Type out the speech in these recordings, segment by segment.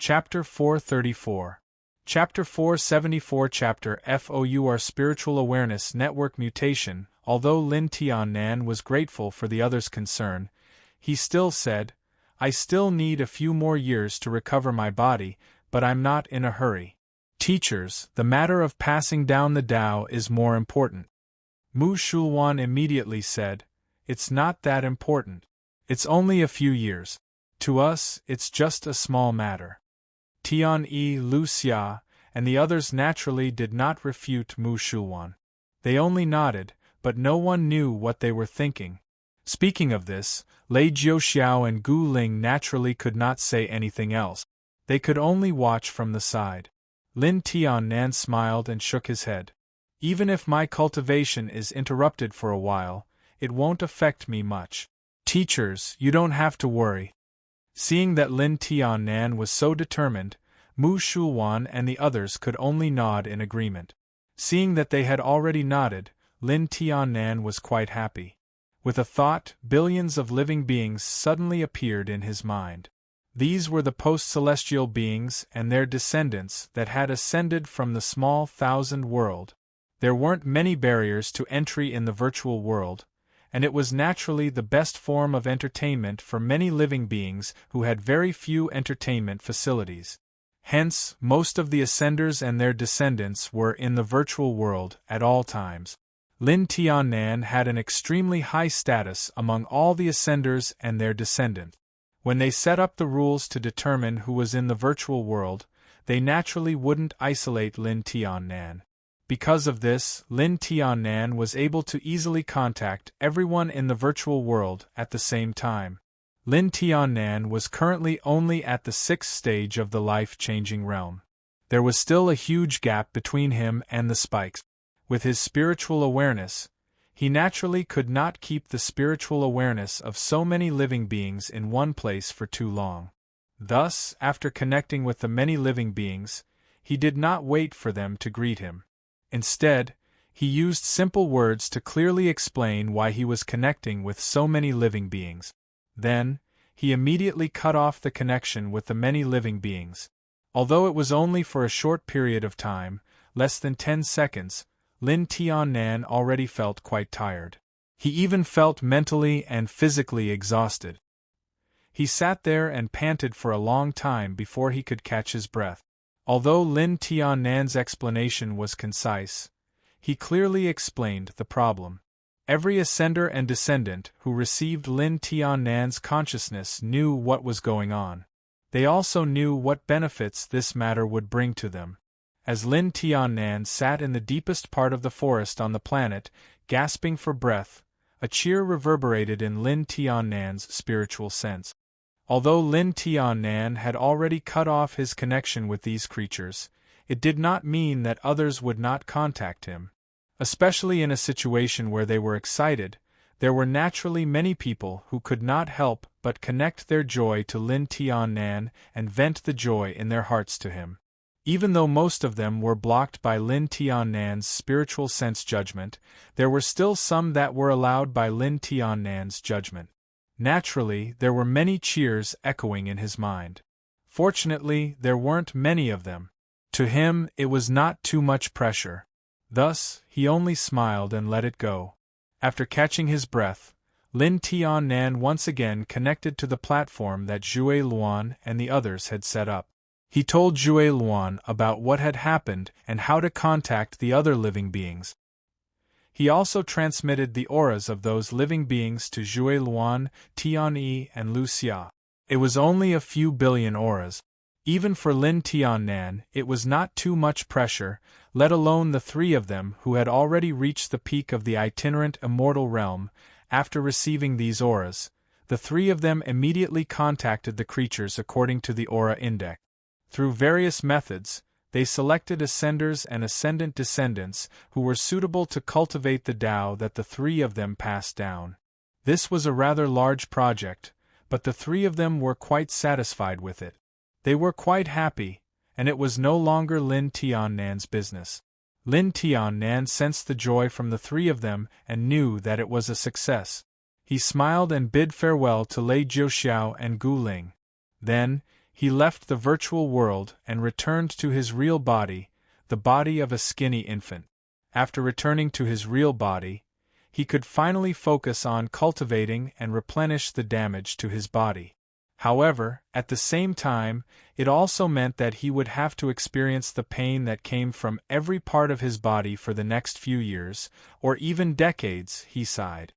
Chapter 434. Chapter 474. Chapter FOUR Spiritual Awareness Network Mutation. Although Lin Tian was grateful for the others' concern, he still said, "I still need a few more years to recover my body, but I'm not in a hurry. Teachers, the matter of passing down the Tao is more important." Mu Shulwan immediately said, "It's not that important. It's only a few years. To us, it's just a small matter." Tian-yi, Lu Xia, and the others naturally did not refute Mu Shulwan. They only nodded, but no one knew what they were thinking. Speaking of this, Lei Jiuxiao and Gu Ling naturally could not say anything else. They could only watch from the side. Lin Tian smiled and shook his head. "Even if my cultivation is interrupted for a while, it won't affect me much. Teachers, you don't have to worry." Seeing that Lin Tian was so determined, Mu Shulwan and the others could only nod in agreement. Seeing that they had already nodded, Lin Tian was quite happy. With a thought, billions of living beings suddenly appeared in his mind. These were the post-celestial beings and their descendants that had ascended from the small thousand world. There weren't many barriers to entry in the virtual world, and it was naturally the best form of entertainment for many living beings who had very few entertainment facilities. Hence, most of the ascenders and their descendants were in the virtual world at all times. Lin Tian had an extremely high status among all the ascenders and their descendants. When they set up the rules to determine who was in the virtual world, they naturally wouldn't isolate Lin Tian. Because of this, Lin Tian was able to easily contact everyone in the virtual world at the same time. Lin Tian was currently only at the 6th stage of the life-changing realm. There was still a huge gap between him and the spikes. With his spiritual awareness, he naturally could not keep the spiritual awareness of so many living beings in one place for too long. Thus, after connecting with the many living beings, he did not wait for them to greet him. Instead, he used simple words to clearly explain why he was connecting with so many living beings. Then, he immediately cut off the connection with the many living beings. Although it was only for a short period of time, less than 10 seconds, Lin Tian already felt quite tired. He even felt mentally and physically exhausted. He sat there and panted for a long time before he could catch his breath. Although Lin Tian's explanation was concise, he clearly explained the problem. Every ascender and descendant who received Lin Tian's consciousness knew what was going on. They also knew what benefits this matter would bring to them. As Lin Tian sat in the deepest part of the forest on the planet, gasping for breath, a cheer reverberated in Lin Tian's spiritual sense. Although Lin Tian had already cut off his connection with these creatures, it did not mean that others would not contact him. Especially in a situation where they were excited, there were naturally many people who could not help but connect their joy to Lin Tian and vent the joy in their hearts to him. Even though most of them were blocked by Lin Tian's spiritual sense judgment, there were still some that were allowed by Lin Tian's judgment. Naturally, there were many cheers echoing in his mind. Fortunately, there weren't many of them. To him, it was not too much pressure. Thus, he only smiled and let it go. After catching his breath, Lin Tian once again connected to the platform that Zhui Luan and the others had set up. He told Zhui Luan about what had happened and how to contact the other living beings. He also transmitted the auras of those living beings to Zhui Luan, Tian-yi, and Lu Xia. It was only a few billion auras. Even for Lin Tian, it was not too much pressure, let alone the 3 of them who had already reached the peak of the itinerant immortal realm. After receiving these auras, the 3 of them immediately contacted the creatures according to the aura index. Through various methods, they selected ascenders and ascendant descendants who were suitable to cultivate the Tao that the 3 of them passed down. This was a rather large project, but the 3 of them were quite satisfied with it. They were quite happy, and it was no longer Lin Tian's business. Lin Tian sensed the joy from the 3 of them and knew that it was a success. He smiled and bid farewell to Lei Jiuxiao and Gu Ling. Then, He left the virtual world and returned to his real body, the body of a skinny infant. After returning to his real body, he could finally focus on cultivating and replenish the damage to his body. However, at the same time, it also meant that he would have to experience the pain that came from every part of his body for the next few years, or even decades, he sighed.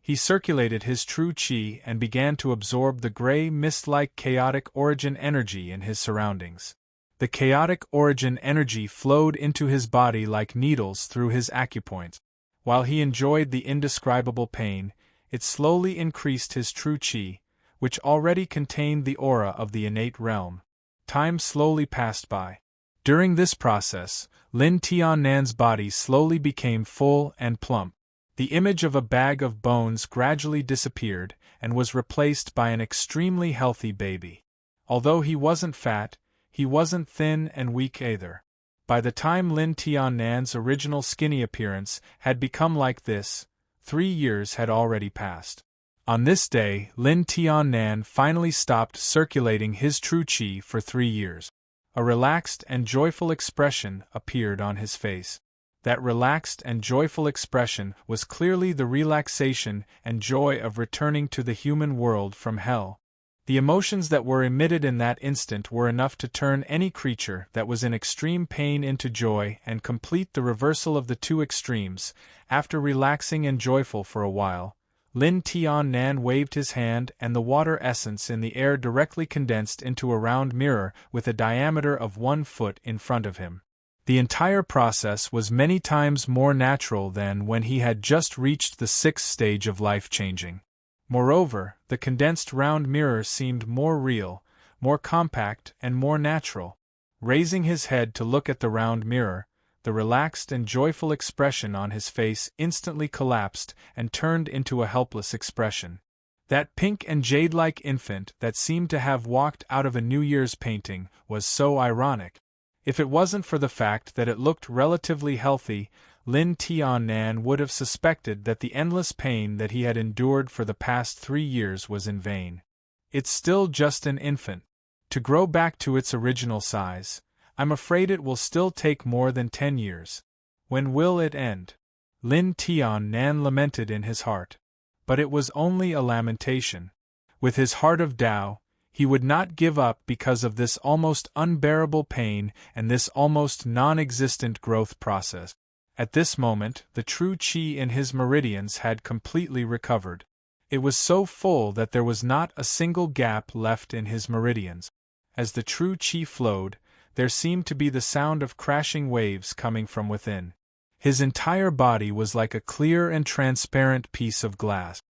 He circulated his true chi and began to absorb the gray mist-like chaotic origin energy in his surroundings. The chaotic origin energy flowed into his body like needles through his acupoints. While he enjoyed the indescribable pain, it slowly increased his true chi, which already contained the aura of the innate realm. Time slowly passed by. During this process, Lin Tiannan's body slowly became full and plump. The image of a bag of bones gradually disappeared and was replaced by an extremely healthy baby. Although he wasn't fat, he wasn't thin and weak either. By the time Lin Tiannan's original skinny appearance had become like this, 3 years had already passed. On this day, Lin Tiannan finally stopped circulating his true chi for 3 years. A relaxed and joyful expression appeared on his face. That relaxed and joyful expression was clearly the relaxation and joy of returning to the human world from hell. The emotions that were emitted in that instant were enough to turn any creature that was in extreme pain into joy and complete the reversal of the two extremes. After relaxing and joyful for a while, Lin Tiannan waved his hand and the water essence in the air directly condensed into a round mirror with a diameter of 1 foot in front of him. The entire process was many times more natural than when he had just reached the 6th stage of life changing. Moreover, the condensed round mirror seemed more real, more compact, and more natural. Raising his head to look at the round mirror, the relaxed and joyful expression on his face instantly collapsed and turned into a helpless expression. That pink and jade-like infant that seemed to have walked out of a New Year's painting was so ironic. If it wasn't for the fact that it looked relatively healthy, Lin Tiannan would have suspected that the endless pain that he had endured for the past 3 years was in vain. It's still just an infant. To grow back to its original size, I'm afraid it will still take more than 10 years. When will it end? Lin Tiannan lamented in his heart. But it was only a lamentation. With his heart of Tao, he would not give up because of this almost unbearable pain and this almost non-existent growth process. At this moment, the true chi in his meridians had completely recovered. It was so full that there was not a single gap left in his meridians. As the true chi flowed, there seemed to be the sound of crashing waves coming from within. His entire body was like a clear and transparent piece of glass.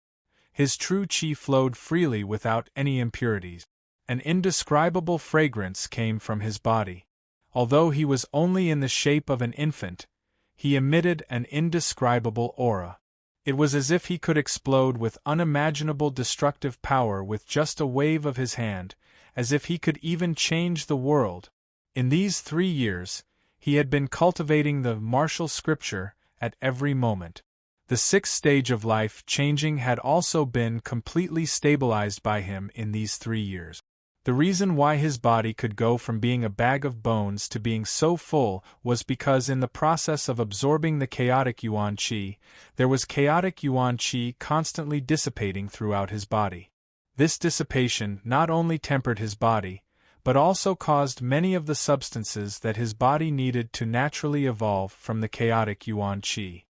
His true chi flowed freely without any impurities. An indescribable fragrance came from his body. Although he was only in the shape of an infant, he emitted an indescribable aura. It was as if he could explode with unimaginable destructive power with just a wave of his hand, as if he could even change the world. In these 3 years, he had been cultivating the martial scripture at every moment. The 6th stage of life changing had also been completely stabilized by him in these 3 years. The reason why his body could go from being a bag of bones to being so full was because in the process of absorbing the chaotic yuan qi, there was chaotic yuan qi constantly dissipating throughout his body. This dissipation not only tempered his body, but also caused many of the substances that his body needed to naturally evolve from the chaotic yuan qi.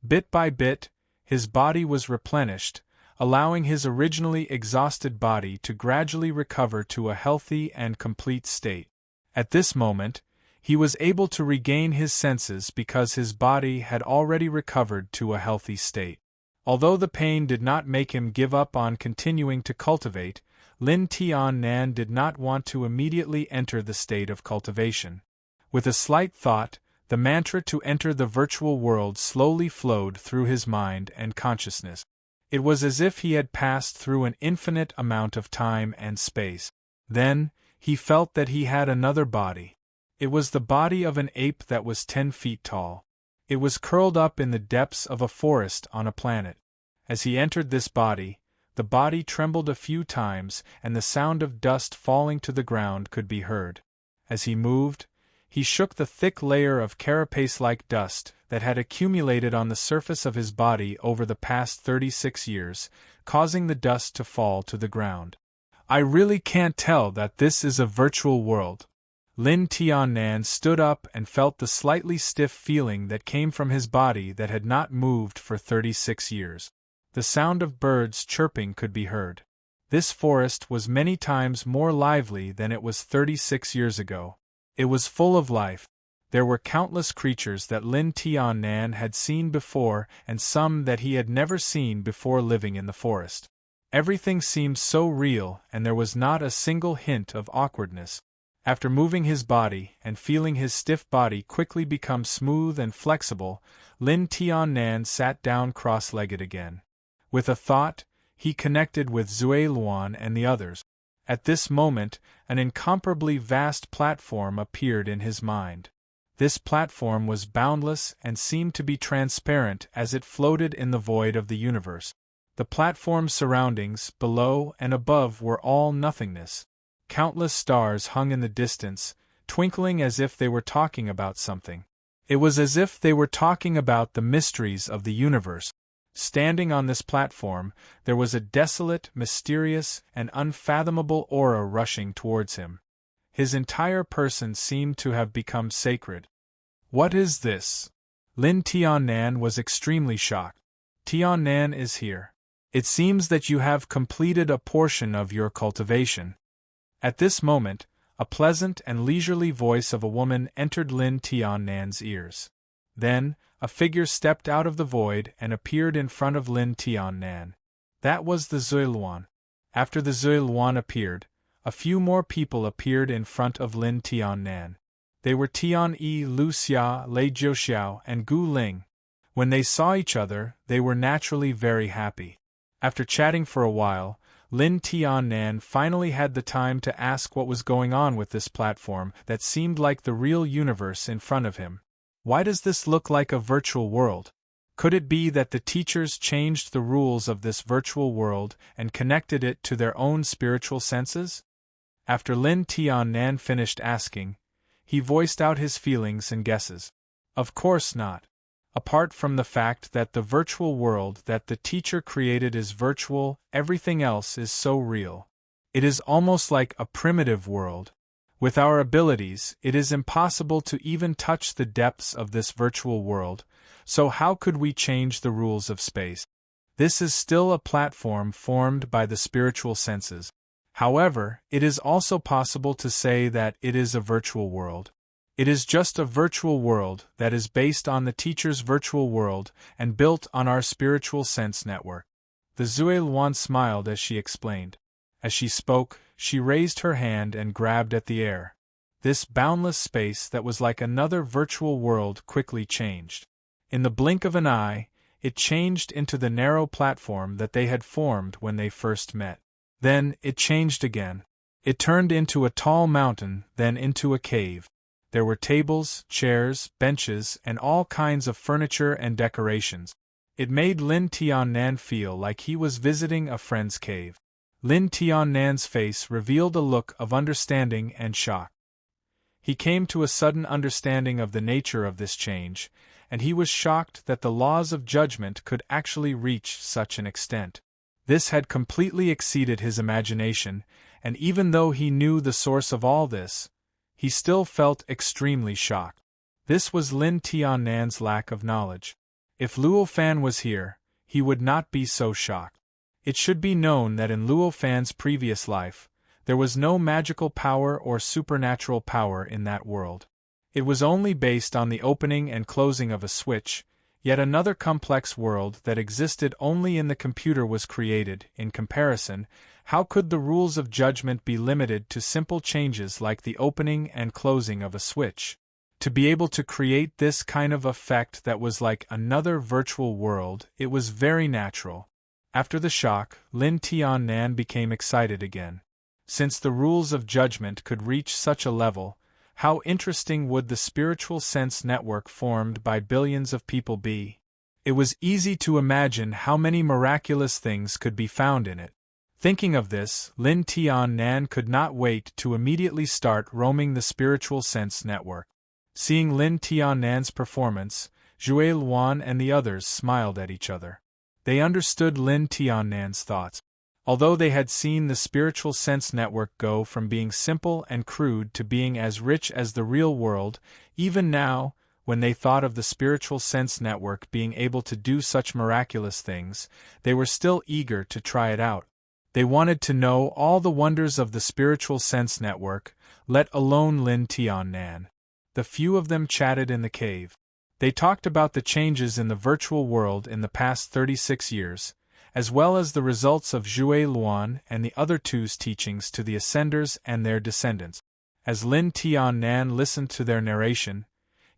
Bit by bit, his body was replenished, allowing his originally exhausted body to gradually recover to a healthy and complete state. At this moment, he was able to regain his senses because his body had already recovered to a healthy state. Although the pain did not make him give up on continuing to cultivate, Lin Tiannan did not want to immediately enter the state of cultivation. With a slight thought, the mantra to enter the virtual world slowly flowed through his mind and consciousness. It was as if he had passed through an infinite amount of time and space. Then, he felt that he had another body. It was the body of an ape that was 10 feet tall. It was curled up in the depths of a forest on a planet. As he entered this body, The body trembled a few times, and the sound of dust falling to the ground could be heard. As he moved, he shook the thick layer of carapace-like dust that had accumulated on the surface of his body over the past 36 years, causing the dust to fall to the ground. I really can't tell that this is a virtual world. Lin Tiannan stood up and felt the slightly stiff feeling that came from his body that had not moved for 36 years. The sound of birds chirping could be heard. This forest was many times more lively than it was 36 years ago. It was full of life. There were countless creatures that Lin Tiannan had seen before and some that he had never seen before living in the forest. Everything seemed so real and there was not a single hint of awkwardness. After moving his body and feeling his stiff body quickly become smooth and flexible, Lin Tiannan sat down cross-legged again. With a thought, he connected with Zui Luan and the others. At this moment, an incomparably vast platform appeared in his mind. This platform was boundless and seemed to be transparent as it floated in the void of the universe. The platform's surroundings, below and above, were all nothingness. Countless stars hung in the distance, twinkling as if they were talking about something. It was as if they were talking about the mysteries of the universe. Standing on this platform, there was a desolate, mysterious, and unfathomable aura rushing towards him. His entire person seemed to have become sacred. What is this? Lin Tiannan was extremely shocked. Tiannan is here. It seems that you have completed a portion of your cultivation. At this moment, a pleasant and leisurely voice of a woman entered Lin Tiannan's ears. Then, a figure stepped out of the void and appeared in front of Lin Tiannan. That was the Zui Luan. After the Zui Luan appeared, a few more people appeared in front of Lin Tiannan. They were Tian-Yi, Lu Xia, Lei Jiuxiao, and Gu Ling. When they saw each other, they were naturally very happy. After chatting for a while, Lin Tiannan finally had the time to ask what was going on with this platform that seemed like the real universe in front of him. Why does this look like a virtual world? Could it be that the teachers changed the rules of this virtual world and connected it to their own spiritual senses? After Lin Tiannan finished asking, he voiced out his feelings and guesses. Of course not. Apart from the fact that the virtual world that the teacher created is virtual, everything else is so real. It is almost like a primitive world. With our abilities, it is impossible to even touch the depths of this virtual world, so how could we change the rules of space? This is still a platform formed by the spiritual senses. However, it is also possible to say that it is a virtual world. It is just a virtual world that is based on the teacher's virtual world and built on our spiritual sense network. The Zui Luan smiled as she explained. As she spoke, she raised her hand and grabbed at the air. This boundless space that was like another virtual world quickly changed. In the blink of an eye, it changed into the narrow platform that they had formed when they first met. Then, it changed again. It turned into a tall mountain, then into a cave. There were tables, chairs, benches, and all kinds of furniture and decorations. It made Lin Tiannan feel like he was visiting a friend's cave. Lin Tiannan's face revealed a look of understanding and shock. He came to a sudden understanding of the nature of this change, and he was shocked that the laws of judgment could actually reach such an extent. This had completely exceeded his imagination, and even though he knew the source of all this, he still felt extremely shocked. This was Lin Tiannan's lack of knowledge. If Luo Fan was here, he would not be so shocked. It should be known that in Luo Fan's previous life, there was no magical power or supernatural power in that world. It was only based on the opening and closing of a switch, yet another complex world that existed only in the computer was created. In comparison, how could the rules of judgment be limited to simple changes like the opening and closing of a switch? To be able to create this kind of effect that was like another virtual world, it was very natural. After the shock, Lin Tiannan became excited again. Since the rules of judgment could reach such a level, how interesting would the spiritual sense network formed by billions of people be? It was easy to imagine how many miraculous things could be found in it. Thinking of this, Lin Tian Nan could not wait to immediately start roaming the spiritual sense network. Seeing Lin Tian Nan's performance, Zhui Luan and the others smiled at each other. They understood Lin Tian Nan's thoughts. Although they had seen the spiritual sense network go from being simple and crude to being as rich as the real world, even now, when they thought of the spiritual sense network being able to do such miraculous things, they were still eager to try it out. They wanted to know all the wonders of the spiritual sense network, let alone Lin Tian Nan. The few of them chatted in the cave. They talked about the changes in the virtual world in the past 36 years, as well as the results of Zhui Luan and the other two's teachings to the Ascenders and their descendants. As Lin Tian Nan listened to their narration,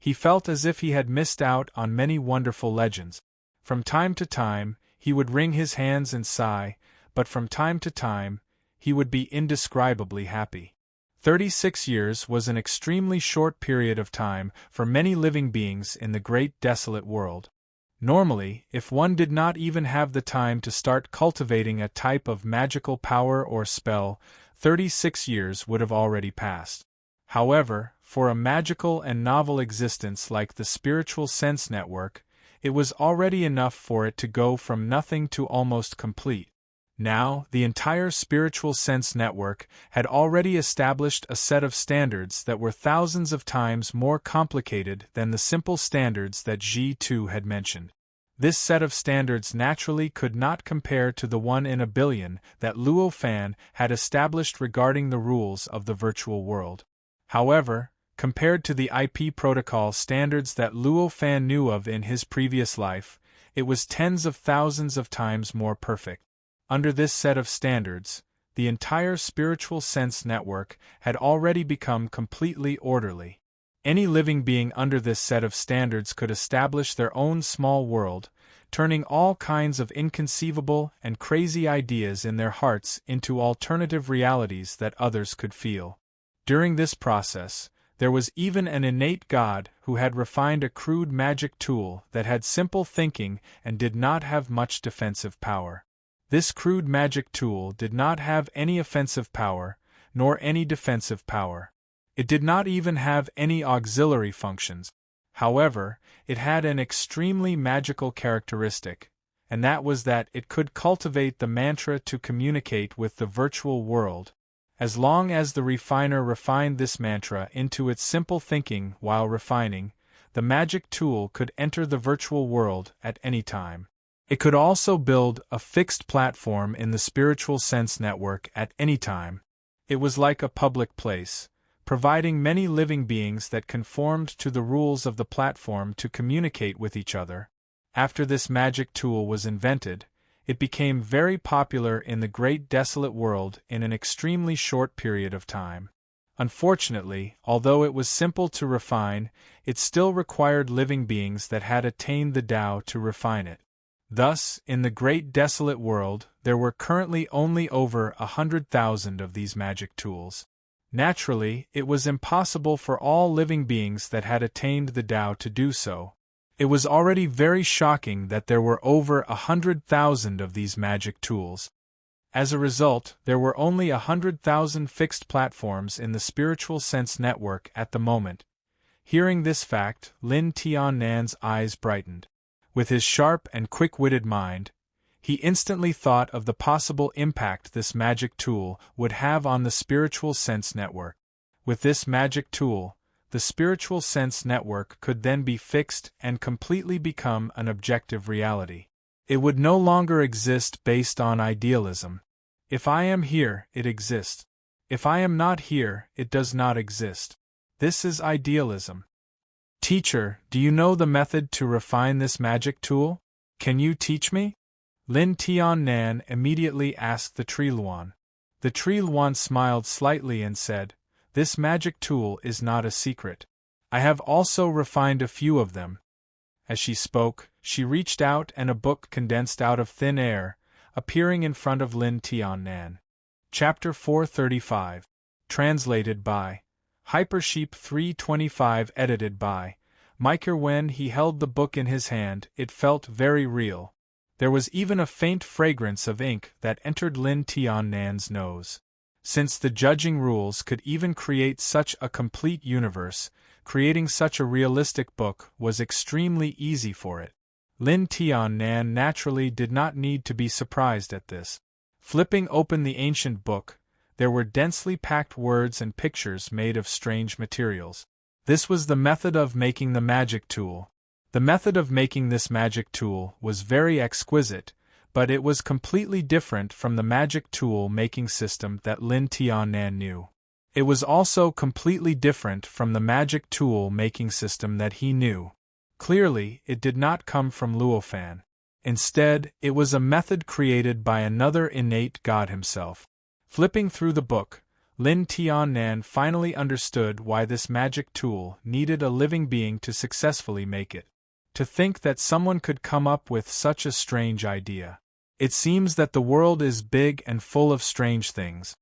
he felt as if he had missed out on many wonderful legends. From time to time, he would wring his hands and sigh, but from time to time, he would be indescribably happy. 36 years was an extremely short period of time for many living beings in the great desolate world. Normally, if one did not even have the time to start cultivating a type of magical power or spell, 36 years would have already passed. However, for a magical and novel existence like the spiritual sense network, it was already enough for it to go from nothing to almost complete. Now, the entire spiritual sense network had already established a set of standards that were thousands of times more complicated than the simple standards that Ji Tu had mentioned. This set of standards naturally could not compare to the 1 in a billion that Luo Fan had established regarding the rules of the virtual world. However, compared to the IP protocol standards that Luo Fan knew of in his previous life, it was tens of thousands of times more perfect. Under this set of standards, the entire spiritual sense network had already become completely orderly. Any living being under this set of standards could establish their own small world, turning all kinds of inconceivable and crazy ideas in their hearts into alternative realities that others could feel. During this process, there was even an innate god who had refined a crude magic tool that had simple thinking and did not have much defensive power. This crude magic tool did not have any offensive power, nor any defensive power. It did not even have any auxiliary functions. However, it had an extremely magical characteristic, and that was that it could cultivate the mantra to communicate with the virtual world. As long as the refiner refined this mantra into its simple thinking while refining, the magic tool could enter the virtual world at any time. It could also build a fixed platform in the spiritual sense network at any time. It was like a public place, providing many living beings that conformed to the rules of the platform to communicate with each other. After this magic tool was invented, it became very popular in the great desolate world in an extremely short period of time. Unfortunately, although it was simple to refine, it still required living beings that had attained the Tao to refine it. Thus, in the great desolate world, there were currently only over 100,000 of these magic tools. Naturally, it was impossible for all living beings that had attained the Tao to do so. It was already very shocking that there were over 100,000 of these magic tools. As a result, there were only 100,000 fixed platforms in the spiritual sense network at the moment. Hearing this fact, Lin Tian Nan's eyes brightened. With his sharp and quick-witted mind, he instantly thought of the possible impact this magic tool would have on the spiritual sense network. With this magic tool, the spiritual sense network could then be fixed and completely become an objective reality. It would no longer exist based on idealism. If I am here, it exists. If I am not here, it does not exist. This is idealism. Teacher, do you know the method to refine this magic tool? Can you teach me? Lin Tian Nan immediately asked the Tree Luan. The Tree Luan smiled slightly and said, "This magic tool is not a secret. I have also refined a few of them." As she spoke, she reached out and a book condensed out of thin air, appearing in front of Lin Tian Nan. Chapter 435. Translated by Hypersheep 325, edited by When he held the book in his hand, it felt very real. There was even a faint fragrance of ink that entered Lin Tiannan's nose. Since the judging rules could even create such a complete universe, creating such a realistic book was extremely easy for it. Lin Tiannan naturally did not need to be surprised at this. Flipping open the ancient book, there were densely packed words and pictures made of strange materials. This was the method of making the magic tool. The method of making this magic tool was very exquisite, but it was completely different from the magic tool making system that Lin Tiannan knew. It was also completely different from the magic tool making system that he knew. Clearly, it did not come from Luofan. Instead, it was a method created by another innate god himself. Flipping through the book, Lin Tiannan finally understood why this magic tool needed a living being to successfully make it. To think that someone could come up with such a strange idea. It seems that the world is big and full of strange things.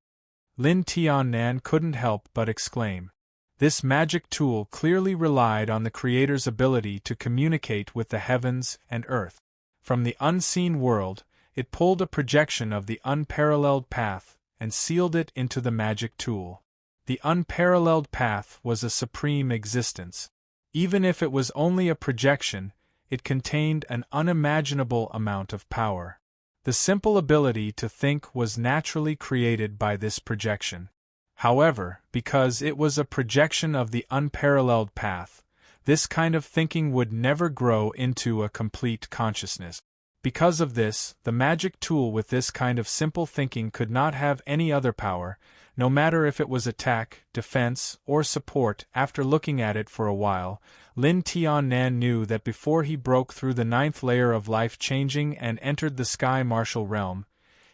Lin Tiannan couldn't help but exclaim. This magic tool clearly relied on the creator's ability to communicate with the heavens and earth. From the unseen world, it pulled a projection of the unparalleled path and sealed it into the magic tool. The unparalleled path was a supreme existence. Even if it was only a projection, it contained an unimaginable amount of power. The simple ability to think was naturally created by this projection. However, because it was a projection of the unparalleled path, this kind of thinking would never grow into a complete consciousness. Because of this, the magic tool with this kind of simple thinking could not have any other power, no matter if it was attack, defense, or support. After looking at it for a while, Lin Tiannan knew that before he broke through the 9th layer of life-changing and entered the sky martial realm,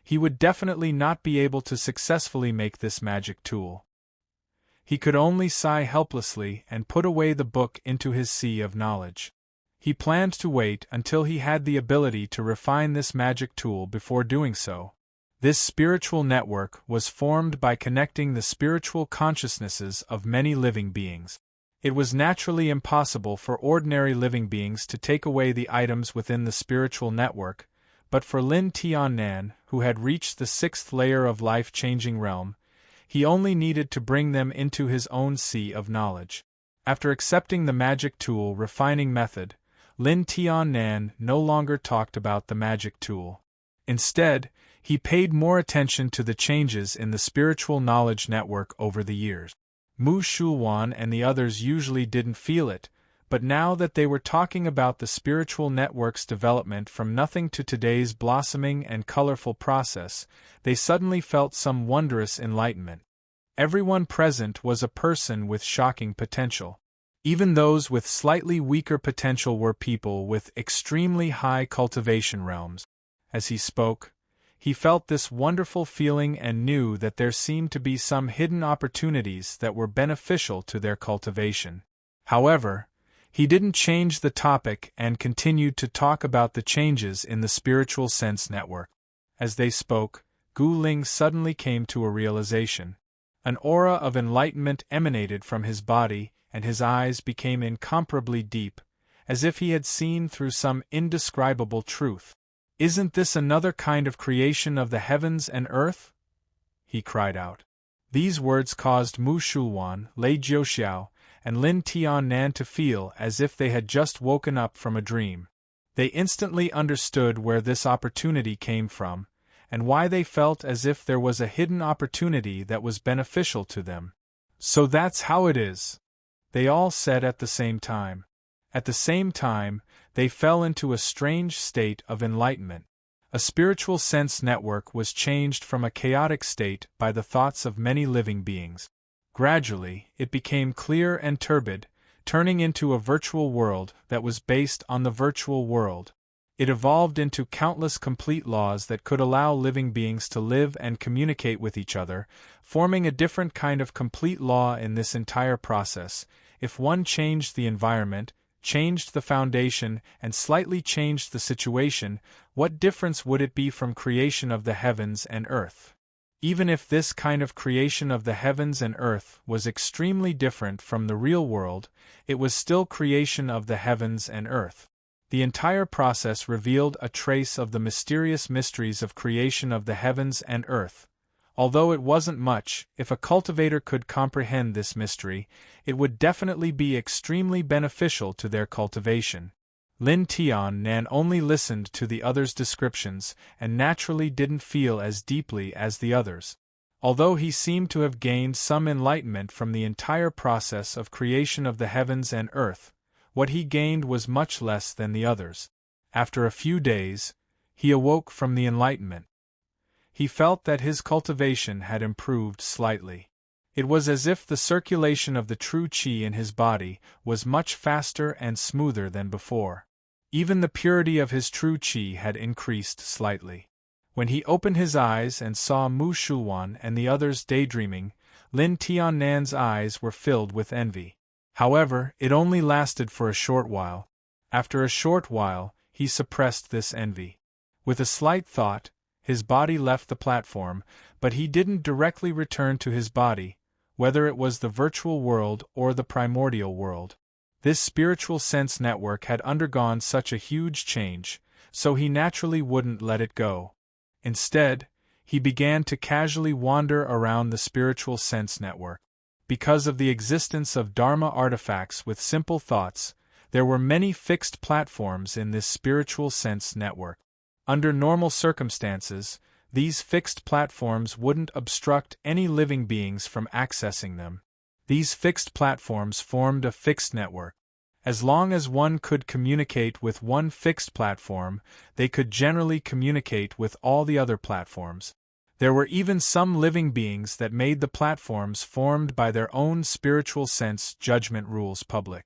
he would definitely not be able to successfully make this magic tool. He could only sigh helplessly and put away the book into his sea of knowledge. He planned to wait until he had the ability to refine this magic tool before doing so. This spiritual network was formed by connecting the spiritual consciousnesses of many living beings. It was naturally impossible for ordinary living beings to take away the items within the spiritual network, but for Lin Tiannan, who had reached the 6th layer of life-changing realm, he only needed to bring them into his own sea of knowledge. After accepting the magic tool refining method, Lin Tiannan no longer talked about the magic tool. Instead, he paid more attention to the changes in the spiritual knowledge network over the years. Mu Shulwan and the others usually didn't feel it, but now that they were talking about the spiritual network's development from nothing to today's blossoming and colorful process, they suddenly felt some wondrous enlightenment. Everyone present was a person with shocking potential. Even those with slightly weaker potential were people with extremely high cultivation realms. As he spoke, he felt this wonderful feeling and knew that there seemed to be some hidden opportunities that were beneficial to their cultivation. However, he didn't change the topic and continued to talk about the changes in the spiritual sense network. As they spoke, Gu Ling suddenly came to a realization. An aura of enlightenment emanated from his body, and his eyes became incomparably deep, as if he had seen through some indescribable truth. "Isn't this another kind of creation of the heavens and earth?" he cried out. These words caused Mu Shulwan, Lei Jiuxiao, and Lin Tiannan to feel as if they had just woken up from a dream. They instantly understood where this opportunity came from, and why they felt as if there was a hidden opportunity that was beneficial to them. "So that's how it is," they all said at the same time. At the same time, they fell into a strange state of enlightenment. A spiritual sense network was changed from a chaotic state by the thoughts of many living beings. Gradually, it became clear and turbid, turning into a virtual world that was based on the virtual world. It evolved into countless complete laws that could allow living beings to live and communicate with each other, forming a different kind of complete law in this entire process. If one changed the environment, changed the foundation, and slightly changed the situation, what difference would it be from creation of the heavens and earth? Even if this kind of creation of the heavens and earth was extremely different from the real world, it was still creation of the heavens and earth. The entire process revealed a trace of the mysterious mysteries of creation of the heavens and earth. Although it wasn't much, if a cultivator could comprehend this mystery, it would definitely be extremely beneficial to their cultivation. Lin Tian-nan only listened to the others' descriptions and naturally didn't feel as deeply as the others. Although he seemed to have gained some enlightenment from the entire process of creation of the heavens and earth, what he gained was much less than the others. After a few days, he awoke from the enlightenment. He felt that his cultivation had improved slightly. It was as if the circulation of the true qi in his body was much faster and smoother than before. Even the purity of his true qi had increased slightly. When he opened his eyes and saw Mu Shulwan and the others daydreaming, Lin Tian-nan's eyes were filled with envy. However, it only lasted for a short while. After a short while, he suppressed this envy. With a slight thought, his body left the platform, but he didn't directly return to his body, whether it was the virtual world or the primordial world. This spiritual sense network had undergone such a huge change, so he naturally wouldn't let it go. Instead, he began to casually wander around the spiritual sense network. Because of the existence of Dharma artifacts with simple thoughts, there were many fixed platforms in this spiritual sense network. Under normal circumstances, these fixed platforms wouldn't obstruct any living beings from accessing them. These fixed platforms formed a fixed network. As long as one could communicate with one fixed platform, they could generally communicate with all the other platforms. There were even some living beings that made the platforms formed by their own spiritual sense judgment rules public.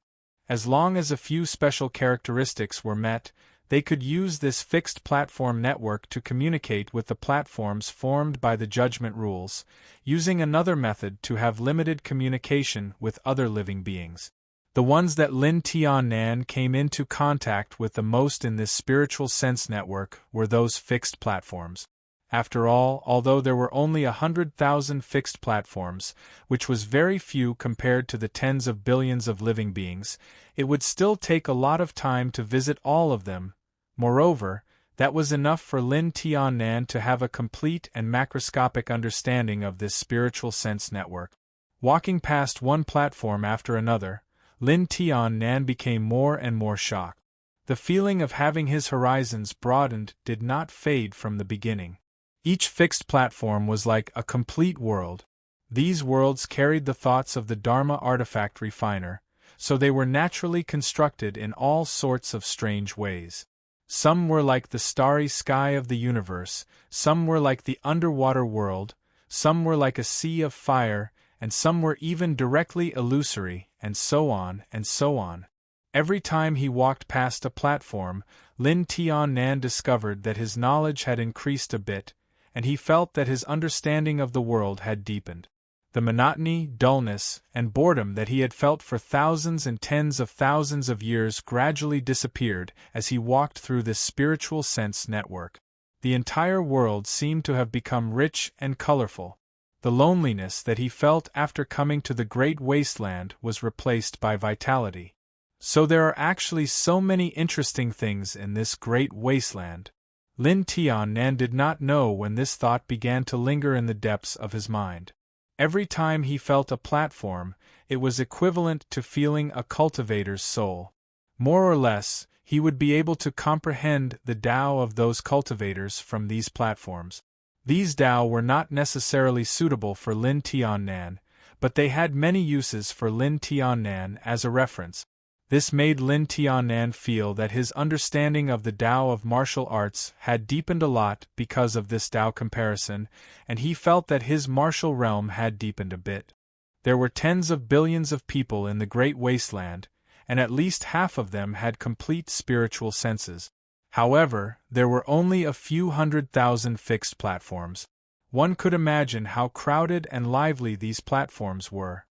As long as a few special characteristics were met, they could use this fixed platform network to communicate with the platforms formed by the judgment rules, using another method to have limited communication with other living beings. The ones that Lin Tian-nan came into contact with the most in this spiritual sense network were those fixed platforms. After all, although there were only 100,000 fixed platforms, which was very few compared to the tens of billions of living beings, it would still take a lot of time to visit all of them. Moreover, that was enough for Lin Tian-nan to have a complete and macroscopic understanding of this spiritual sense network. Walking past one platform after another, Lin Tian-nan became more and more shocked. The feeling of having his horizons broadened did not fade from the beginning. Each fixed platform was like a complete world. These worlds carried the thoughts of the Dharma artifact refiner, so they were naturally constructed in all sorts of strange ways. Some were like the starry sky of the universe, some were like the underwater world, some were like a sea of fire, and some were even directly illusory, and so on and so on. Every time he walked past a platform, Lin Tian-nan discovered that his knowledge had increased a bit, and he felt that his understanding of the world had deepened. The monotony, dullness, and boredom that he had felt for thousands and tens of thousands of years gradually disappeared as he walked through this spiritual sense network. The entire world seemed to have become rich and colorful. The loneliness that he felt after coming to the great wasteland was replaced by vitality. So there are actually so many interesting things in this great wasteland. Lin Tian-nan did not know when this thought began to linger in the depths of his mind. Every time he felt a platform, it was equivalent to feeling a cultivator's soul. More or less, he would be able to comprehend the Tao of those cultivators from these platforms. These Tao were not necessarily suitable for Lin Tian-nan, but they had many uses for Lin Tian-nan as a reference. This made Lin Tian-nan feel that his understanding of the Tao of martial arts had deepened a lot because of this Tao comparison, and he felt that his martial realm had deepened a bit. There were tens of billions of people in the Great Wasteland, and at least half of them had complete spiritual senses. However, there were only a few 100,000 fixed platforms. One could imagine how crowded and lively these platforms were.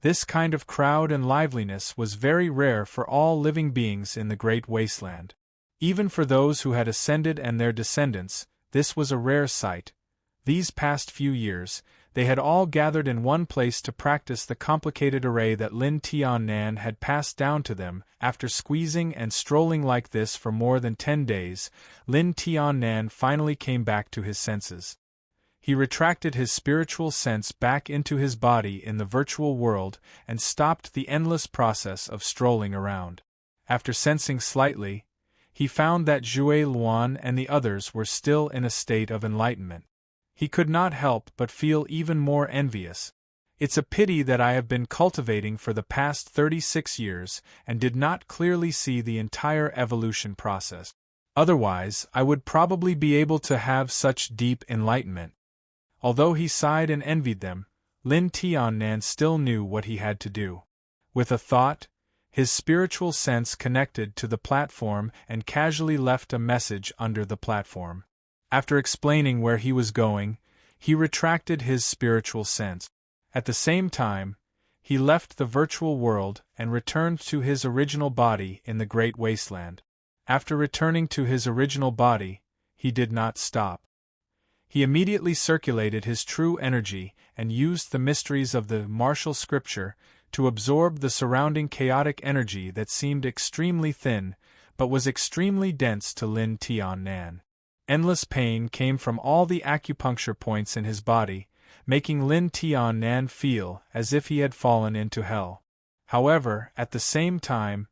This kind of crowd and liveliness was very rare for all living beings in the Great Wasteland. Even for those who had ascended and their descendants, this was a rare sight. These past few years, they had all gathered in one place to practice the complicated array that Lin Tian had passed down to them. After squeezing and strolling like this for more than 10 days, Lin Tian finally came back to his senses. He retracted his spiritual sense back into his body in the virtual world and stopped the endless process of strolling around. After sensing slightly, he found that Zhui Luan and the others were still in a state of enlightenment. He could not help but feel even more envious. It's a pity that I have been cultivating for the past 36 years and did not clearly see the entire evolution process. Otherwise, I would probably be able to have such deep enlightenment. Although he sighed and envied them, Lin Tian still knew what he had to do. With a thought, his spiritual sense connected to the platform and casually left a message under the platform. After explaining where he was going, he retracted his spiritual sense. At the same time, he left the virtual world and returned to his original body in the Great Wasteland. After returning to his original body, he did not stop. He immediately circulated his true energy and used the mysteries of the martial scripture to absorb the surrounding chaotic energy that seemed extremely thin, but was extremely dense to Lin Tian. Endless pain came from all the acupuncture points in his body, making Lin Tian feel as if he had fallen into hell. However, at the same time,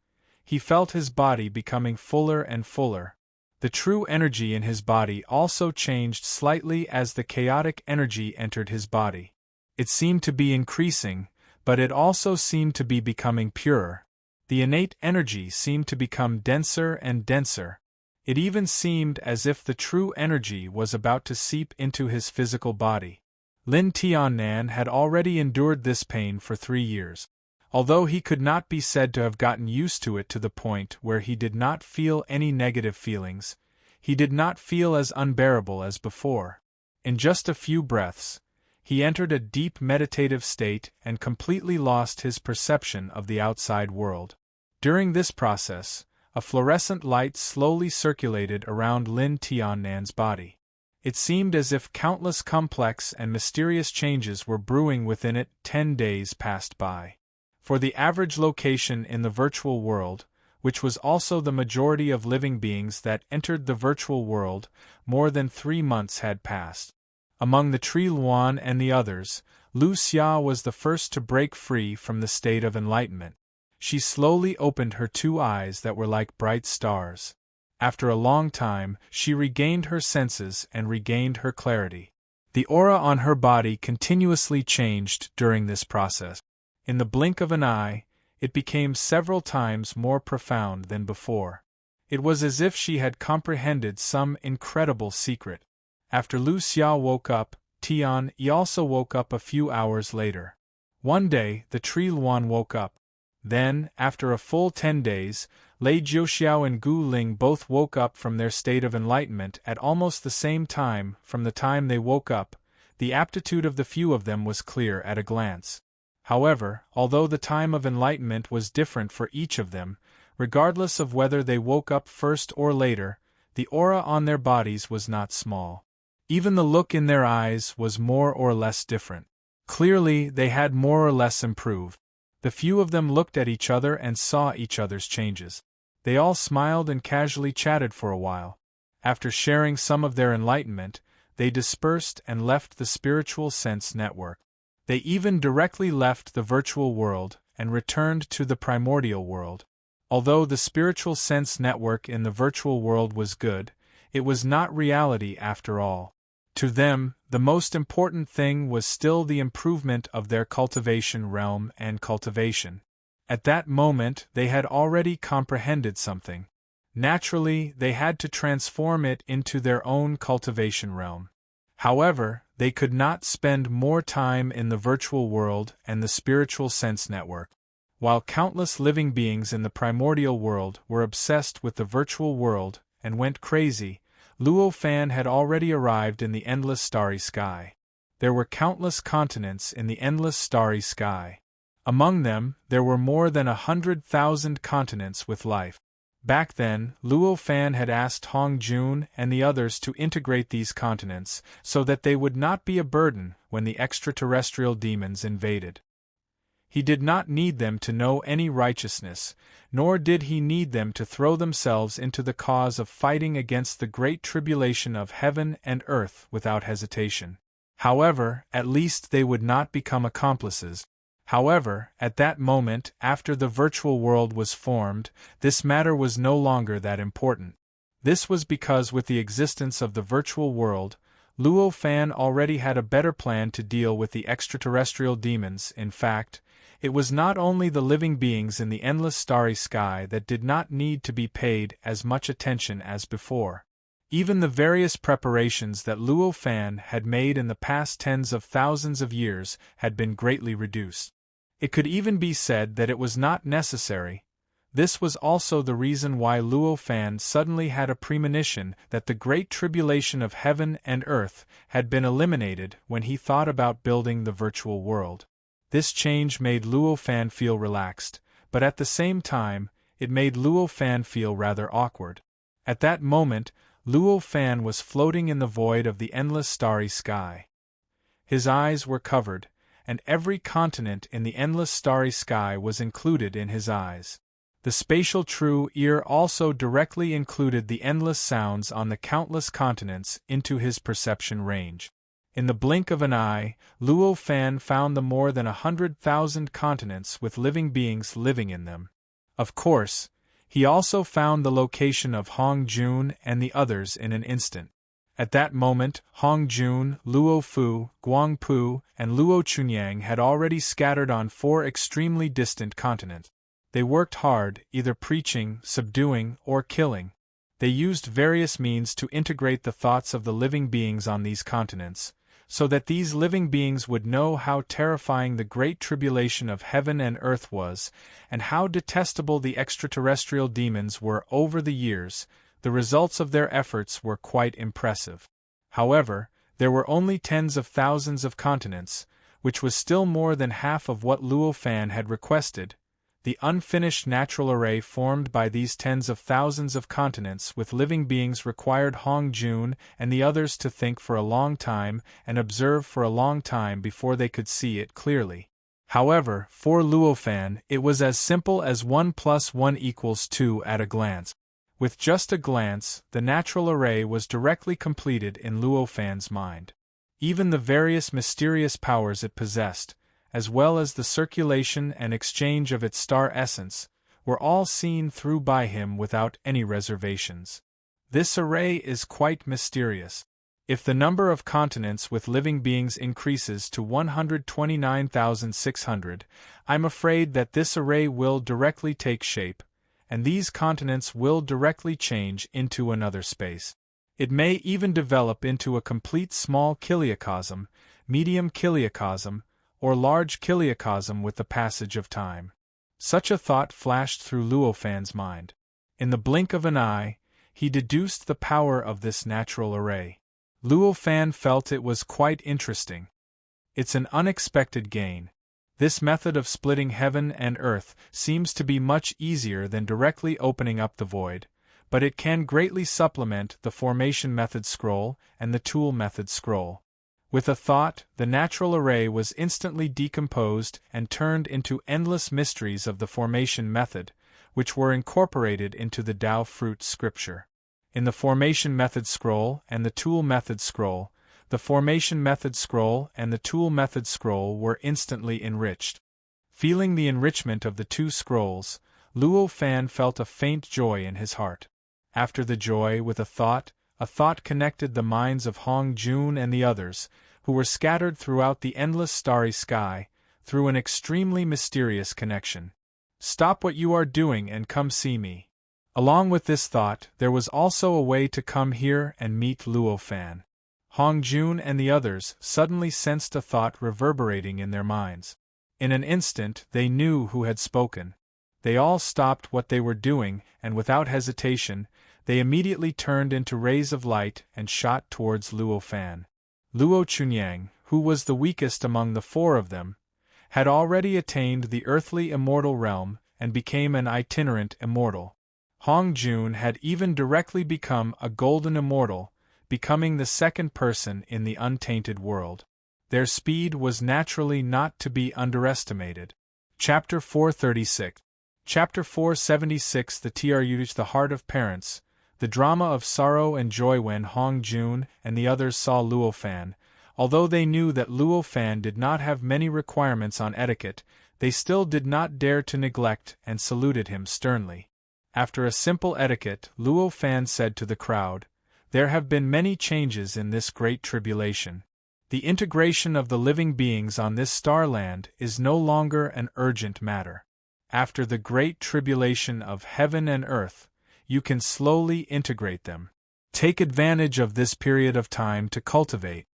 he felt his body becoming fuller and fuller. The true energy in his body also changed slightly as the chaotic energy entered his body. It seemed to be increasing, but it also seemed to be becoming purer. The innate energy seemed to become denser and denser. It even seemed as if the true energy was about to seep into his physical body. Lin Tian had already endured this pain for 3 years. Although he could not be said to have gotten used to it to the point where he did not feel any negative feelings, he did not feel as unbearable as before. In just a few breaths, he entered a deep meditative state and completely lost his perception of the outside world. During this process, a fluorescent light slowly circulated around Lin Tian's body. It seemed as if countless complex and mysterious changes were brewing within it. 10 days passed by. For the average location in the virtual world, which was also the majority of living beings that entered the virtual world, more than 3 months had passed. Among the Tree Luan and the others, Lu Xia was the first to break free from the state of enlightenment. She slowly opened her 2 eyes that were like bright stars. After a long time, she regained her senses and regained her clarity. The aura on her body continuously changed during this process. In the blink of an eye, it became several times more profound than before. It was as if she had comprehended some incredible secret. After Lu Xia woke up, Tian Yi also woke up a few hours later. One day, the Tree Luan woke up. Then, after a full 10 days, Lei Jiuxiao and Gu Ling both woke up from their state of enlightenment at almost the same time. From the time they woke up, the aptitude of the few of them was clear at a glance. However, although the time of enlightenment was different for each of them, regardless of whether they woke up first or later, the aura on their bodies was not small. Even the look in their eyes was more or less different. Clearly, they had more or less improved. The few of them looked at each other and saw each other's changes. They all smiled and casually chatted for a while. After sharing some of their enlightenment, they dispersed and left the spiritual sense network. They even directly left the virtual world and returned to the primordial world. Although the spiritual sense network in the virtual world was good, it was not reality after all. To them, the most important thing was still the improvement of their cultivation realm and cultivation. At that moment, they had already comprehended something. Naturally, they had to transform it into their own cultivation realm. However, they could not spend more time in the virtual world and the spiritual sense network. While countless living beings in the primordial world were obsessed with the virtual world and went crazy, Luo Fan had already arrived in the endless starry sky. There were countless continents in the endless starry sky. Among them, there were more than 100,000 continents with life. Back then, Luo Fan had asked Hong Jun and the others to integrate these continents so that they would not be a burden when the extraterrestrial demons invaded. He did not need them to know any righteousness, nor did he need them to throw themselves into the cause of fighting against the great tribulation of heaven and earth without hesitation. However, at least they would not become accomplices. However, at that moment, after the virtual world was formed, this matter was no longer that important. This was because with the existence of the virtual world, Luo Fan already had a better plan to deal with the extraterrestrial demons. In fact, it was not only the living beings in the endless starry sky that did not need to be paid as much attention as before. Even the various preparations that Luo Fan had made in the past tens of thousands of years had been greatly reduced. It could even be said that it was not necessary. This was also the reason why Luo Fan suddenly had a premonition that the great tribulation of heaven and earth had been eliminated when he thought about building the virtual world. This change made Luo Fan feel relaxed, but at the same time, it made Luo Fan feel rather awkward. At that moment, Luo Fan was floating in the void of the endless starry sky. His eyes were covered, and every continent in the endless starry sky was included in his eyes. The spatial true ear also directly included the endless sounds on the countless continents into his perception range. In the blink of an eye, Luo Fan found the more than 100,000 continents with living beings living in them. Of course, he also found the location of Hong Jun and the others in an instant. At that moment, Hong Jun, Luo Fu, Guang Pu, and Luo Chunyang had already scattered on 4 extremely distant continents. They worked hard, either preaching, subduing, or killing. They used various means to integrate the thoughts of the living beings on these continents, so that these living beings would know how terrifying the great tribulation of heaven and earth was, and how detestable the extraterrestrial demons were. Over the years, the results of their efforts were quite impressive. However, there were only tens of thousands of continents, which was still more than half of what Luo Fan had requested. The unfinished natural array formed by these tens of thousands of continents with living beings required Hong Jun and the others to think for a long time and observe for a long time before they could see it clearly. However, for Luo Fan, it was as simple as 1 + 1 = 2 at a glance. With just a glance, the natural array was directly completed in Luo Fan's mind. Even the various mysterious powers it possessed, as well as the circulation and exchange of its star essence, were all seen through by him without any reservations. This array is quite mysterious. If the number of continents with living beings increases to 129,600, I'm afraid that this array will directly take shape, and these continents will directly change into another space. It may even develop into a complete small kiliacosm, medium kiliacosm, or large kiliacosm with the passage of time. Such a thought flashed through Luo Fan's mind. In the blink of an eye, he deduced the power of this natural array. Luo Fan felt it was quite interesting. It's an unexpected gain. This method of splitting heaven and earth seems to be much easier than directly opening up the void, but it can greatly supplement the formation method scroll and the tool method scroll. With a thought, the natural array was instantly decomposed and turned into endless mysteries of the formation method, which were incorporated into the Tao Fruit scripture. In the formation method scroll and the tool method scroll, the formation method scroll and the tool method scroll were instantly enriched. Feeling the enrichment of the two scrolls, Luo Fan felt a faint joy in his heart. After the joy, with a thought connected the minds of Hong Jun and the others, who were scattered throughout the endless starry sky, through an extremely mysterious connection. Stop what you are doing and come see me. Along with this thought, there was also a way to come here and meet Luo Fan. Hong Jun and the others suddenly sensed a thought reverberating in their minds. In an instant, they knew who had spoken. They all stopped what they were doing, and without hesitation, they immediately turned into rays of light and shot towards Luo Fan. Luo Chunyang, who was the weakest among the 4 of them, had already attained the earthly immortal realm and became an itinerant immortal. Hong Jun had even directly become a golden immortal, becoming the second person in the untainted world. Their speed was naturally not to be underestimated. Chapter 436. Chapter 476. The Truth, the Heart of Parents. The drama of sorrow and joy. When Hong Jun and the others saw Luo Fan, although they knew that Luo Fan did not have many requirements on etiquette, they still did not dare to neglect and saluted him sternly. After a simple etiquette, Luo Fan said to the crowd, "There have been many changes in this great tribulation. The integration of the living beings on this starland is no longer an urgent matter. After the great tribulation of heaven and earth, you can slowly integrate them. Take advantage of this period of time to cultivate."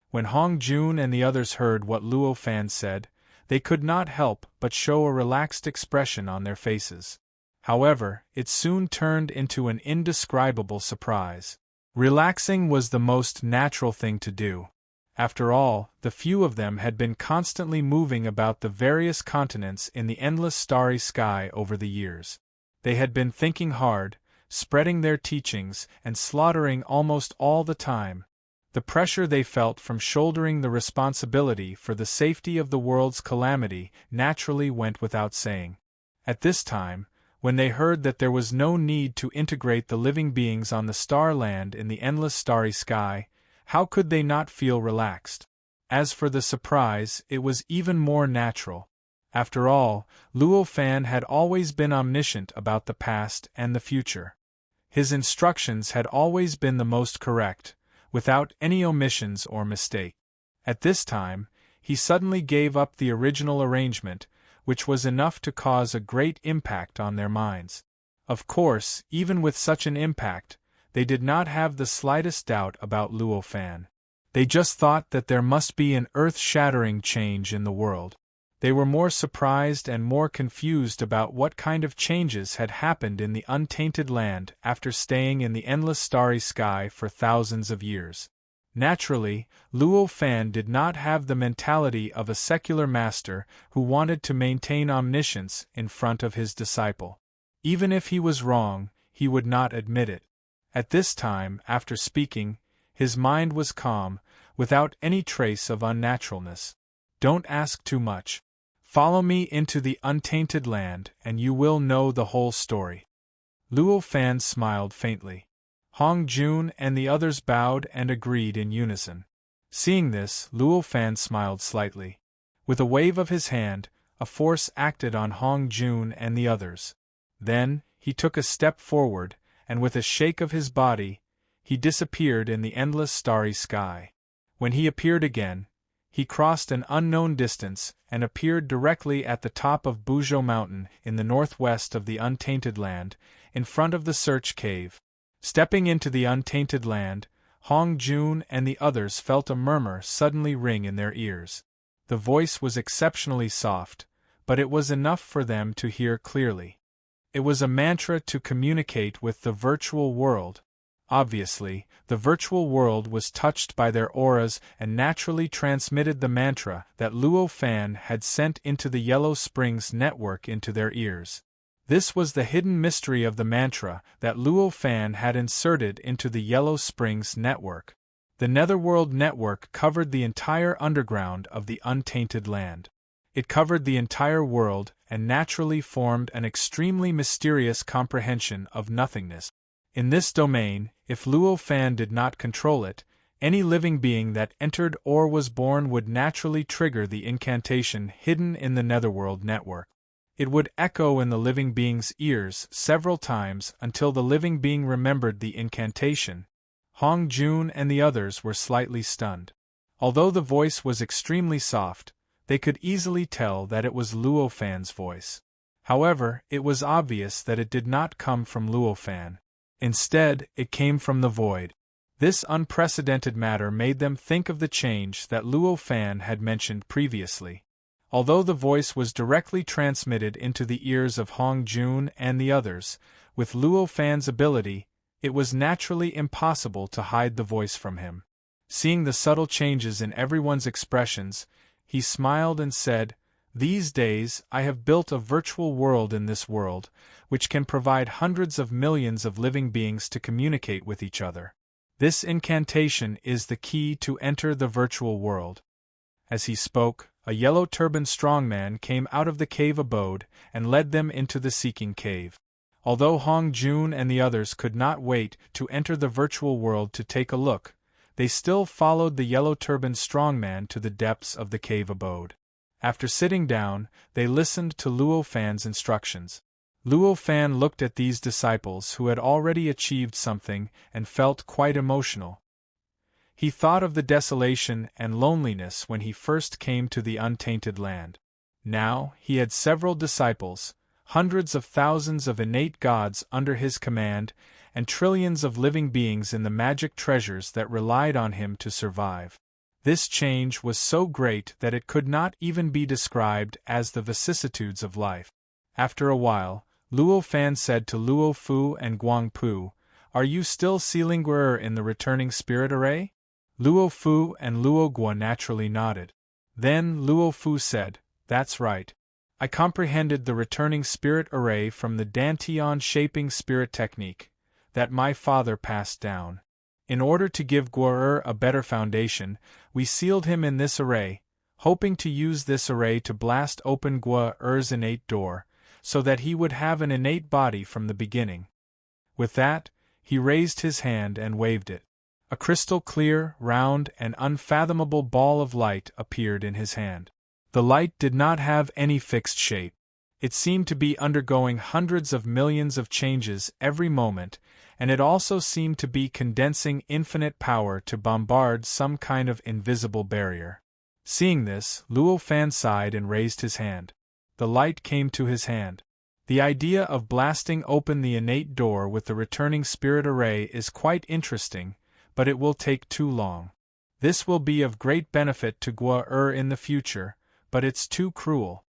When Hong Jun and the others heard what Luo Fan said, they could not help but show a relaxed expression on their faces. However, it soon turned into an indescribable surprise. Relaxing was the most natural thing to do. After all, the few of them had been constantly moving about the various continents in the endless starry sky over the years. They had been thinking hard, spreading their teachings, and slaughtering almost all the time. The pressure they felt from shouldering the responsibility for the safety of the world's calamity naturally went without saying. At this time, when they heard that there was no need to integrate the living beings on the starland in the endless starry sky, how could they not feel relaxed? As for the surprise, it was even more natural. After all, Luo Fan had always been omniscient about the past and the future. His instructions had always been the most correct, without any omissions or mistake. At this time, he suddenly gave up the original arrangement, which was enough to cause a great impact on their minds. Of course, even with such an impact, they did not have the slightest doubt about Luo Fan. They just thought that there must be an earth-shattering change in the world. They were more surprised and more confused about what kind of changes had happened in the untainted land after staying in the endless starry sky for thousands of years. Naturally, Luo Fan did not have the mentality of a secular master who wanted to maintain omniscience in front of his disciple. Even if he was wrong, he would not admit it. At this time, after speaking, his mind was calm, without any trace of unnaturalness. "Don't ask too much. Follow me into the untainted land and you will know the whole story." Luo Fan smiled faintly. Hong Jun and the others bowed and agreed in unison. Seeing this, Luo Fan smiled slightly. With a wave of his hand, a force acted on Hong Jun and the others. Then, he took a step forward, and with a shake of his body, he disappeared in the endless starry sky. When he appeared again, he crossed an unknown distance and appeared directly at the top of Buzhou Mountain in the northwest of the untainted land, in front of the search cave. Stepping into the untainted land, Hong Jun and the others felt a murmur suddenly ring in their ears. The voice was exceptionally soft, but it was enough for them to hear clearly. It was a mantra to communicate with the virtual world. Obviously, the virtual world was touched by their auras and naturally transmitted the mantra that Luo Fan had sent into the Yellow Springs network into their ears. This was the hidden mystery of the mantra that Luo Fan had inserted into the Yellow Springs network. The Netherworld network covered the entire underground of the untainted land. It covered the entire world and naturally formed an extremely mysterious comprehension of nothingness. In this domain, if Luo Fan did not control it, any living being that entered or was born would naturally trigger the incantation hidden in the Netherworld network. It would echo in the living being's ears several times until the living being remembered the incantation. Hong Jun and the others were slightly stunned. Although the voice was extremely soft, they could easily tell that it was Luo Fan's voice. However, it was obvious that it did not come from Luo Fan. Instead, it came from the void. This unprecedented matter made them think of the change that Luo Fan had mentioned previously. Although the voice was directly transmitted into the ears of Hong Jun and the others, with Luo Fan's ability, it was naturally impossible to hide the voice from him. Seeing the subtle changes in everyone's expressions, he smiled and said, These days, I have built a virtual world in this world, which can provide hundreds of millions of living beings to communicate with each other. This incantation is the key to enter the virtual world." As he spoke, a yellow-turbaned strongman came out of the cave abode and led them into the seeking cave. Although Hong Jun and the others could not wait to enter the virtual world to take a look, they still followed the yellow-turbaned strongman to the depths of the cave abode. After sitting down, they listened to Luo Fan's instructions. Luo Fan looked at these disciples who had already achieved something and felt quite emotional. He thought of the desolation and loneliness when he first came to the untainted land. Now, he had several disciples, hundreds of thousands of innate gods under his command, and trillions of living beings in the magic treasures that relied on him to survive. This change was so great that it could not even be described as the vicissitudes of life. After a while, Luo Fan said to Luo Fu and Guang Pu, "Are you still sealing Guer in the returning spirit array?" Luo Fu and Luo Guo naturally nodded. Then Luo Fu said, "That's right. I comprehended the returning spirit array from the Dantian shaping spirit technique that my father passed down. In order to give Guer a better foundation, we sealed him in this array, hoping to use this array to blast open Guer's innate door, so that he would have an innate body from the beginning." With that, he raised his hand and waved it. A crystal-clear, round, and unfathomable ball of light appeared in his hand. The light did not have any fixed shape. It seemed to be undergoing hundreds of millions of changes every moment, and it also seemed to be condensing infinite power to bombard some kind of invisible barrier. Seeing this, Luo Fan sighed and raised his hand. The light came to his hand. The idea of blasting open the innate door with the returning spirit array is quite interesting, but it will take too long. This will be of great benefit to Guer in the future, but it's too cruel.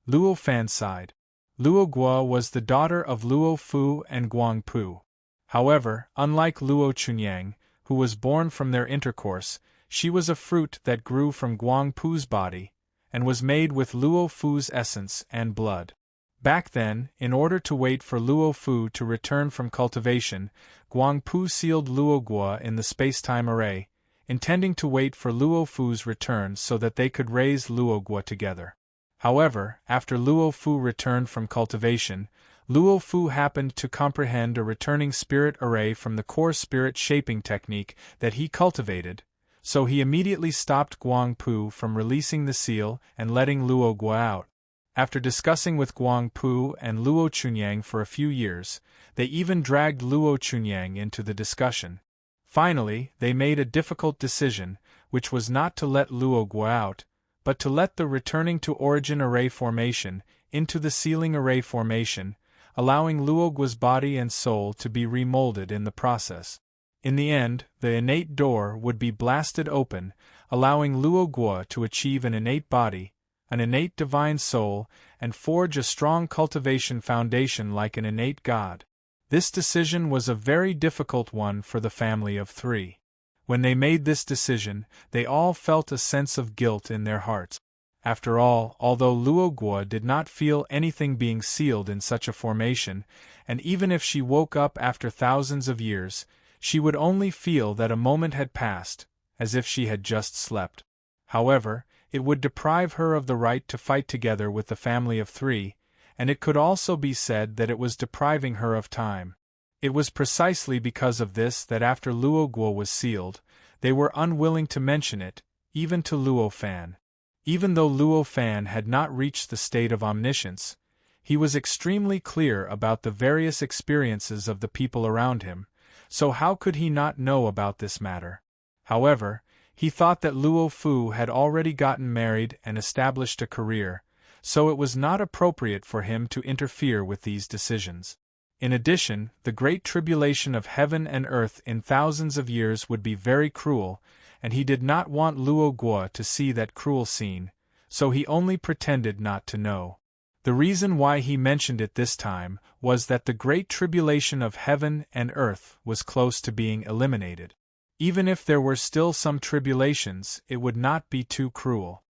Luo Fan sighed. Luo Guo was the daughter of Luo Fu and Guang Pu. However, unlike Luo Chunyang, who was born from their intercourse, she was a fruit that grew from Guang Pu's body, and was made with Luo Fu's essence and blood. Back then, in order to wait for Luo Fu to return from cultivation, Guang Pu sealed Luo Guo in the space-time array, intending to wait for Luo Fu's return so that they could raise Luo Guo together. However, after Luo Fu returned from cultivation, Luo Fu happened to comprehend a returning spirit array from the core spirit shaping technique that he cultivated, so he immediately stopped Guang Pu from releasing the seal and letting Luo Guo out. After discussing with Guang Pu and Luo Chunyang for a few years, they even dragged Luo Chunyang into the discussion. Finally, they made a difficult decision, which was not to let Luo Guo out, but to let the returning to origin array formation into the sealing array formation, allowing Luo Guo's body and soul to be remolded in the process. In the end, the innate door would be blasted open, allowing Luo Guo to achieve an innate body, an innate divine soul, and forge a strong cultivation foundation like an innate god. This decision was a very difficult one for the family of three. When they made this decision, they all felt a sense of guilt in their hearts. After all, although Luo Guo did not feel anything being sealed in such a formation, and even if she woke up after thousands of years, she would only feel that a moment had passed, as if she had just slept. However, it would deprive her of the right to fight together with the family of three, and it could also be said that it was depriving her of time. It was precisely because of this that after Luo Guo was sealed, they were unwilling to mention it, even to Luo Fan. Even though Luo Fan had not reached the state of omniscience, he was extremely clear about the various experiences of the people around him, so how could he not know about this matter? However, he thought that Luo Fu had already gotten married and established a career, so it was not appropriate for him to interfere with these decisions. In addition, the great tribulation of heaven and earth in thousands of years would be very cruel, and he did not want Luo Guo to see that cruel scene, so he only pretended not to know. The reason why he mentioned it this time was that the great tribulation of heaven and earth was close to being eliminated. Even if there were still some tribulations, it would not be too cruel.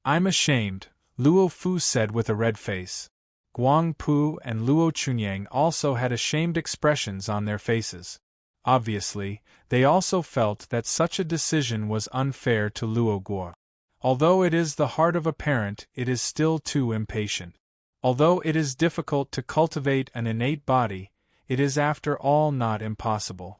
"I'm ashamed," Luo Fu said with a red face. Guang Pu and Luo Chunyang also had ashamed expressions on their faces. Obviously, they also felt that such a decision was unfair to Luo Guo. Although it is the heart of a parent, it is still too impatient. Although it is difficult to cultivate an innate body, it is after all not impossible.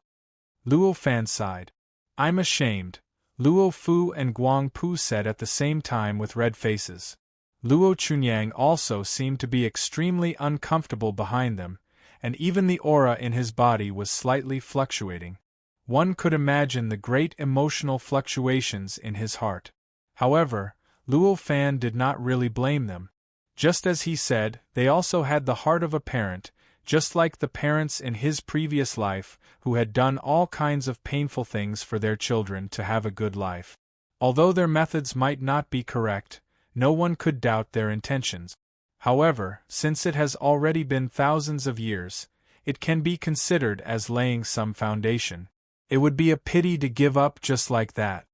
Luo Fan sighed. I'm ashamed, Luo Fu and Guang Pu said at the same time with red faces. Luo Chunyang also seemed to be extremely uncomfortable behind them, and even the aura in his body was slightly fluctuating. One could imagine the great emotional fluctuations in his heart. However, Luo Fan did not really blame them. Just as he said, they also had the heart of a parent, just like the parents in his previous life, who had done all kinds of painful things for their children to have a good life. Although their methods might not be correct, no one could doubt their intentions. However, since it has already been thousands of years, it can be considered as laying some foundation. It would be a pity to give up just like that.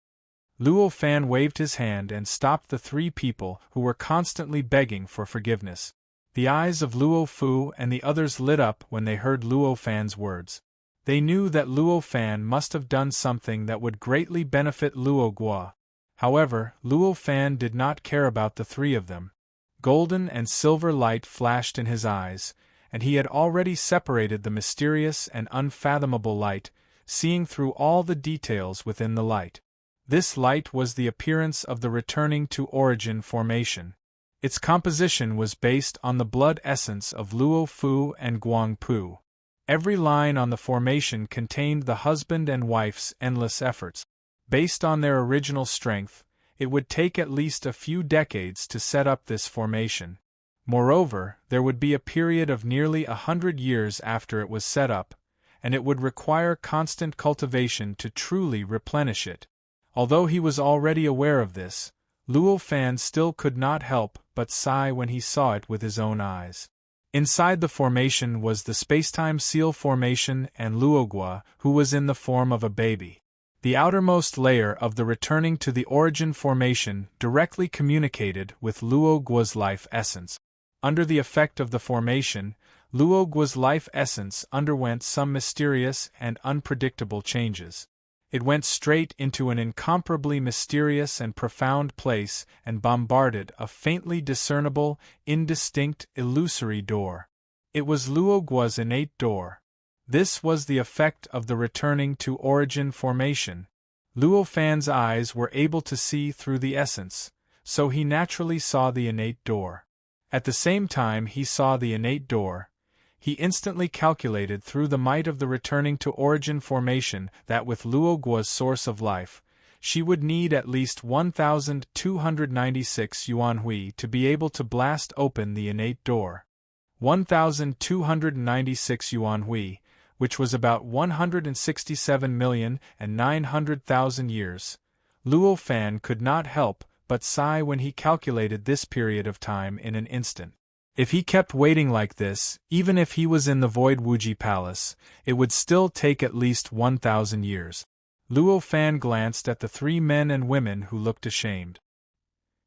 Luo Fan waved his hand and stopped the three people who were constantly begging for forgiveness. The eyes of Luo Fu and the others lit up when they heard Luo Fan's words. They knew that Luo Fan must have done something that would greatly benefit Luo Guo. However, Luo Fan did not care about the three of them. Golden and silver light flashed in his eyes, and he had already separated the mysterious and unfathomable light, seeing through all the details within the light. This light was the appearance of the returning to origin formation. Its composition was based on the blood essence of Luo Fu and Guang Pu. Every line on the formation contained the husband and wife's endless efforts. Based on their original strength, it would take at least a few decades to set up this formation. Moreover, there would be a period of nearly 100 years after it was set up, and it would require constant cultivation to truly replenish it. Although he was already aware of this, Luo Fan still could not help but sigh when he saw it with his own eyes. Inside the formation was the spacetime seal formation and Luo Guo, who was in the form of a baby. The outermost layer of the returning to the origin formation directly communicated with Luo Guo's life essence. Under the effect of the formation, Luo Guo's life essence underwent some mysterious and unpredictable changes. It went straight into an incomparably mysterious and profound place and bombarded a faintly discernible, indistinct, illusory door. It was Luo Guo's innate door. This was the effect of the returning to origin formation. Luo Fan's eyes were able to see through the essence, so he naturally saw the innate door. At the same time he saw the innate door, he instantly calculated through the might of the returning to origin formation that with Luo Guo's source of life, she would need at least 1,296 yuan hui to be able to blast open the innate door. 1,296 yuan hui, which was about 167,900,000 years. Luo Fan could not help but sigh when he calculated this period of time in an instant. If he kept waiting like this, even if he was in the Void Wuji Palace, it would still take at least 1,000 years. Luo Fan glanced at the three men and women who looked ashamed.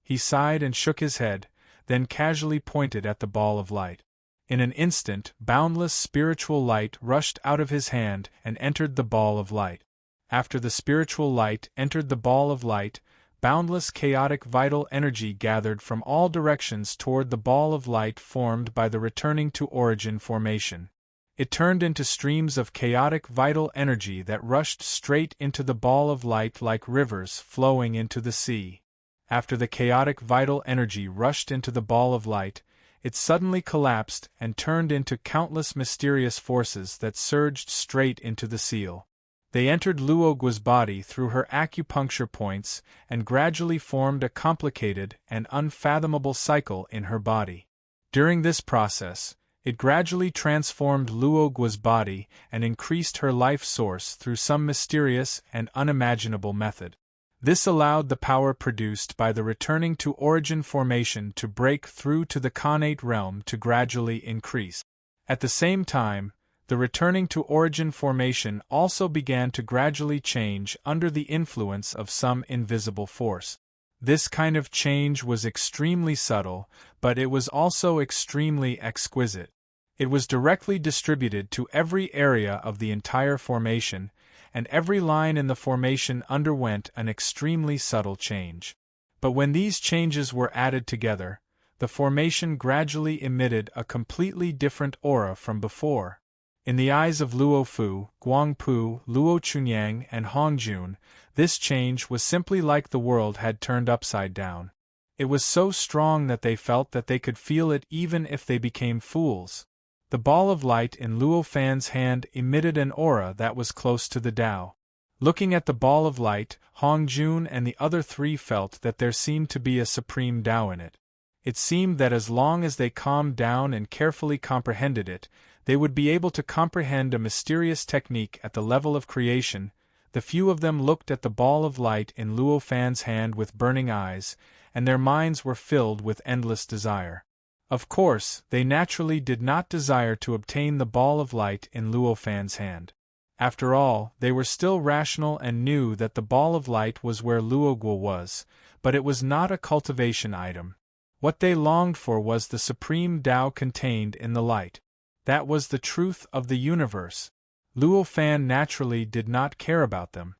He sighed and shook his head, then casually pointed at the ball of light. In an instant, boundless spiritual light rushed out of his hand and entered the ball of light. After the spiritual light entered the ball of light, boundless chaotic vital energy gathered from all directions toward the ball of light formed by the returning to origin formation. It turned into streams of chaotic vital energy that rushed straight into the ball of light like rivers flowing into the sea. After the chaotic vital energy rushed into the ball of light, it suddenly collapsed and turned into countless mysterious forces that surged straight into the seal. They entered Luo Guo's body through her acupuncture points and gradually formed a complicated and unfathomable cycle in her body. During this process, it gradually transformed Luo Guo's body and increased her life source through some mysterious and unimaginable method. This allowed the power produced by the returning to origin formation to break through to the Khanate realm to gradually increase. At the same time, the returning to origin formation also began to gradually change under the influence of some invisible force. This kind of change was extremely subtle, but it was also extremely exquisite. It was directly distributed to every area of the entire formation, and every line in the formation underwent an extremely subtle change. But when these changes were added together, the formation gradually emitted a completely different aura from before. In the eyes of Luo Fu, Guangpu, Luo Chunyang, and Hongjun, this change was simply like the world had turned upside down. It was so strong that they felt that they could feel it even if they became fools. The ball of light in Luo Fan's hand emitted an aura that was close to the Tao. Looking at the ball of light, Hongjun and the other three felt that there seemed to be a supreme Tao in it. It seemed that as long as they calmed down and carefully comprehended it, they would be able to comprehend a mysterious technique at the level of creation. The few of them looked at the ball of light in Luo Fan's hand with burning eyes, and their minds were filled with endless desire. Of course, they naturally did not desire to obtain the ball of light in Luo Fan's hand. After all, they were still rational and knew that the ball of light was where Luo Guo was, but it was not a cultivation item. What they longed for was the supreme Tao contained in the light. That was the truth of the universe. Luo Fan naturally did not care about them.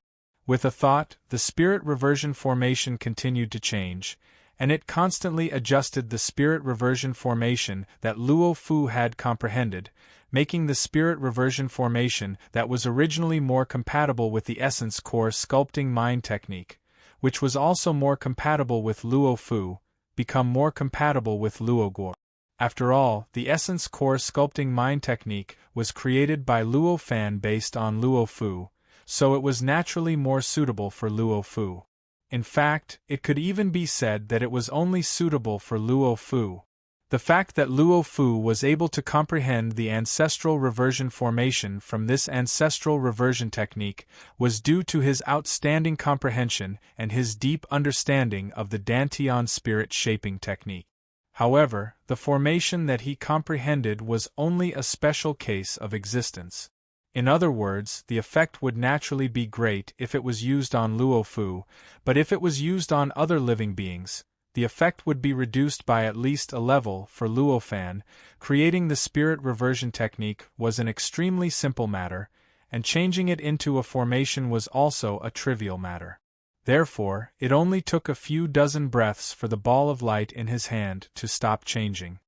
With a thought, the spirit reversion formation continued to change, and it constantly adjusted the spirit reversion formation that Luo Fu had comprehended, making the spirit reversion formation that was originally more compatible with the essence core sculpting mind technique, which was also more compatible with Luo Fu, become more compatible with Luo Guo. After all, the essence core sculpting mind technique was created by Luo Fan based on Luo Fu, so it was naturally more suitable for Luo Fu. In fact, it could even be said that it was only suitable for Luo Fu. The fact that Luo Fu was able to comprehend the ancestral reversion formation from this ancestral reversion technique was due to his outstanding comprehension and his deep understanding of the Dantian spirit shaping technique. However, the formation that he comprehended was only a special case of existence. In other words, the effect would naturally be great if it was used on Luo Fu, but if it was used on other living beings, the effect would be reduced by at least a level for Luo Fan. Creating the spirit reversion technique was an extremely simple matter, and changing it into a formation was also a trivial matter. Therefore, it only took a few dozen breaths for the ball of light in his hand to stop changing.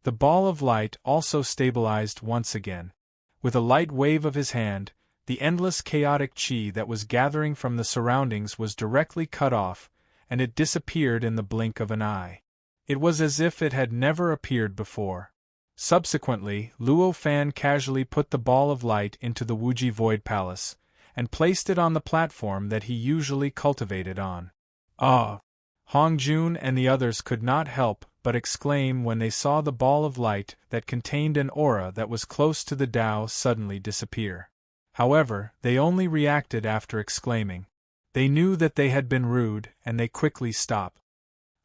The ball of light also stabilized once again. With a light wave of his hand, the endless chaotic chi that was gathering from the surroundings was directly cut off, and it disappeared in the blink of an eye. It was as if it had never appeared before. Subsequently, Luo Fan casually put the ball of light into the Wuji Void Palace, and placed it on the platform that he usually cultivated on. Ah! Hongjun and the others could not help but exclaim when they saw the ball of light that contained an aura that was close to the Tao suddenly disappear. However, they only reacted after exclaiming. They knew that they had been rude, and they quickly stopped.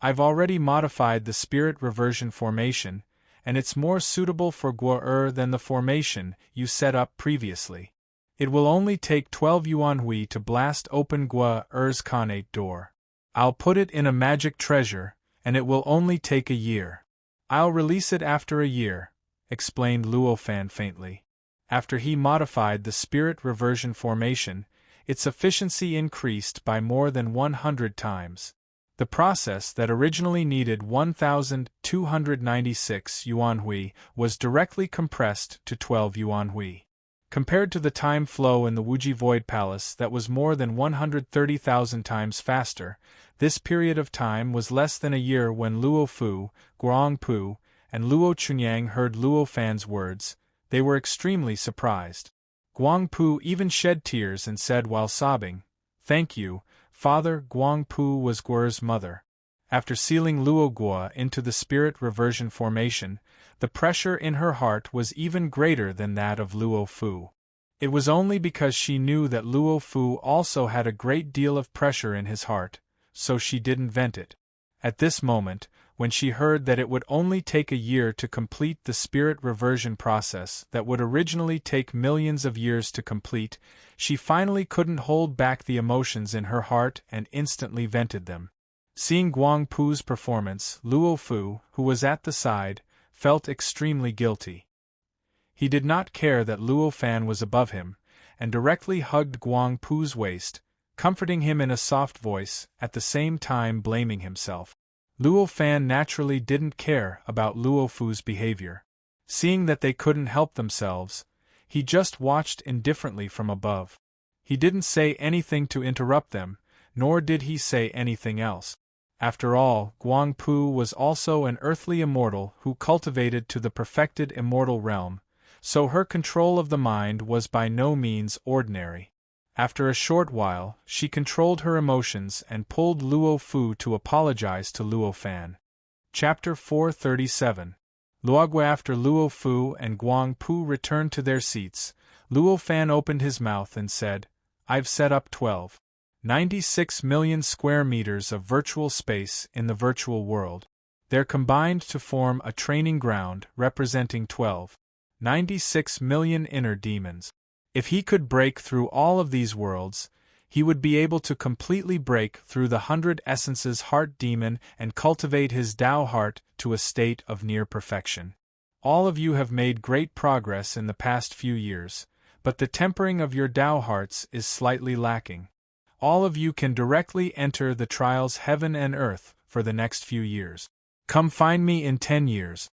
I've already modified the spirit reversion formation, and it's more suitable for Guo than the formation you set up previously. It will only take 12 yuan hui to blast open Guo-er's Khanate door. I'll put it in a magic treasure, and it will only take a year. I'll release it after a year, explained Luo Fan faintly. After he modified the spirit reversion formation, its efficiency increased by more than 100 times. The process that originally needed 1,296 yuan hui was directly compressed to 12 yuan hui. Compared to the time flow in the Wuji Void Palace that was more than 130,000 times faster, this period of time was less than a year. When Luo Fu, Guangpu, and Luo Chunyang heard Luo Fan's words, they were extremely surprised. Guangpu even shed tears and said while sobbing, "Thank you, Father." Guangpu was Guo's mother. After sealing Luo Guo into the spirit reversion formation, the pressure in her heart was even greater than that of Luo Fu. It was only because she knew that Luo Fu also had a great deal of pressure in his heart, so she didn't vent it. At this moment, when she heard that it would only take a year to complete the spirit reversion process that would originally take millions of years to complete, she finally couldn't hold back the emotions in her heart and instantly vented them. Seeing Guang Pu's performance, Luo Fu, who was at the side, felt extremely guilty. He did not care that Luo Fan was above him, and directly hugged Guang Pu's waist, comforting him in a soft voice, at the same time blaming himself. Luo Fan naturally didn't care about Luo Fu's behavior. Seeing that they couldn't help themselves, he just watched indifferently from above. He didn't say anything to interrupt them, nor did he say anything else. After all, Guang Pu was also an earthly immortal who cultivated to the perfected immortal realm, so her control of the mind was by no means ordinary. After a short while, she controlled her emotions and pulled Luo Fu to apologize to Luo Fan. Chapter 437. Luogui. After Luo Fu and Guang Pu returned to their seats, Luo Fan opened his mouth and said, "I've set up 96 million square meters of virtual space in the virtual world. They're combined to form a training ground representing 96 million inner demons. If he could break through all of these worlds, he would be able to completely break through the 100 essences heart demon and cultivate his Tao heart to a state of near perfection. All of you have made great progress in the past few years, but the tempering of your Tao hearts is slightly lacking. All of you can directly enter the trials heaven and earth for the next few years. Come find me in 10 years.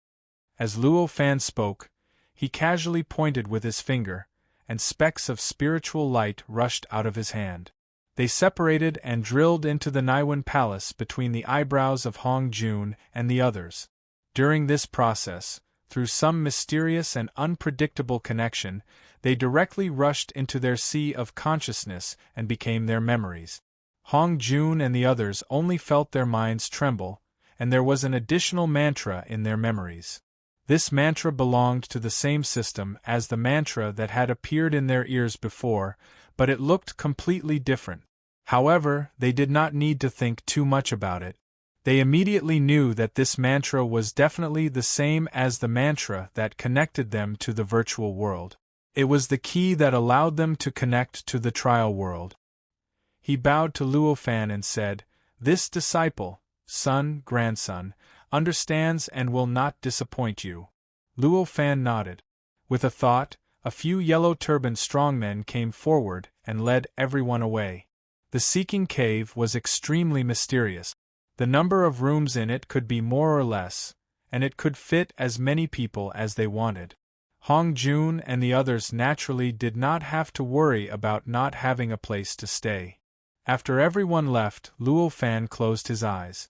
As Luo Fan spoke, he casually pointed with his finger, and specks of spiritual light rushed out of his hand. They separated and drilled into the Naiwan Palace between the eyebrows of Hong Jun and the others. During this process, through some mysterious and unpredictable connection, they directly rushed into their sea of consciousness and became their memories. Hong Jun and the others only felt their minds tremble, and there was an additional mantra in their memories. This mantra belonged to the same system as the mantra that had appeared in their ears before, but it looked completely different. However, they did not need to think too much about it. They immediately knew that this mantra was definitely the same as the mantra that connected them to the virtual world. It was the key that allowed them to connect to the trial world. He bowed to Luo Fan and said, "This disciple, son, grandson, understands and will not disappoint you." Luo Fan nodded. With a thought, a few yellow-turbaned strongmen came forward and led everyone away. The Seeking Cave was extremely mysterious. The number of rooms in it could be more or less, and it could fit as many people as they wanted. Hong Jun and the others naturally did not have to worry about not having a place to stay. After everyone left, Luo Fan closed his eyes.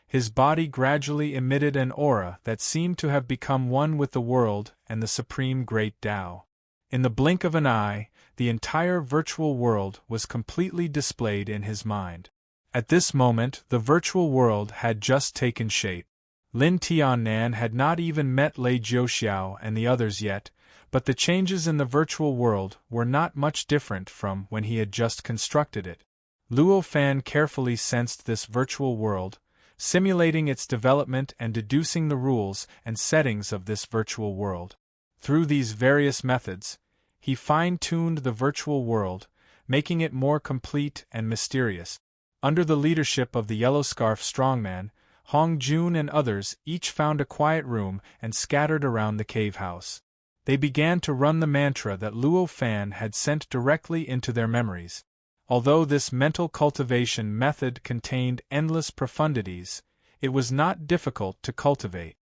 His body gradually emitted an aura that seemed to have become one with the world and the supreme great Tao. In the blink of an eye, the entire virtual world was completely displayed in his mind. At this moment, the virtual world had just taken shape. Lin Tiannan had not even met Lei Jiuxiao and the others yet, but the changes in the virtual world were not much different from when he had just constructed it. Luo Fan carefully sensed this virtual world, simulating its development and deducing the rules and settings of this virtual world. Through these various methods, he fine-tuned the virtual world, making it more complete and mysterious. Under the leadership of the Yellow Scarf Strongman, Hong Jun and others each found a quiet room and scattered around the cave house. They began to run the mantra that Luo Fan had sent directly into their memories. Although this mental cultivation method contained endless profundities, it was not difficult to cultivate.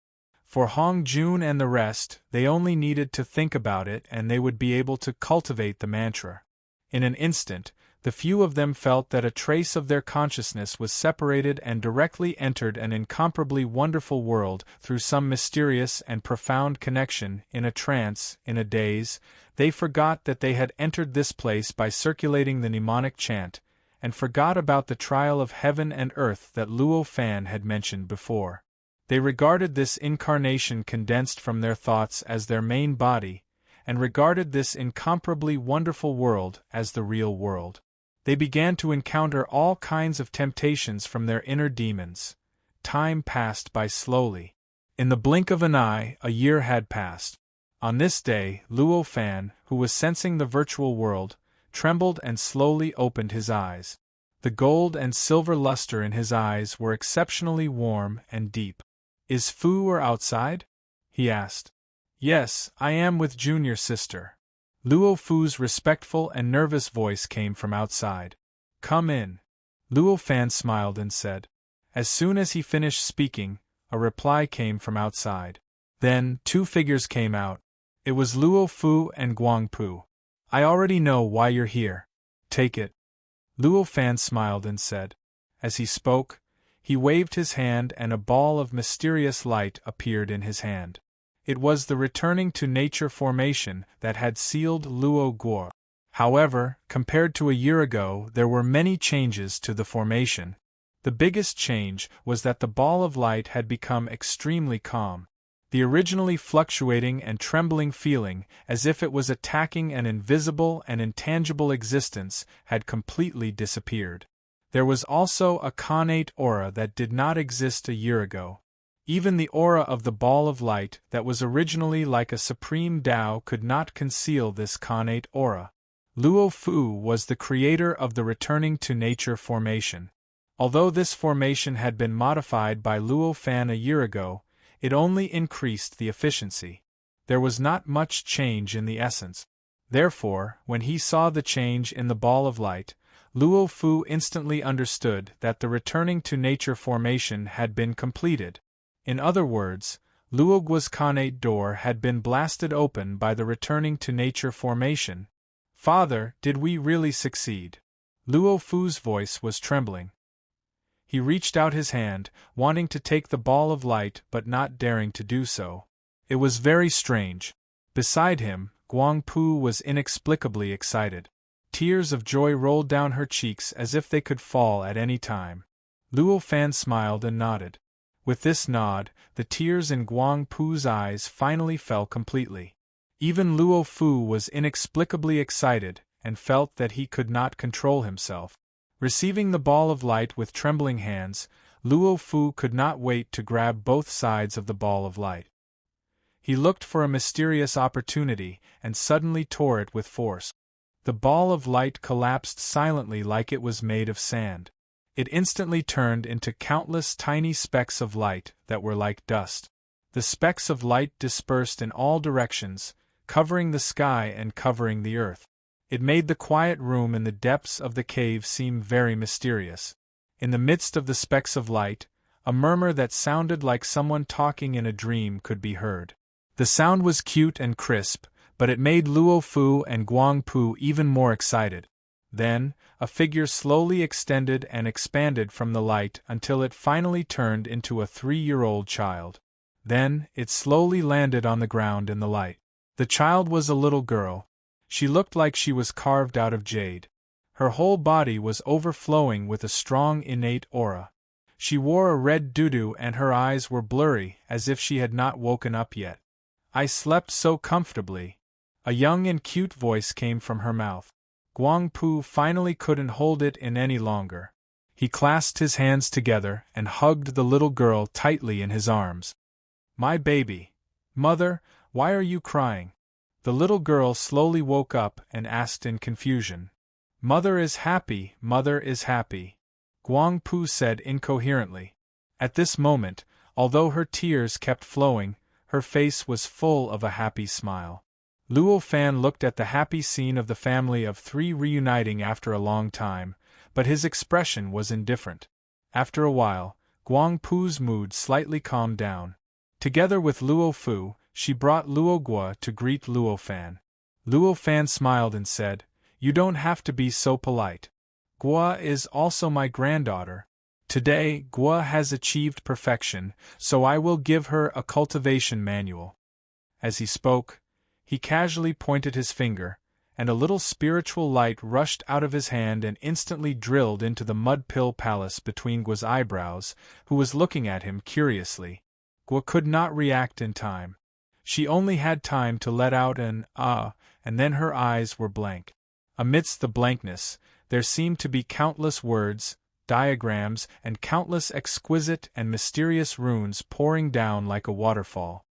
For Hong Jun and the rest, they only needed to think about it and they would be able to cultivate the mantra. In an instant, the few of them felt that a trace of their consciousness was separated and directly entered an incomparably wonderful world through some mysterious and profound connection. In a trance, in a daze, they forgot that they had entered this place by circulating the mnemonic chant, and forgot about the trial of heaven and earth that Luo Fan had mentioned before. They regarded this incarnation condensed from their thoughts as their main body, and regarded this incomparably wonderful world as the real world. They began to encounter all kinds of temptations from their inner demons. Time passed by slowly. In the blink of an eye, a year had passed. On this day, Luo Fan, who was sensing the virtual world, trembled and slowly opened his eyes. The gold and silver luster in his eyes were exceptionally warm and deep. "Is Fu outside?" he asked. "Yes, I am with junior sister." Luo Fu's respectful and nervous voice came from outside. "Come in." Luo Fan smiled and said. As soon as he finished speaking, a reply came from outside. Then, two figures came out. It was Luo Fu and Guang Pu. "I already know why you're here. Take it." Luo Fan smiled and said. As he spoke, he waved his hand and a ball of mysterious light appeared in his hand. It was the returning to nature formation that had sealed Luo Guo. However, compared to a year ago, there were many changes to the formation. The biggest change was that the ball of light had become extremely calm. The originally fluctuating and trembling feeling, as if it was attacking an invisible and intangible existence, had completely disappeared. There was also a connate aura that did not exist a year ago. Even the aura of the ball of light that was originally like a supreme Tao could not conceal this connate aura. Luo Fu was the creator of the returning to nature formation. Although this formation had been modified by Luo Fan a year ago, it only increased the efficiency. There was not much change in the essence. Therefore, when he saw the change in the ball of light, Luo Fu instantly understood that the returning to nature formation had been completed. In other words, Luo Guo's connate door had been blasted open by the returning to nature formation. "Father, did we really succeed?" Luo Fu's voice was trembling. He reached out his hand, wanting to take the ball of light but not daring to do so. It was very strange. Beside him, Guang Pu was inexplicably excited. Tears of joy rolled down her cheeks as if they could fall at any time. Luo Fan smiled and nodded. With this nod, the tears in Guang Pu's eyes finally fell completely. Even Luo Fu was inexplicably excited and felt that he could not control himself. Receiving the ball of light with trembling hands, Luo Fu could not wait to grab both sides of the ball of light. He looked for a mysterious opportunity and suddenly tore it with force. The ball of light collapsed silently like it was made of sand. It instantly turned into countless tiny specks of light that were like dust. The specks of light dispersed in all directions, covering the sky and covering the earth. It made the quiet room in the depths of the cave seem very mysterious. In the midst of the specks of light, a murmur that sounded like someone talking in a dream could be heard. The sound was cute and crisp, but it made Luo Fu and Guang Pu even more excited. Then, a figure slowly extended and expanded from the light until it finally turned into a 3-year-old child. Then, it slowly landed on the ground in the light. The child was a little girl. She looked like she was carved out of jade. Her whole body was overflowing with a strong innate aura. She wore a red tutu and her eyes were blurry as if she had not woken up yet. "I slept so comfortably." A young and cute voice came from her mouth. Guang Pu finally couldn't hold it in any longer. He clasped his hands together and hugged the little girl tightly in his arms. "My baby. Mother, why are you crying?" The little girl slowly woke up and asked in confusion. "Mother is happy, mother is happy," Guang Pu said incoherently. At this moment, although her tears kept flowing, her face was full of a happy smile. Luo Fan looked at the happy scene of the family of 3 reuniting after a long time, but his expression was indifferent. After a while, Guang Pu's mood slightly calmed down. Together with Luo Fu, she brought Luo Guo to greet Luo Fan. Luo Fan smiled and said, "You don't have to be so polite. Guo is also my granddaughter. Today, Guo has achieved perfection, so I will give her a cultivation manual." As he spoke, he casually pointed his finger, and a little spiritual light rushed out of his hand and instantly drilled into the mud pill palace between Guo's eyebrows, who was looking at him curiously. Guo could not react in time. She only had time to let out an "ah," and then her eyes were blank. Amidst the blankness, there seemed to be countless words, diagrams, and countless exquisite and mysterious runes pouring down like a waterfall.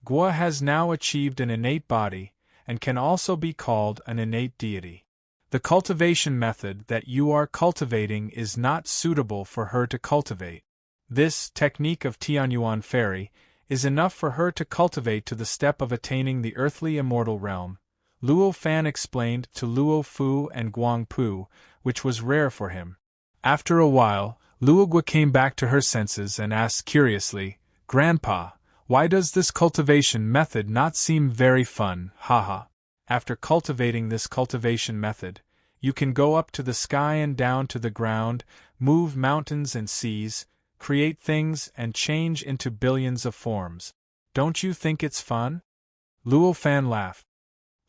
Guo has now achieved an innate body, and can also be called an innate deity. The cultivation method that you are cultivating is not suitable for her to cultivate. This technique of Tianyuan Fairy is enough for her to cultivate to the step of attaining the earthly immortal realm, Luo Fan explained to Luo Fu and Guang Pu, which was rare for him. After a while, Luo Gua came back to her senses and asked curiously, "Grandpa, why does this cultivation method not seem very fun, haha?" After cultivating this cultivation method, you can go up to the sky and down to the ground, move mountains and seas, create things and change into billions of forms. Don't you think it's fun? Luo Fan laughed.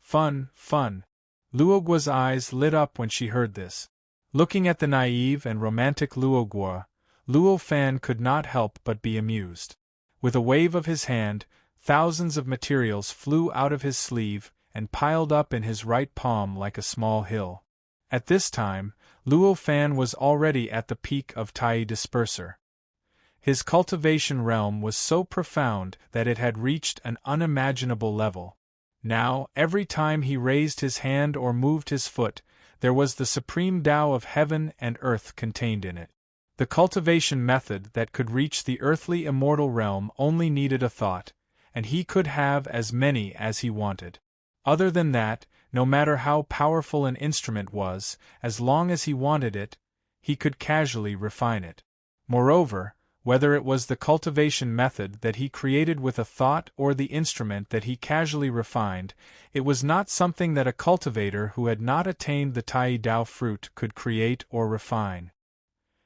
Fun, fun. Luo Gua's eyes lit up when she heard this. Looking at the naive and romantic Luo Gua, Luo Fan could not help but be amused. With a wave of his hand, thousands of materials flew out of his sleeve and piled up in his right palm like a small hill. At this time, Luo Fan was already at the peak of Tai Disperser. His cultivation realm was so profound that it had reached an unimaginable level. Now, every time he raised his hand or moved his foot, there was the supreme Tao of heaven and earth contained in it. The cultivation method that could reach the earthly immortal realm only needed a thought, and he could have as many as he wanted. Other than that, no matter how powerful an instrument was, as long as he wanted it, he could casually refine it. Moreover, whether it was the cultivation method that he created with a thought or the instrument that he casually refined, it was not something that a cultivator who had not attained the Tai Dao fruit could create or refine.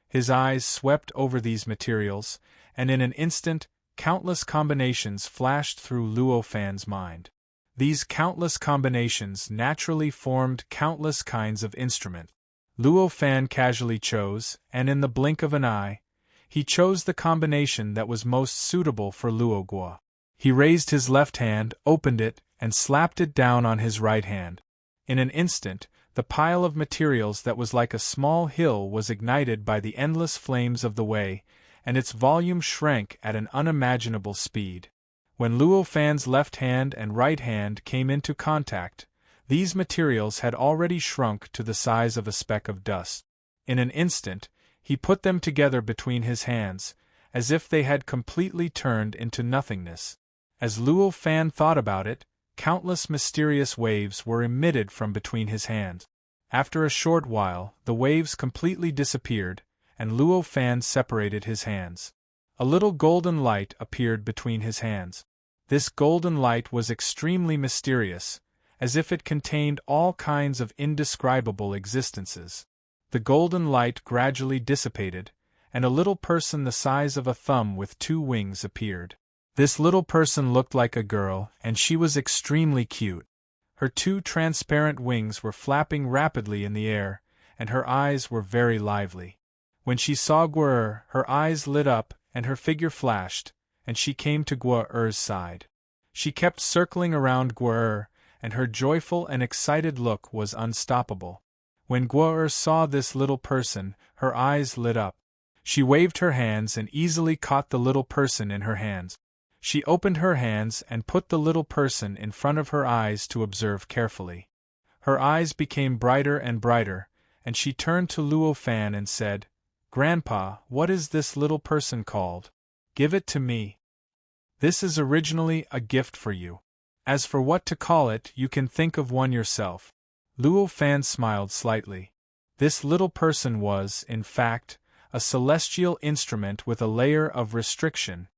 His eyes swept over these materials, and in an instant, countless combinations flashed through Luo Fan's mind. These countless combinations naturally formed countless kinds of instrument. Luo Fan casually chose, and in the blink of an eye, he chose the combination that was most suitable for Luo Gua. He raised his left hand, opened it, and slapped it down on his right hand. In an instant, the pile of materials that was like a small hill was ignited by the endless flames of the way, and its volume shrank at an unimaginable speed. When Luo Fan's left hand and right hand came into contact, these materials had already shrunk to the size of a speck of dust. In an instant, he put them together between his hands, as if they had completely turned into nothingness. As Luo Fan thought about it, countless mysterious waves were emitted from between his hands. After a short while, the waves completely disappeared, and Luo Fan separated his hands. A little golden light appeared between his hands. This golden light was extremely mysterious, as if it contained all kinds of indescribable existences. The golden light gradually dissipated, and a little person the size of a thumb with 2 wings appeared. This little person looked like a girl, and she was extremely cute. Her 2 transparent wings were flapping rapidly in the air, and her eyes were very lively. When she saw Guo, her eyes lit up, and her figure flashed, and she came to Guo's side. She kept circling around Guo, and her joyful and excited look was unstoppable. When Guo saw this little person, her eyes lit up. She waved her hands and easily caught the little person in her hands. She opened her hands and put the little person in front of her eyes to observe carefully. Her eyes became brighter and brighter, and she turned to Luo Fan and said, "Grandpa, what is this little person called? Give it to me. This is originally a gift for you. As for what to call it, you can think of one yourself." Luo Fan smiled slightly. This little person was, in fact, a celestial instrument with a layer of restriction.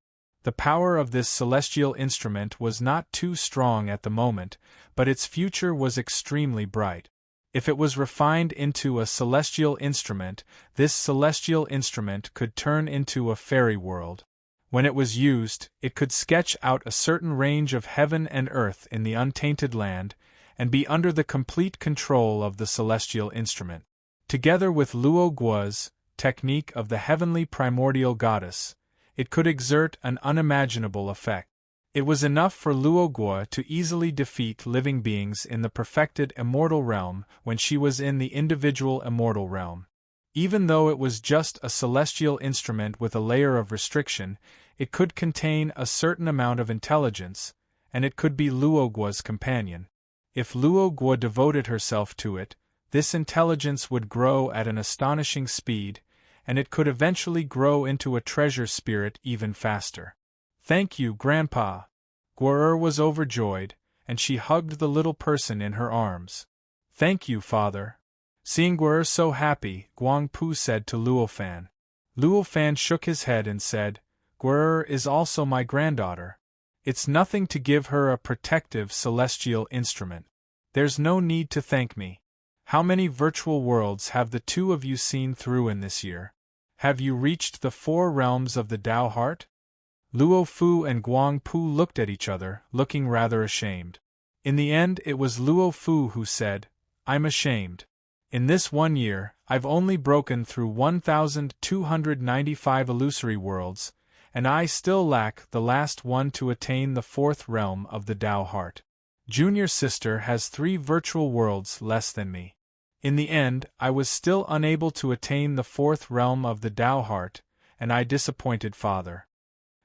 The power of this celestial instrument was not too strong at the moment, but its future was extremely bright. If it was refined into a celestial instrument, this celestial instrument could turn into a fairy world. When it was used, it could sketch out a certain range of heaven and earth in the untainted land, and be under the complete control of the celestial instrument. Together with Luo Guo's technique of the heavenly primordial goddess, it could exert an unimaginable effect. It was enough for Luo Guo to easily defeat living beings in the perfected immortal realm when she was in the individual immortal realm. Even though it was just a celestial instrument with a layer of restriction, it could contain a certain amount of intelligence, and it could be Luo Guo's companion. If Luo Guo devoted herself to it, This intelligence would grow at an astonishing speed, and it could eventually grow into a treasure spirit even faster. "Thank you, Grandpa." Guerre was overjoyed, and she hugged the little person in her arms. "Thank you, Father." Seeing Guerre so happy, Guangpu said to Luo Fan. Luo Fan shook his head and said, "Guerre is also my granddaughter. It's nothing to give her a protective celestial instrument. There's no need to thank me. How many virtual worlds have the two of you seen through in this year? Have you reached the 4 realms of the Tao Heart?" Luo Fu and Guang Pu looked at each other, looking rather ashamed. In the end, it was Luo Fu who said, "I'm ashamed. In this 1 year, I've only broken through 1,295 illusory worlds, and I still lack the last one to attain the 4th realm of the Tao Heart. Junior sister has 3 virtual worlds less than me. In the end, I was still unable to attain the 4th realm of the Tao Heart, and I disappointed Father."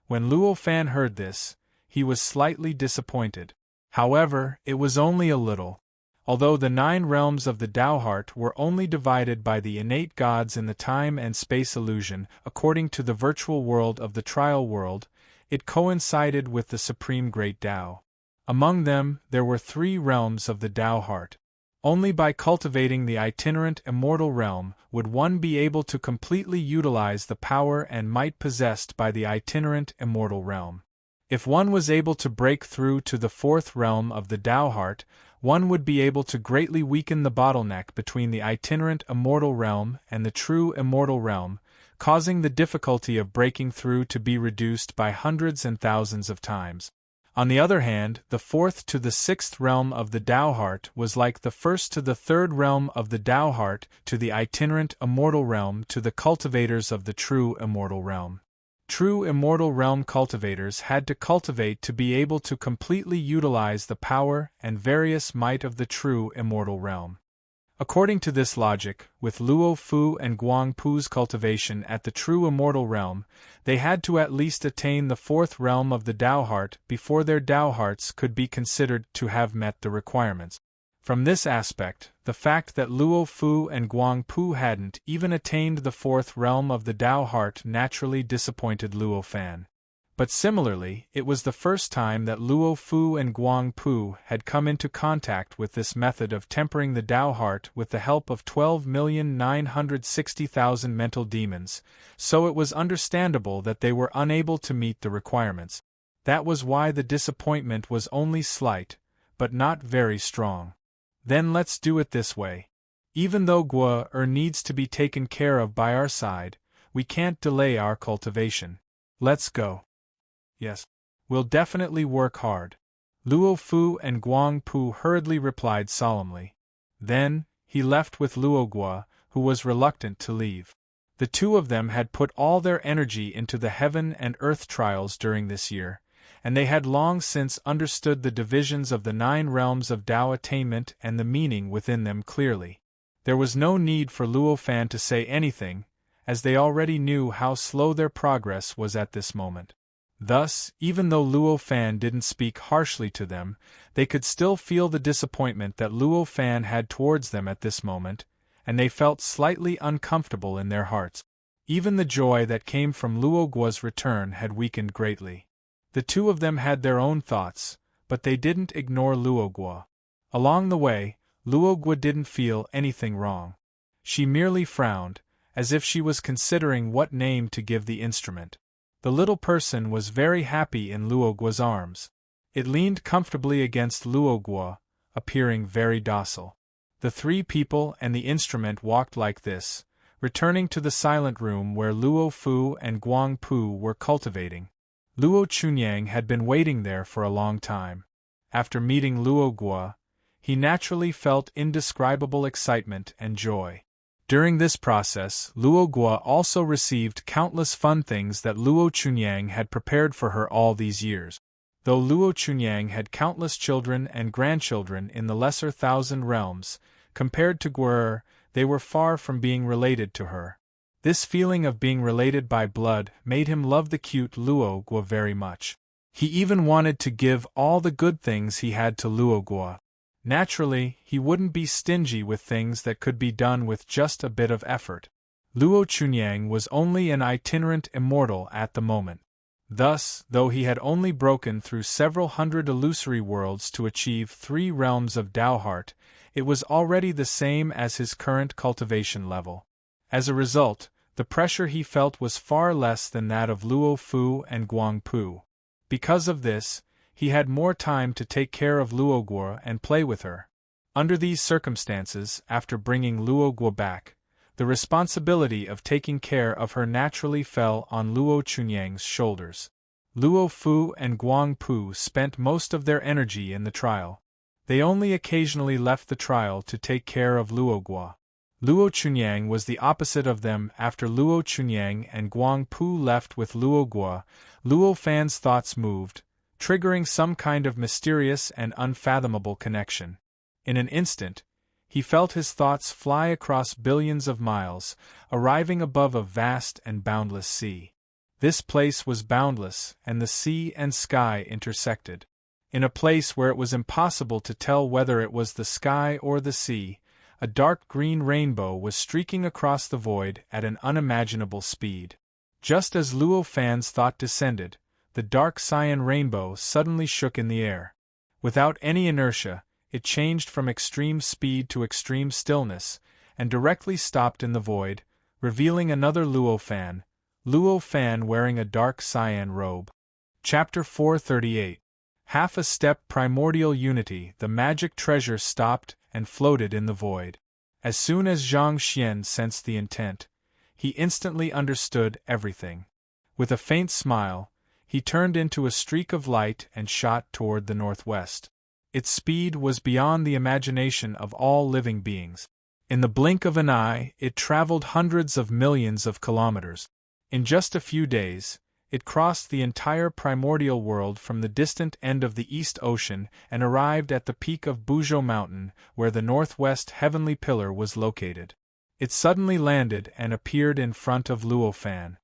When Luo Fan heard this, he was slightly disappointed. However, it was only a little. Although the 9 realms of the Tao Heart were only divided by the innate gods in the time and space illusion, according to the virtual world of the trial world, it coincided with the Supreme Great Tao. Among them, there were 3 realms of the Tao Heart. Only by cultivating the itinerant immortal realm would one be able to completely utilize the power and might possessed by the itinerant immortal realm. If one was able to break through to the 4th realm of the Tao Heart, one would be able to greatly weaken the bottleneck between the itinerant immortal realm and the true immortal realm, causing the difficulty of breaking through to be reduced by hundreds and thousands of times. On the other hand, the 4th to the 6th realm of the Tao Heart was like the 1st to the 3rd realm of the Tao Heart to the itinerant immortal realm to the cultivators of the true immortal realm. True immortal realm cultivators had to cultivate to be able to completely utilize the power and various might of the true immortal realm. According to this logic, with Luo Fu and Guang Pu's cultivation at the true immortal realm, they had to at least attain the 4th realm of the Tao Heart before their Tao Hearts could be considered to have met the requirements. From this aspect, the fact that Luo Fu and Guang Pu hadn't even attained the 4th realm of the Tao Heart naturally disappointed Luo Fan. But similarly, it was the first time that Luo Fu and Guang Pu had come into contact with this method of tempering the Tao Heart with the help of 12,960,000 mental demons, so it was understandable that they were unable to meet the requirements. That was why the disappointment was only slight, but not very strong. Then let's do it this way. Even though Guerre needs to be taken care of by our side, we can't delay our cultivation. Let's go. Yes. We'll definitely work hard. Luo Fu and Guang Pu hurriedly replied solemnly. Then, he left with Luo Guo, who was reluctant to leave. The two of them had put all their energy into the heaven and earth trials during this year, and they had long since understood the divisions of the 9 realms of Tao attainment and the meaning within them clearly. There was no need for Luo Fan to say anything, as they already knew how slow their progress was at this moment. Thus, even though Luo Fan didn't speak harshly to them, they could still feel the disappointment that Luo Fan had towards them at this moment, and they felt slightly uncomfortable in their hearts. Even the joy that came from Luo Guo's return had weakened greatly. The two of them had their own thoughts, but they didn't ignore Luo Guo. Along the way, Luo Guo didn't feel anything wrong. She merely frowned, as if she was considering what name to give the instrument. The little person was very happy in Luo Guo's arms. It leaned comfortably against Luo Guo, appearing very docile. The 3 people and the instrument walked like this, returning to the silent room where Luo Fu and Guang Pu were cultivating. Luo Chunyang had been waiting there for a long time. After meeting Luo Guo, he naturally felt indescribable excitement and joy. During this process, Luo Guo also received countless fun things that Luo Chunyang had prepared for her all these years. Though Luo Chunyang had countless children and grandchildren in the lesser 1,000 realms, compared to Guerre, they were far from being related to her. This feeling of being related by blood made him love the cute Luo Guo very much. He even wanted to give all the good things he had to Luo Guo. Naturally, he wouldn't be stingy with things that could be done with just a bit of effort. Luo Chunyang was only an itinerant immortal at the moment. Thus, though he had only broken through several hundred illusory worlds to achieve 3 realms of Tao Heart, it was already the same as his current cultivation level. As a result, the pressure he felt was far less than that of Luo Fu and Guang Pu. Because of this, he had more time to take care of Luo Guo and play with her. Under these circumstances, after bringing Luo Guo back, the responsibility of taking care of her naturally fell on Luo Chunyang's shoulders. Luo Fu and Guang Pu spent most of their energy in the trial. They only occasionally left the trial to take care of Luo Guo. Luo Chunyang was the opposite of them. After Luo Chunyang and Guang Pu left with Luo Guo, Luo Fan's thoughts moved, triggering some kind of mysterious and unfathomable connection. In an instant, he felt his thoughts fly across billions of miles, arriving above a vast and boundless sea. This place was boundless, and the sea and sky intersected. In a place where it was impossible to tell whether it was the sky or the sea, a dark green rainbow was streaking across the void at an unimaginable speed. Just as Luo Fan's thought descended, the dark cyan rainbow suddenly shook in the air. Without any inertia, it changed from extreme speed to extreme stillness, and directly stopped in the void, revealing another Luo Fan wearing a dark cyan robe. Chapter 438. Half a step primordial unity. The magic treasure stopped and floated in the void. As soon as Zhang Xian sensed the intent, he instantly understood everything. With a faint smile, he turned into a streak of light and shot toward the northwest. Its speed was beyond the imagination of all living beings. In the blink of an eye, it traveled hundreds of millions of kilometers. In just a few days, it crossed the entire primordial world from the distant end of the East Ocean and arrived at the peak of Buzhou Mountain, where the northwest heavenly pillar was located. It suddenly landed and appeared in front of Luo Fan.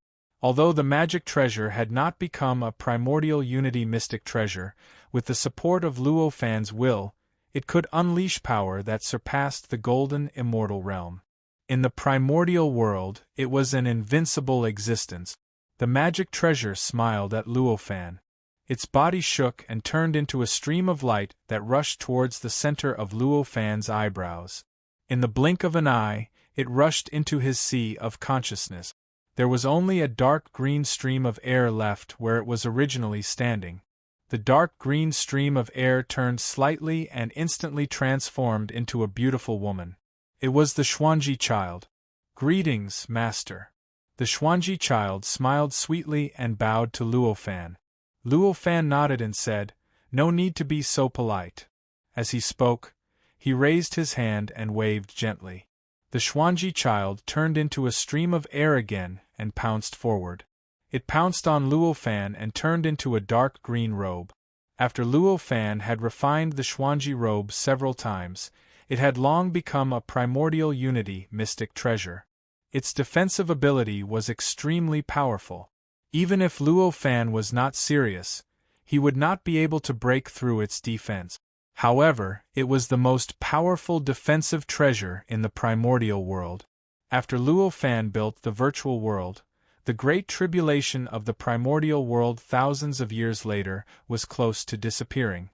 Although the magic treasure had not become a primordial unity mystic treasure, with the support of Luo Fan's will, it could unleash power that surpassed the golden immortal realm. In the primordial world, it was an invincible existence. The magic treasure smiled at Luo Fan. Its body shook and turned into a stream of light that rushed towards the center of Luo Fan's eyebrows. In the blink of an eye, it rushed into his sea of consciousness. There was only a dark green stream of air left where it was originally standing. The dark green stream of air turned slightly and instantly transformed into a beautiful woman. It was the Xuanji child. "Greetings, master." The Xuanji child smiled sweetly and bowed to Luo Fan. Luo Fan nodded and said, "No need to be so polite." As he spoke, he raised his hand and waved gently. The Xuanji child turned into a stream of air again and pounced forward. It pounced on Luo Fan and turned into a dark green robe. After Luo Fan had refined the Xuanji robe several times, it had long become a primordial unity mystic treasure. Its defensive ability was extremely powerful. Even if Luo Fan was not serious, he would not be able to break through its defense. However, it was the most powerful defensive treasure in the primordial world. After Luo Fan built the virtual world, the great tribulation of the primordial world thousands of years later was close to disappearing.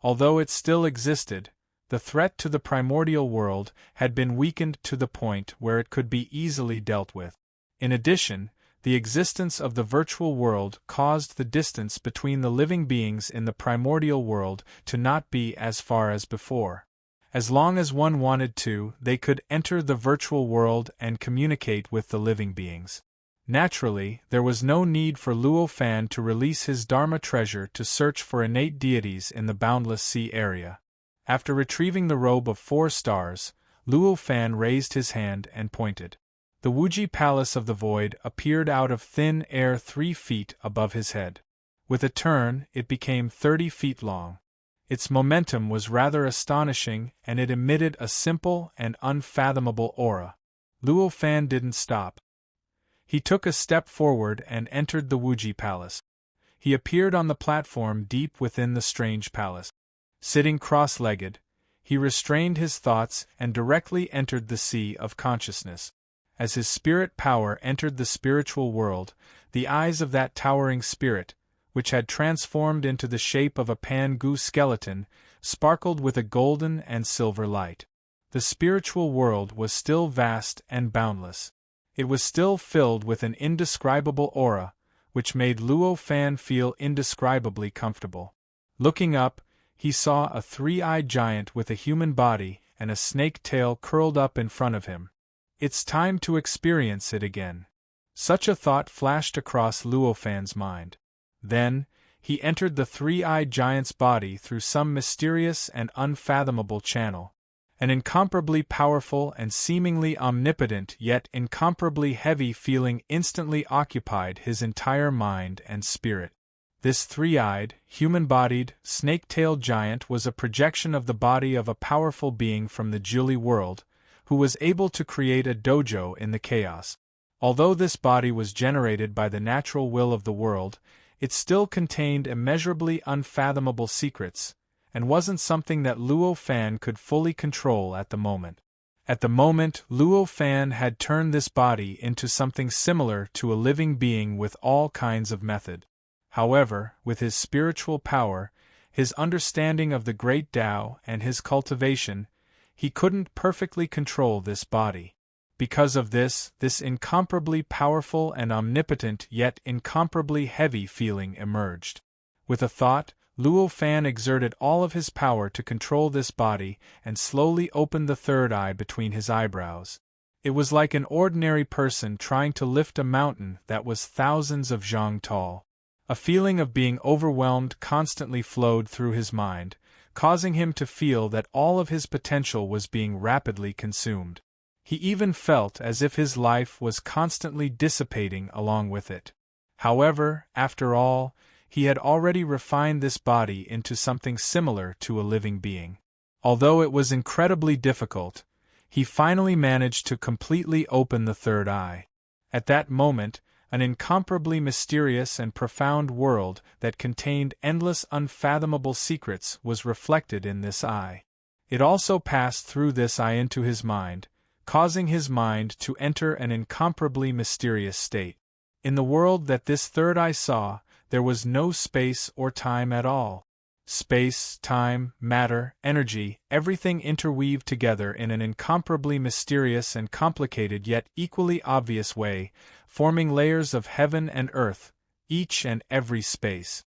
Although it still existed, the threat to the primordial world had been weakened to the point where it could be easily dealt with. In addition, the existence of the virtual world caused the distance between the living beings in the primordial world to not be as far as before. As long as one wanted to, they could enter the virtual world and communicate with the living beings. Naturally, there was no need for Luo Fan to release his Dharma treasure to search for innate deities in the boundless sea area. After retrieving the robe of 4 stars, Luo Fan raised his hand and pointed. The Wuji Palace of the Void appeared out of thin air 3 feet above his head. With a turn, it became 30 feet long. Its momentum was rather astonishing, and it emitted a simple and unfathomable aura. Luo Fan didn't stop. He took a step forward and entered the Wuji Palace. He appeared on the platform deep within the strange palace. Sitting cross-legged, he restrained his thoughts and directly entered the sea of consciousness. As his spirit power entered the spiritual world, the eyes of that towering spirit, which had transformed into the shape of a Pangu skeleton, sparkled with a golden and silver light. The spiritual world was still vast and boundless. It was still filled with an indescribable aura, which made Luo Fan feel indescribably comfortable. Looking up, he saw a three-eyed giant with a human body and a snake tail curled up in front of him. It's time to experience it again. Such a thought flashed across Luo Fan's mind. Then, he entered the three-eyed giant's body through some mysterious and unfathomable channel. An incomparably powerful and seemingly omnipotent yet incomparably heavy feeling instantly occupied his entire mind and spirit. This three-eyed, human-bodied, snake-tailed giant was a projection of the body of a powerful being from the Juli world, who was able to create a dojo in the chaos. Although this body was generated by the natural will of the world, it still contained immeasurably unfathomable secrets, and wasn't something that Luo Fan could fully control at the moment. At the moment, Luo Fan had turned this body into something similar to a living being with all kinds of method. However, with his spiritual power, his understanding of the great Tao and his cultivation, he couldn't perfectly control this body. Because of this incomparably powerful and omnipotent yet incomparably heavy feeling emerged. With a thought, Luo Fan exerted all of his power to control this body and slowly opened the third eye between his eyebrows. It was like an ordinary person trying to lift a mountain that was thousands of zhang tall. A feeling of being overwhelmed constantly flowed through his mind, causing him to feel that all of his potential was being rapidly consumed. He even felt as if his life was constantly dissipating along with it. However, after all, he had already refined this body into something similar to a living being. Although it was incredibly difficult, he finally managed to completely open the third eye. At that moment, an incomparably mysterious and profound world that contained endless unfathomable secrets was reflected in this eye. It also passed through this eye into his mind, causing his mind to enter an incomparably mysterious state. In the world that this third eye saw, there was no space or time at all. Space, time, matter, energy, everything interweaved together in an incomparably mysterious and complicated yet equally obvious way, forming layers of heaven and earth, each and every space.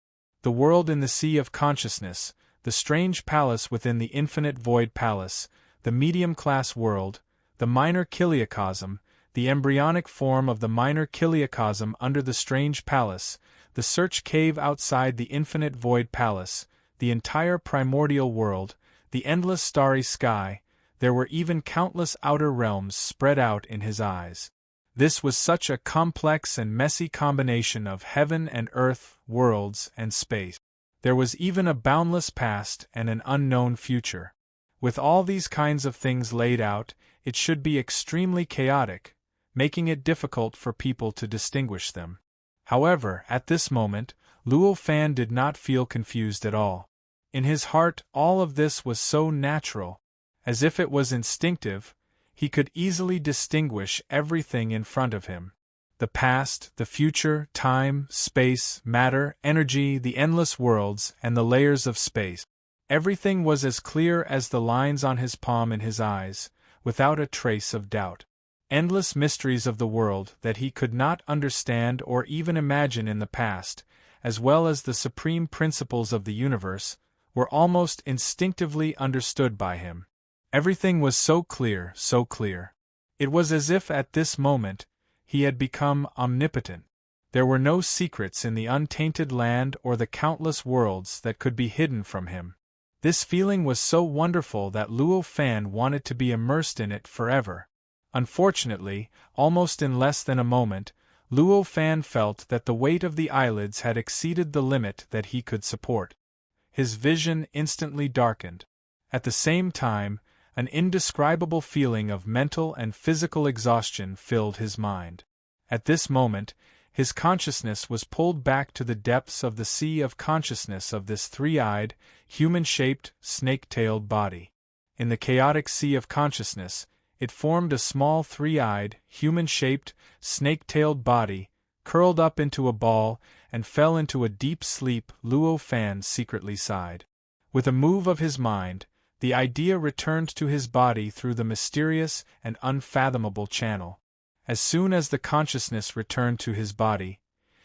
The world in the sea of consciousness, the strange palace within the infinite void palace, the medium-class world, the minor chiliocosm, the embryonic form of the minor chiliocosm under the strange palace, the search cave outside the infinite void palace, the entire primordial world, the endless starry sky, there were even countless outer realms spread out in his eyes. This was such a complex and messy combination of heaven and earth, worlds and space. There was even a boundless past and an unknown future. With all these kinds of things laid out, it should be extremely chaotic, making it difficult for people to distinguish them. However, at this moment, Luo Fan did not feel confused at all. In his heart, all of this was so natural, as if it was instinctive. He could easily distinguish everything in front of him. The past, the future, time, space, matter, energy, the endless worlds, and the layers of space. Everything was as clear as the lines on his palm in his eyes, without a trace of doubt. Endless mysteries of the world that he could not understand or even imagine in the past, as well as the supreme principles of the universe, were almost instinctively understood by him. Everything was so clear, so clear. It was as if at this moment, he had become omnipotent. There were no secrets in the untainted land or the countless worlds that could be hidden from him. This feeling was so wonderful that Luo Fan wanted to be immersed in it forever. Unfortunately, almost in less than a moment, Luo Fan felt that the weight of the eyelids had exceeded the limit that he could support. His vision instantly darkened. At the same time, an indescribable feeling of mental and physical exhaustion filled his mind. At this moment, his consciousness was pulled back to the depths of the sea of consciousness of this three-eyed, human-shaped, snake-tailed body. In the chaotic sea of consciousness, it formed a small three-eyed, human-shaped, snake-tailed body, curled up into a ball, and fell into a deep sleep. Luo Fan secretly sighed. With a move of his mind, the idea returned to his body through the mysterious and unfathomable channel. As soon as the consciousness returned to his body,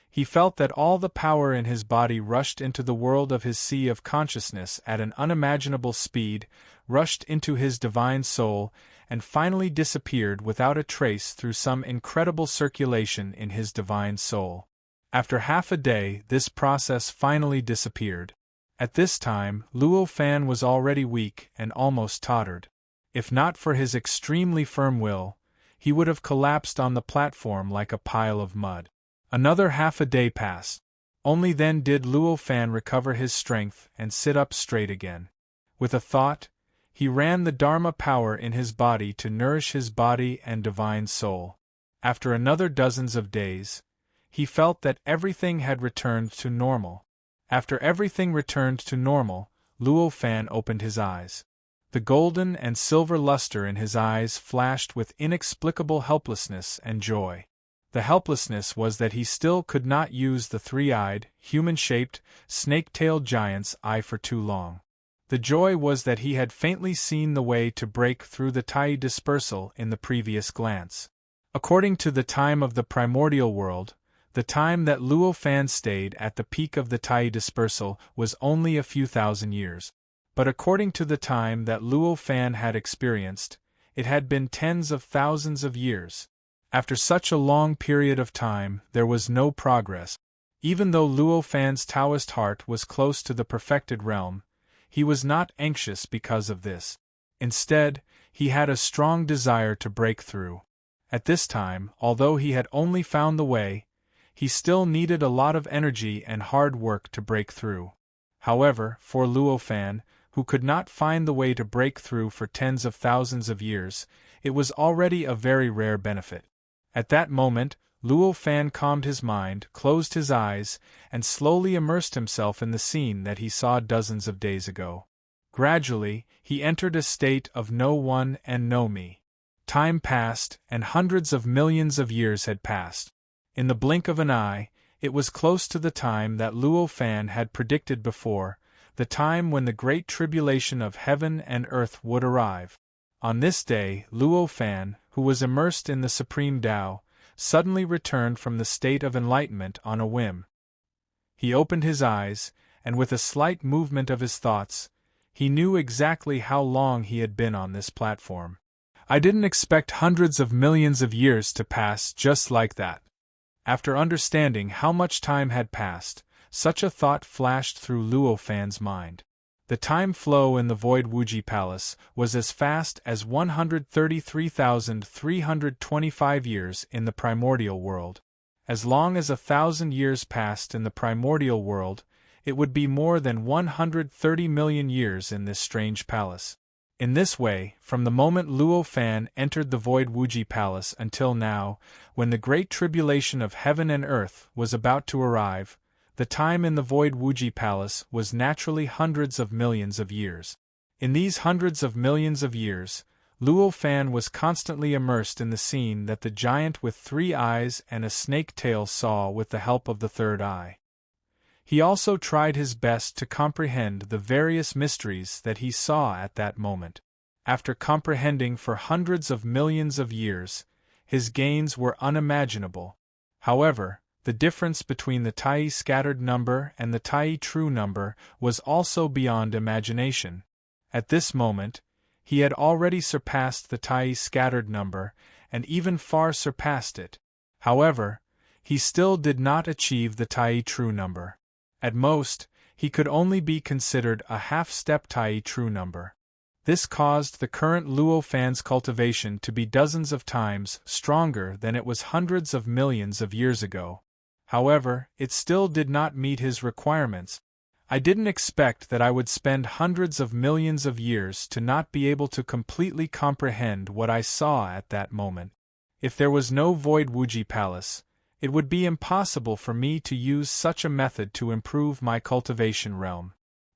he felt that all the power in his body rushed into the world of his sea of consciousness at an unimaginable speed, rushed into his divine soul, and finally disappeared without a trace through some incredible circulation in his divine soul. After half a day, this process finally disappeared. At this time, Luo Fan was already weak and almost tottered. If not for his extremely firm will, he would have collapsed on the platform like a pile of mud. Another half a day passed. Only then did Luo Fan recover his strength and sit up straight again. With a thought, he ran the Dharma power in his body to nourish his body and divine soul. After another dozens of days, he felt that everything had returned to normal. After everything returned to normal, Luo Fan opened his eyes. The golden and silver luster in his eyes flashed with inexplicable helplessness and joy. The helplessness was that he still could not use the three-eyed, human-shaped, snake-tailed giant's eye for too long. The joy was that he had faintly seen the way to break through the Tai dispersal in the previous glance. According to the time of the primordial world, the time that Luo Fan stayed at the peak of the Tai dispersal was only a few thousand years. But according to the time that Luo Fan had experienced, it had been tens of thousands of years. After such a long period of time, there was no progress. Even though Luo Fan's Taoist heart was close to the perfected realm, he was not anxious because of this. Instead, he had a strong desire to break through. At this time, although he had only found the way, he still needed a lot of energy and hard work to break through. However, for Luo Fan, who could not find the way to break through for tens of thousands of years, it was already a very rare benefit. At that moment, Luo Fan calmed his mind, closed his eyes, and slowly immersed himself in the scene that he saw dozens of days ago. Gradually, he entered a state of no one and no me. Time passed, and hundreds of millions of years had passed. In the blink of an eye, it was close to the time that Luo Fan had predicted before, the time when the great tribulation of heaven and earth would arrive. On this day, Luo Fan, who was immersed in the Supreme Tao, suddenly returned from the state of enlightenment on a whim. He opened his eyes, and with a slight movement of his thoughts, he knew exactly how long he had been on this platform. I didn't expect hundreds of millions of years to pass just like that. After understanding how much time had passed, such a thought flashed through Luo Fan's mind. The time flow in the Void Wuji Palace was as fast as 133,325 years in the primordial world. As long as 1,000 years passed in the primordial world, it would be more than 130 million years in this strange palace. In this way, from the moment Luo Fan entered the Void Wuji Palace until now, when the great tribulation of heaven and earth was about to arrive, the time in the Void Wuji Palace was naturally hundreds of millions of years. In these hundreds of millions of years, Luo Fan was constantly immersed in the scene that the giant with 3 eyes and a snake tail saw with the help of the third eye. He also tried his best to comprehend the various mysteries that he saw at that moment. After comprehending for hundreds of millions of years, his gains were unimaginable. However, the difference between the Tai scattered number and the Tai true number was also beyond imagination. At this moment, he had already surpassed the Tai scattered number, and even far surpassed it. However, he still did not achieve the Tai true number. At most, he could only be considered a half-step Tai true number. This caused the current Luo Fan's cultivation to be dozens of times stronger than it was hundreds of millions of years ago. However, it still did not meet his requirements. I didn't expect that I would spend hundreds of millions of years to not be able to completely comprehend what I saw at that moment. If there was no Void Wuji Palace, it would be impossible for me to use such a method to improve my cultivation realm.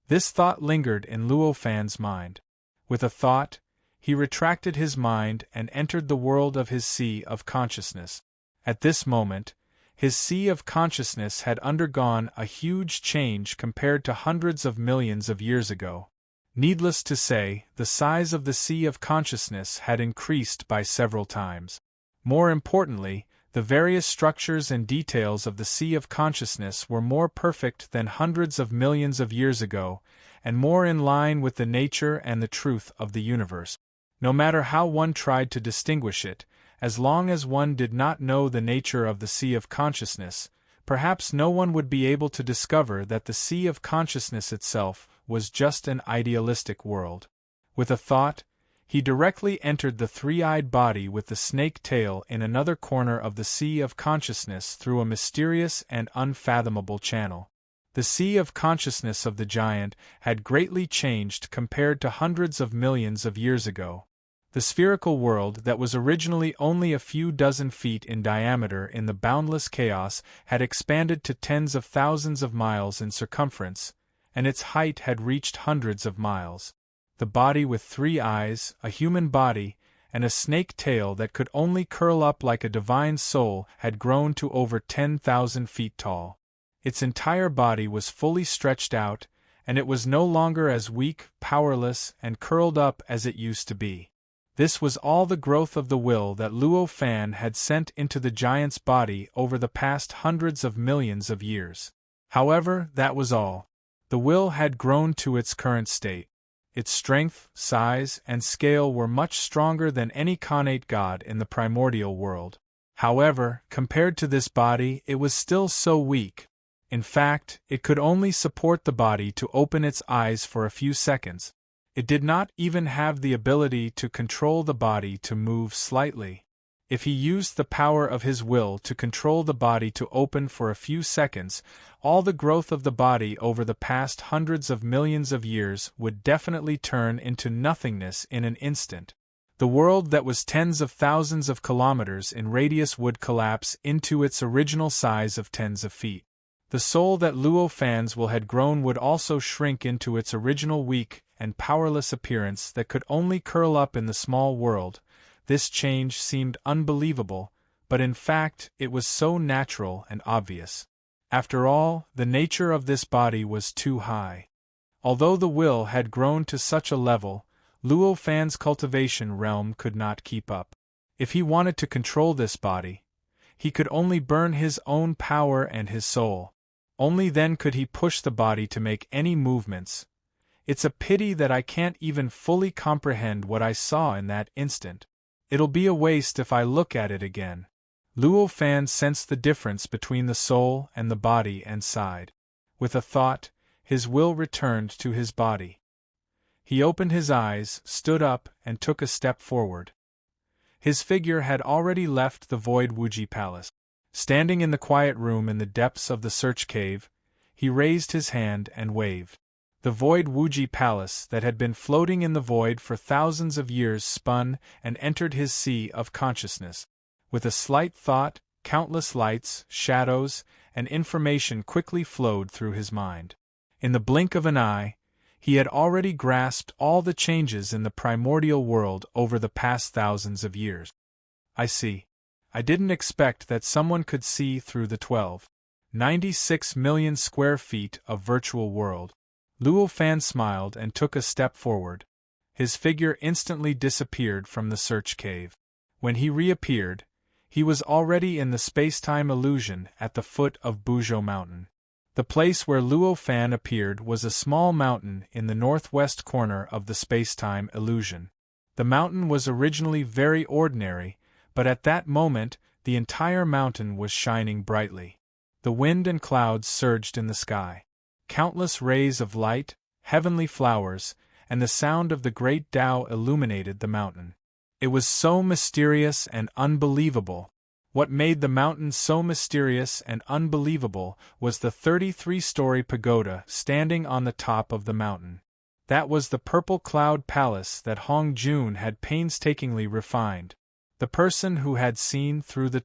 This thought lingered in Luo Fan's mind. With a thought, he retracted his mind and entered the world of his sea of consciousness. At this moment, his sea of consciousness had undergone a huge change compared to hundreds of millions of years ago. Needless to say, the size of the sea of consciousness had increased by several times. More importantly, the various structures and details of the sea of consciousness were more perfect than hundreds of millions of years ago, and more in line with the nature and the truth of the universe. No matter how one tried to distinguish it, as long as one did not know the nature of the sea of consciousness, perhaps no one would be able to discover that the sea of consciousness itself was just an idealistic world. With a thought, he directly entered the three-eyed body with the snake tail in another corner of the sea of consciousness through a mysterious and unfathomable channel. The sea of consciousness of the giant had greatly changed compared to hundreds of millions of years ago. The spherical world that was originally only a few dozen feet in diameter in the boundless chaos had expanded to tens of thousands of miles in circumference, and its height had reached hundreds of miles. The body with 3 eyes, a human body, and a snake tail that could only curl up like a divine soul had grown to over 10,000 feet tall. Its entire body was fully stretched out, and it was no longer as weak, powerless, and curled up as it used to be. This was all the growth of the will that Luo Fan had sent into the giant's body over the past hundreds of millions of years. However, that was all. The will had grown to its current state. Its strength, size, and scale were much stronger than any connate god in the primordial world. However, compared to this body, it was still so weak. In fact, it could only support the body to open its eyes for a few seconds. It did not even have the ability to control the body to move slightly. If he used the power of his will to control the body to open for a few seconds, all the growth of the body over the past hundreds of millions of years would definitely turn into nothingness in an instant. The world that was tens of thousands of kilometers in radius would collapse into its original size of tens of feet. The soul that Luo Fan's will had grown would also shrink into its original weak and powerless appearance that could only curl up in the small world. This change seemed unbelievable, but in fact it was so natural and obvious. After all, the nature of this body was too high. Although the will had grown to such a level, Luo Fan's cultivation realm could not keep up. If he wanted to control this body, he could only burn his own power and his soul. Only then could he push the body to make any movements. It's a pity that I can't even fully comprehend what I saw in that instant. It'll be a waste if I look at it again. Luo Fan sensed the difference between the soul and the body and sighed. With a thought, his will returned to his body. He opened his eyes, stood up, and took a step forward. His figure had already left the void Wuji Palace. Standing in the quiet room in the depths of the search cave, he raised his hand and waved. The void Wuji Palace that had been floating in the void for thousands of years spun and entered his sea of consciousness. With a slight thought, countless lights, shadows, and information quickly flowed through his mind. In the blink of an eye, he had already grasped all the changes in the primordial world over the past thousands of years. I see. I didn't expect that someone could see through the 96 million square feet of virtual world. Luo Fan smiled and took a step forward. His figure instantly disappeared from the search cave. When he reappeared, he was already in the space-time illusion at the foot of Buzhou Mountain. The place where Luo Fan appeared was a small mountain in the northwest corner of the space-time illusion. The mountain was originally very ordinary, but at that moment the entire mountain was shining brightly. The wind and clouds surged in the sky. Countless rays of light, heavenly flowers, and the sound of the great Tao illuminated the mountain. It was so mysterious and unbelievable. What made the mountain so mysterious and unbelievable was the 33-story pagoda standing on the top of the mountain. That was the Purple Cloud Palace that Hong Jun had painstakingly refined. The person who had seen through the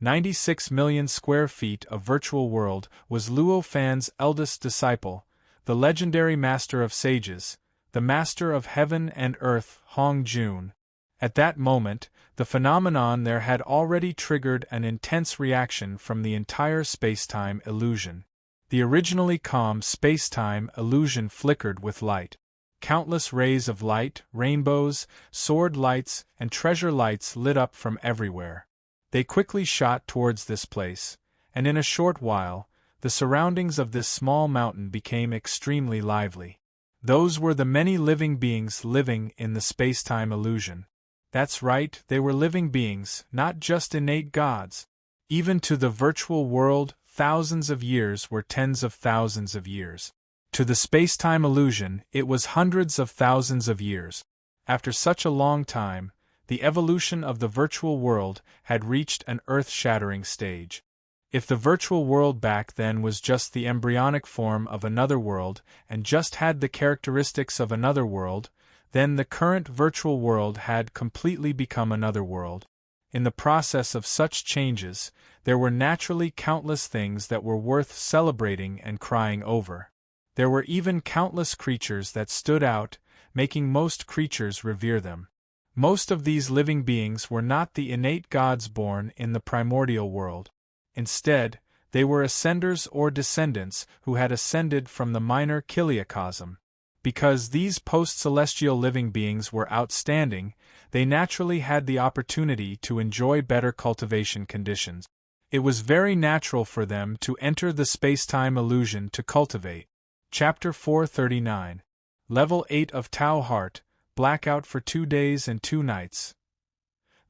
96 million square feet of virtual world was Luo Fan's eldest disciple, the legendary master of sages, the master of heaven and earth, Hong Jun. At that moment, the phenomenon there had already triggered an intense reaction from the entire space-time illusion. The originally calm space-time illusion flickered with light. Countless rays of light, rainbows, sword lights, and treasure lights lit up from everywhere. They quickly shot towards this place, and in a short while, the surroundings of this small mountain became extremely lively. Those were the many living beings living in the space-time illusion. That's right, they were living beings, not just innate gods. Even to the virtual world, thousands of years were tens of thousands of years. To the space-time illusion, it was hundreds of thousands of years. After such a long time, the evolution of the virtual world had reached an earth-shattering stage. If the virtual world back then was just the embryonic form of another world and just had the characteristics of another world, then the current virtual world had completely become another world. In the process of such changes, there were naturally countless things that were worth celebrating and crying over. There were even countless creatures that stood out, making most creatures revere them. Most of these living beings were not the innate gods born in the primordial world. Instead, they were ascenders or descendants who had ascended from the minor chiliocosm. Because these post-celestial living beings were outstanding, they naturally had the opportunity to enjoy better cultivation conditions. It was very natural for them to enter the space-time illusion to cultivate. Chapter 439. Level 8 of Tao Heart, Blackout for 2 days and 2 nights.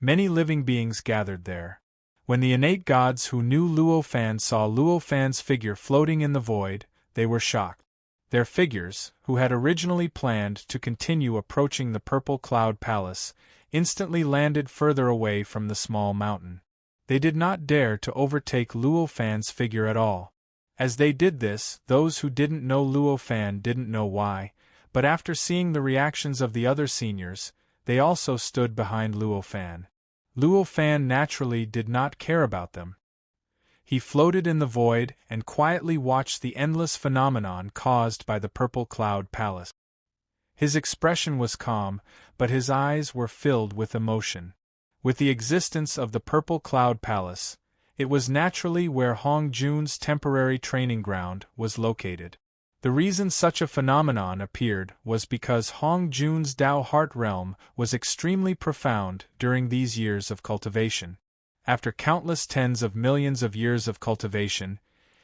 Many living beings gathered there. When the innate gods who knew Luo Fan saw Luo Fan's figure floating in the void, they were shocked. Their figures, who had originally planned to continue approaching the Purple Cloud Palace, instantly landed further away from the small mountain. They did not dare to overtake Luo Fan's figure at all. As they did this, those who didn't know Luo Fan didn't know why, but after seeing the reactions of the other seniors, they also stood behind Luo Fan. Luo Fan naturally did not care about them. He floated in the void and quietly watched the endless phenomenon caused by the Purple Cloud Palace. His expression was calm, but his eyes were filled with emotion. With the existence of the Purple Cloud Palace, it was naturally where Hong Jun's temporary training ground was located. The reason such a phenomenon appeared was because Hong Jun's Tao Heart realm was extremely profound during these years of cultivation. After countless tens of millions of years of cultivation,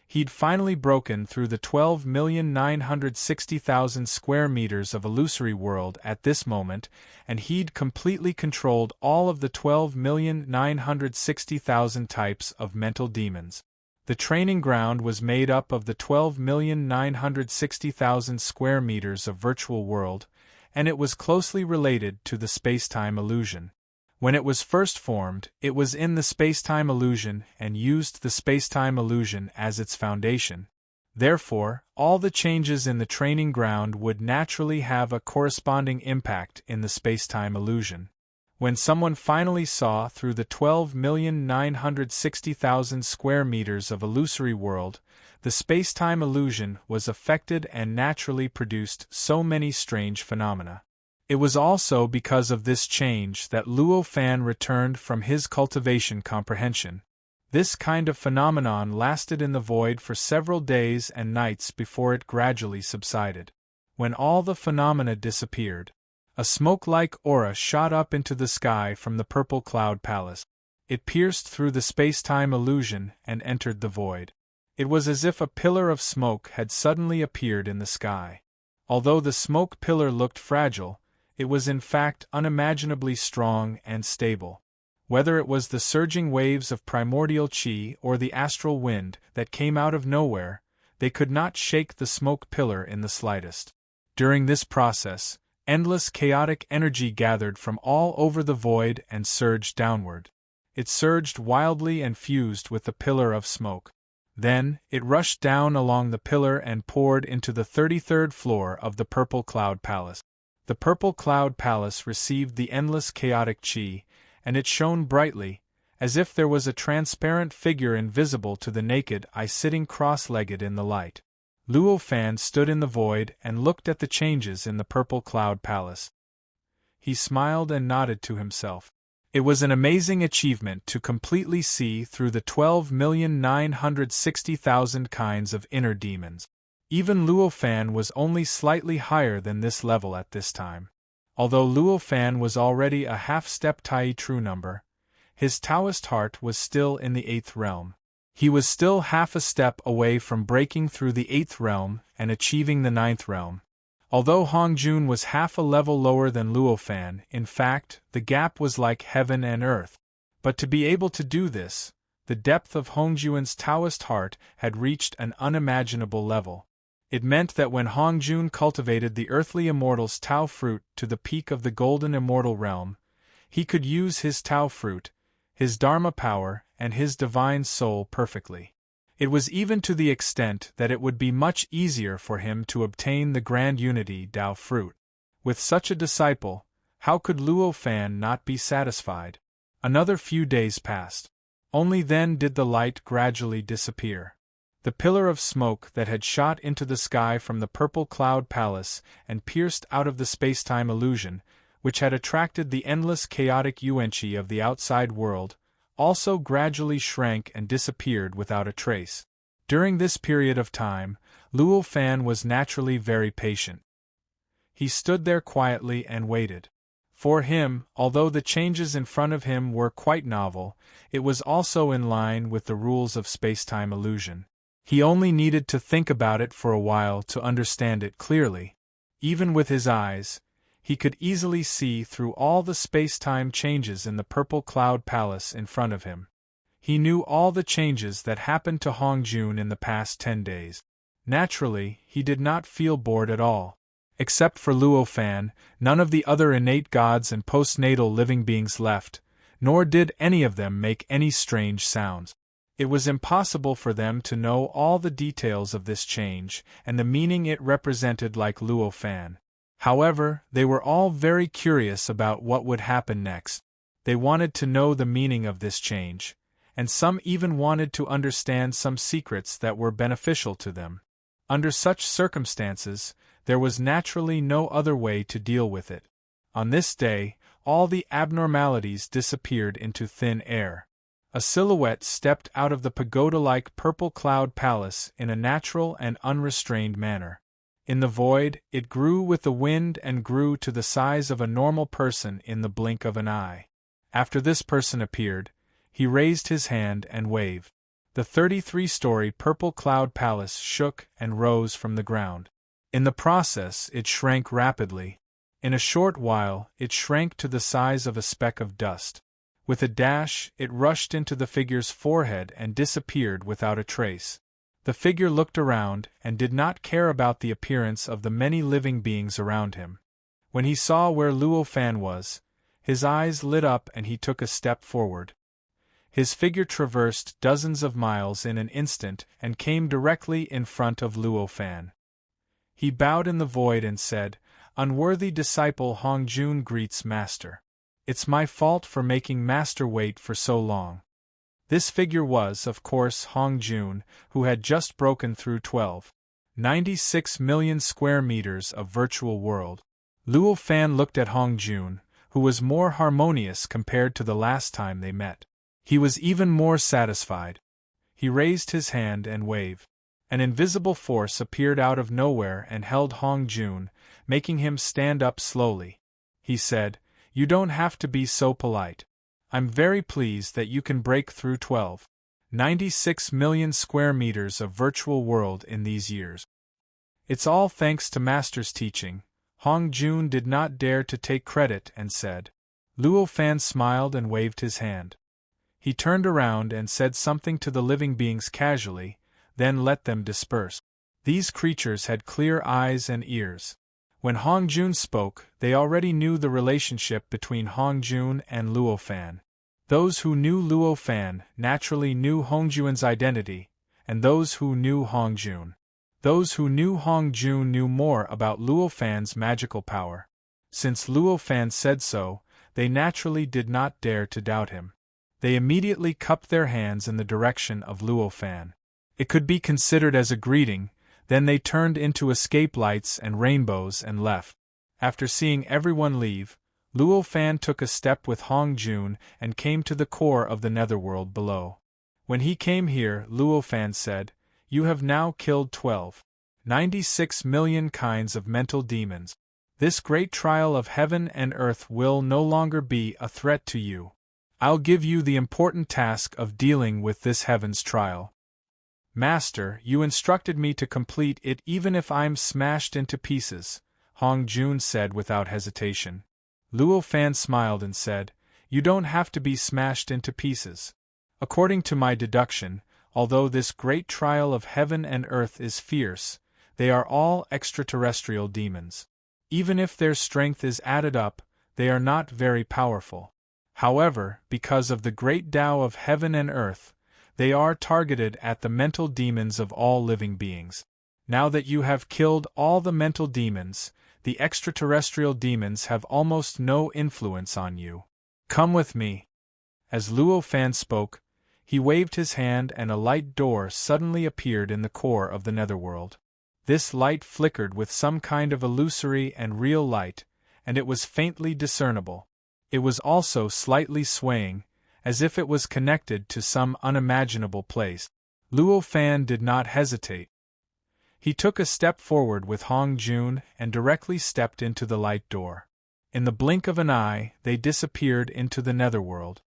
he'd finally broken through the 12,960,000 square meters of illusory world at this moment, and he'd completely controlled all of the 12,960,000 types of mental demons. The training ground was made up of the 12,960,000 square meters of virtual world, and it was closely related to the space-time illusion. When it was first formed, it was in the space-time illusion and used the space-time illusion as its foundation. Therefore, all the changes in the training ground would naturally have a corresponding impact in the space-time illusion. When someone finally saw through the 12,960,000 square meters of illusory world, the space-time illusion was affected and naturally produced so many strange phenomena. It was also because of this change that Luo Fan returned from his cultivation comprehension. This kind of phenomenon lasted in the void for several days and nights before it gradually subsided. When all the phenomena disappeared, a smoke-like aura shot up into the sky from the Purple Cloud Palace. It pierced through the space-time illusion and entered the void. It was as if a pillar of smoke had suddenly appeared in the sky. Although the smoke pillar looked fragile, it was in fact unimaginably strong and stable. Whether it was the surging waves of primordial chi or the astral wind that came out of nowhere, they could not shake the smoke pillar in the slightest. During this process, endless chaotic energy gathered from all over the void and surged downward. It surged wildly and fused with the pillar of smoke. Then, it rushed down along the pillar and poured into the 33rd floor of the Purple Cloud Palace. The Purple Cloud Palace received the endless chaotic chi, and it shone brightly, as if there was a transparent figure invisible to the naked eye sitting cross-legged in the light. Luo Fan stood in the void and looked at the changes in the purple cloud palace. He smiled and nodded to himself. It was an amazing achievement to completely see through the 12,960,000 kinds of inner demons. Even Luo Fan was only slightly higher than this level at this time. Although Luo Fan was already a half-step Tai true number, his Taoist heart was still in the 8th realm. He was still half a step away from breaking through the 8th realm and achieving the 9th realm. Although Hongjun was half a level lower than Luo Fan, in fact, the gap was like heaven and earth. But to be able to do this, the depth of Hongjun's Taoist heart had reached an unimaginable level. It meant that when Hongjun cultivated the earthly immortal's Tao fruit to the peak of the golden immortal realm, he could use his Tao fruit, his Dharma power, and his divine soul perfectly. It was even to the extent that it would be much easier for him to obtain the Grand Unity Tao fruit. With such a disciple, how could Luo Fan not be satisfied? Another few days passed. Only then did the light gradually disappear. The pillar of smoke that had shot into the sky from the purple cloud palace and pierced out of the space-time illusion, which had attracted the endless chaotic yuanqi of the outside world, also gradually shrank and disappeared without a trace. During this period of time, Luo Fan was naturally very patient. He stood there quietly and waited. For him, although the changes in front of him were quite novel, it was also in line with the rules of space-time illusion. He only needed to think about it for a while to understand it clearly. Even with his eyes, he could easily see through all the space-time changes in the purple cloud palace in front of him. He knew all the changes that happened to Hongjun in the past 10 days. Naturally, he did not feel bored at all. Except for Luo Fan, none of the other innate gods and postnatal living beings left, nor did any of them make any strange sounds. It was impossible for them to know all the details of this change and the meaning it represented like Luo Fan. However, they were all very curious about what would happen next. They wanted to know the meaning of this change, and some even wanted to understand some secrets that were beneficial to them. Under such circumstances, there was naturally no other way to deal with it. On this day, all the abnormalities disappeared into thin air. A silhouette stepped out of the pagoda-like purple cloud palace in a natural and unrestrained manner. In the void, it grew with the wind and grew to the size of a normal person in the blink of an eye. After this person appeared, he raised his hand and waved. The 33-story purple cloud palace shook and rose from the ground. In the process, it shrank rapidly. In a short while, it shrank to the size of a speck of dust. With a dash, it rushed into the figure's forehead and disappeared without a trace. The figure looked around and did not care about the appearance of the many living beings around him. When he saw where Luo Fan was, his eyes lit up and he took a step forward. His figure traversed dozens of miles in an instant and came directly in front of Luo Fan. He bowed in the void and said, "Unworthy disciple Hongjun greets Master. It's my fault for making Master wait for so long." This figure was, of course, Hongjun, who had just broken through 96 million square meters of virtual world. Luo Fan looked at Hongjun, who was more harmonious compared to the last time they met. He was even more satisfied. He raised his hand and waved. An invisible force appeared out of nowhere and held Hongjun, making him stand up slowly. He said, "You don't have to be so polite. I'm very pleased that you can break through 96 million square meters of virtual world in these years. It's all thanks to Master's teaching." Hongjun did not dare to take credit and said. Luo Fan smiled and waved his hand. He turned around and said something to the living beings casually, then let them disperse. These creatures had clear eyes and ears. When Hongjun spoke, they already knew the relationship between Hongjun and Luo Fan. Those who knew Luo Fan naturally knew Hongjun's identity, and those who knew Hongjun. Those who knew Hongjun knew more about Luo Fan's magical power. Since Luo Fan said so, they naturally did not dare to doubt him. They immediately cupped their hands in the direction of Luo Fan. It could be considered as a greeting. Then they turned into escape lights and rainbows and left. After seeing everyone leave, Luo Fan took a step with Hong Jun and came to the core of the netherworld below. When he came here, Luo Fan said, "You have now killed 96 million kinds of mental demons. This great trial of heaven and earth will no longer be a threat to you. I'll give you the important task of dealing with this heaven's trial. Master, you instructed me to complete it even if I'm smashed into pieces," Hong Jun said without hesitation. Luo Fan smiled and said, "You don't have to be smashed into pieces. According to my deduction, although this great trial of heaven and earth is fierce, they are all extraterrestrial demons. Even if their strength is added up, they are not very powerful. However, because of the great Tao of heaven and earth, they are targeted at the mental demons of all living beings. Now that you have killed all the mental demons, the extraterrestrial demons have almost no influence on you. Come with me." As Luo Fan spoke, he waved his hand and a light door suddenly appeared in the core of the netherworld. This light flickered with some kind of illusory and real light, and it was faintly discernible. It was also slightly swaying, as if it was connected to some unimaginable place. Luo Fan did not hesitate. He took a step forward with Hong Jun and directly stepped into the light door. In the blink of an eye, they disappeared into the netherworld.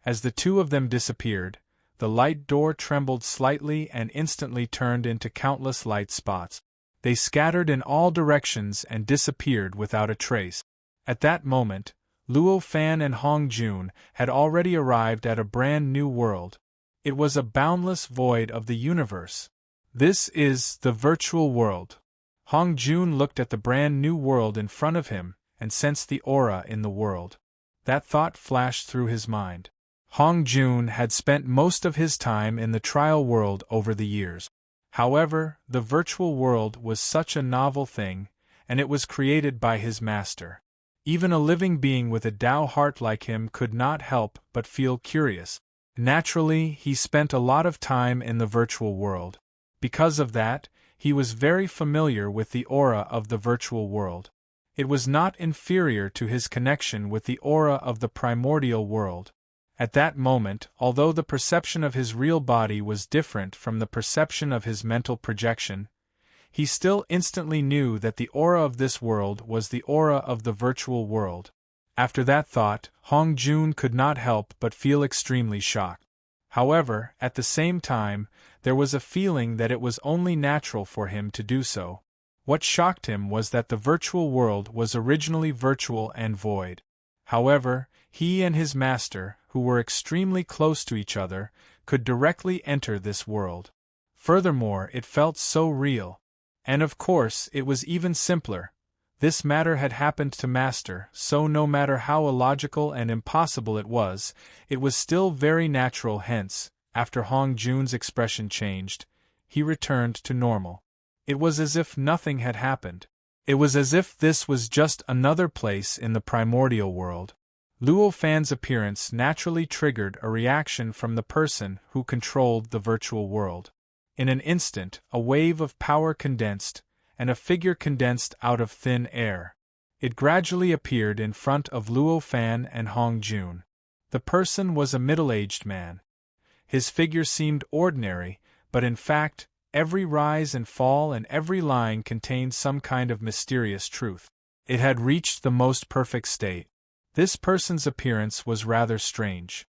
As the two of them disappeared, the light door trembled slightly and instantly turned into countless light spots. They scattered in all directions and disappeared without a trace. At that moment, Luo Fan and Hong Jun had already arrived at a brand new world. It was a boundless void of the universe. This is the virtual world. Hong Jun looked at the brand new world in front of him and sensed the aura in the world. That thought flashed through his mind. Hong Jun had spent most of his time in the trial world over the years. However, the virtual world was such a novel thing, and it was created by his master. Even a living being with a Tao heart like him could not help but feel curious. Naturally, he spent a lot of time in the virtual world. Because of that, he was very familiar with the aura of the virtual world. It was not inferior to his connection with the aura of the primordial world. At that moment, although the perception of his real body was different from the perception of his mental projection, he still instantly knew that the aura of this world was the aura of the virtual world. After that thought, Hong Jun could not help but feel extremely shocked. However, at the same time, there was a feeling that it was only natural for him to do so. What shocked him was that the virtual world was originally virtual and void. However, he and his master, who were extremely close to each other, could directly enter this world. Furthermore, it felt so real. And of course, it was even simpler. This matter had happened to Master, so no matter how illogical and impossible it was still very natural. Hence, after Hong Jun's expression changed, he returned to normal. It was as if nothing had happened. It was as if this was just another place in the primordial world. Luo Fan's appearance naturally triggered a reaction from the person who controlled the virtual world. In an instant, a wave of power condensed, and a figure condensed out of thin air. It gradually appeared in front of Luo Fan and Hong Jun. The person was a middle-aged man. His figure seemed ordinary, but in fact, every rise and fall and every line contained some kind of mysterious truth. It had reached the most perfect state. This person's appearance was rather strange.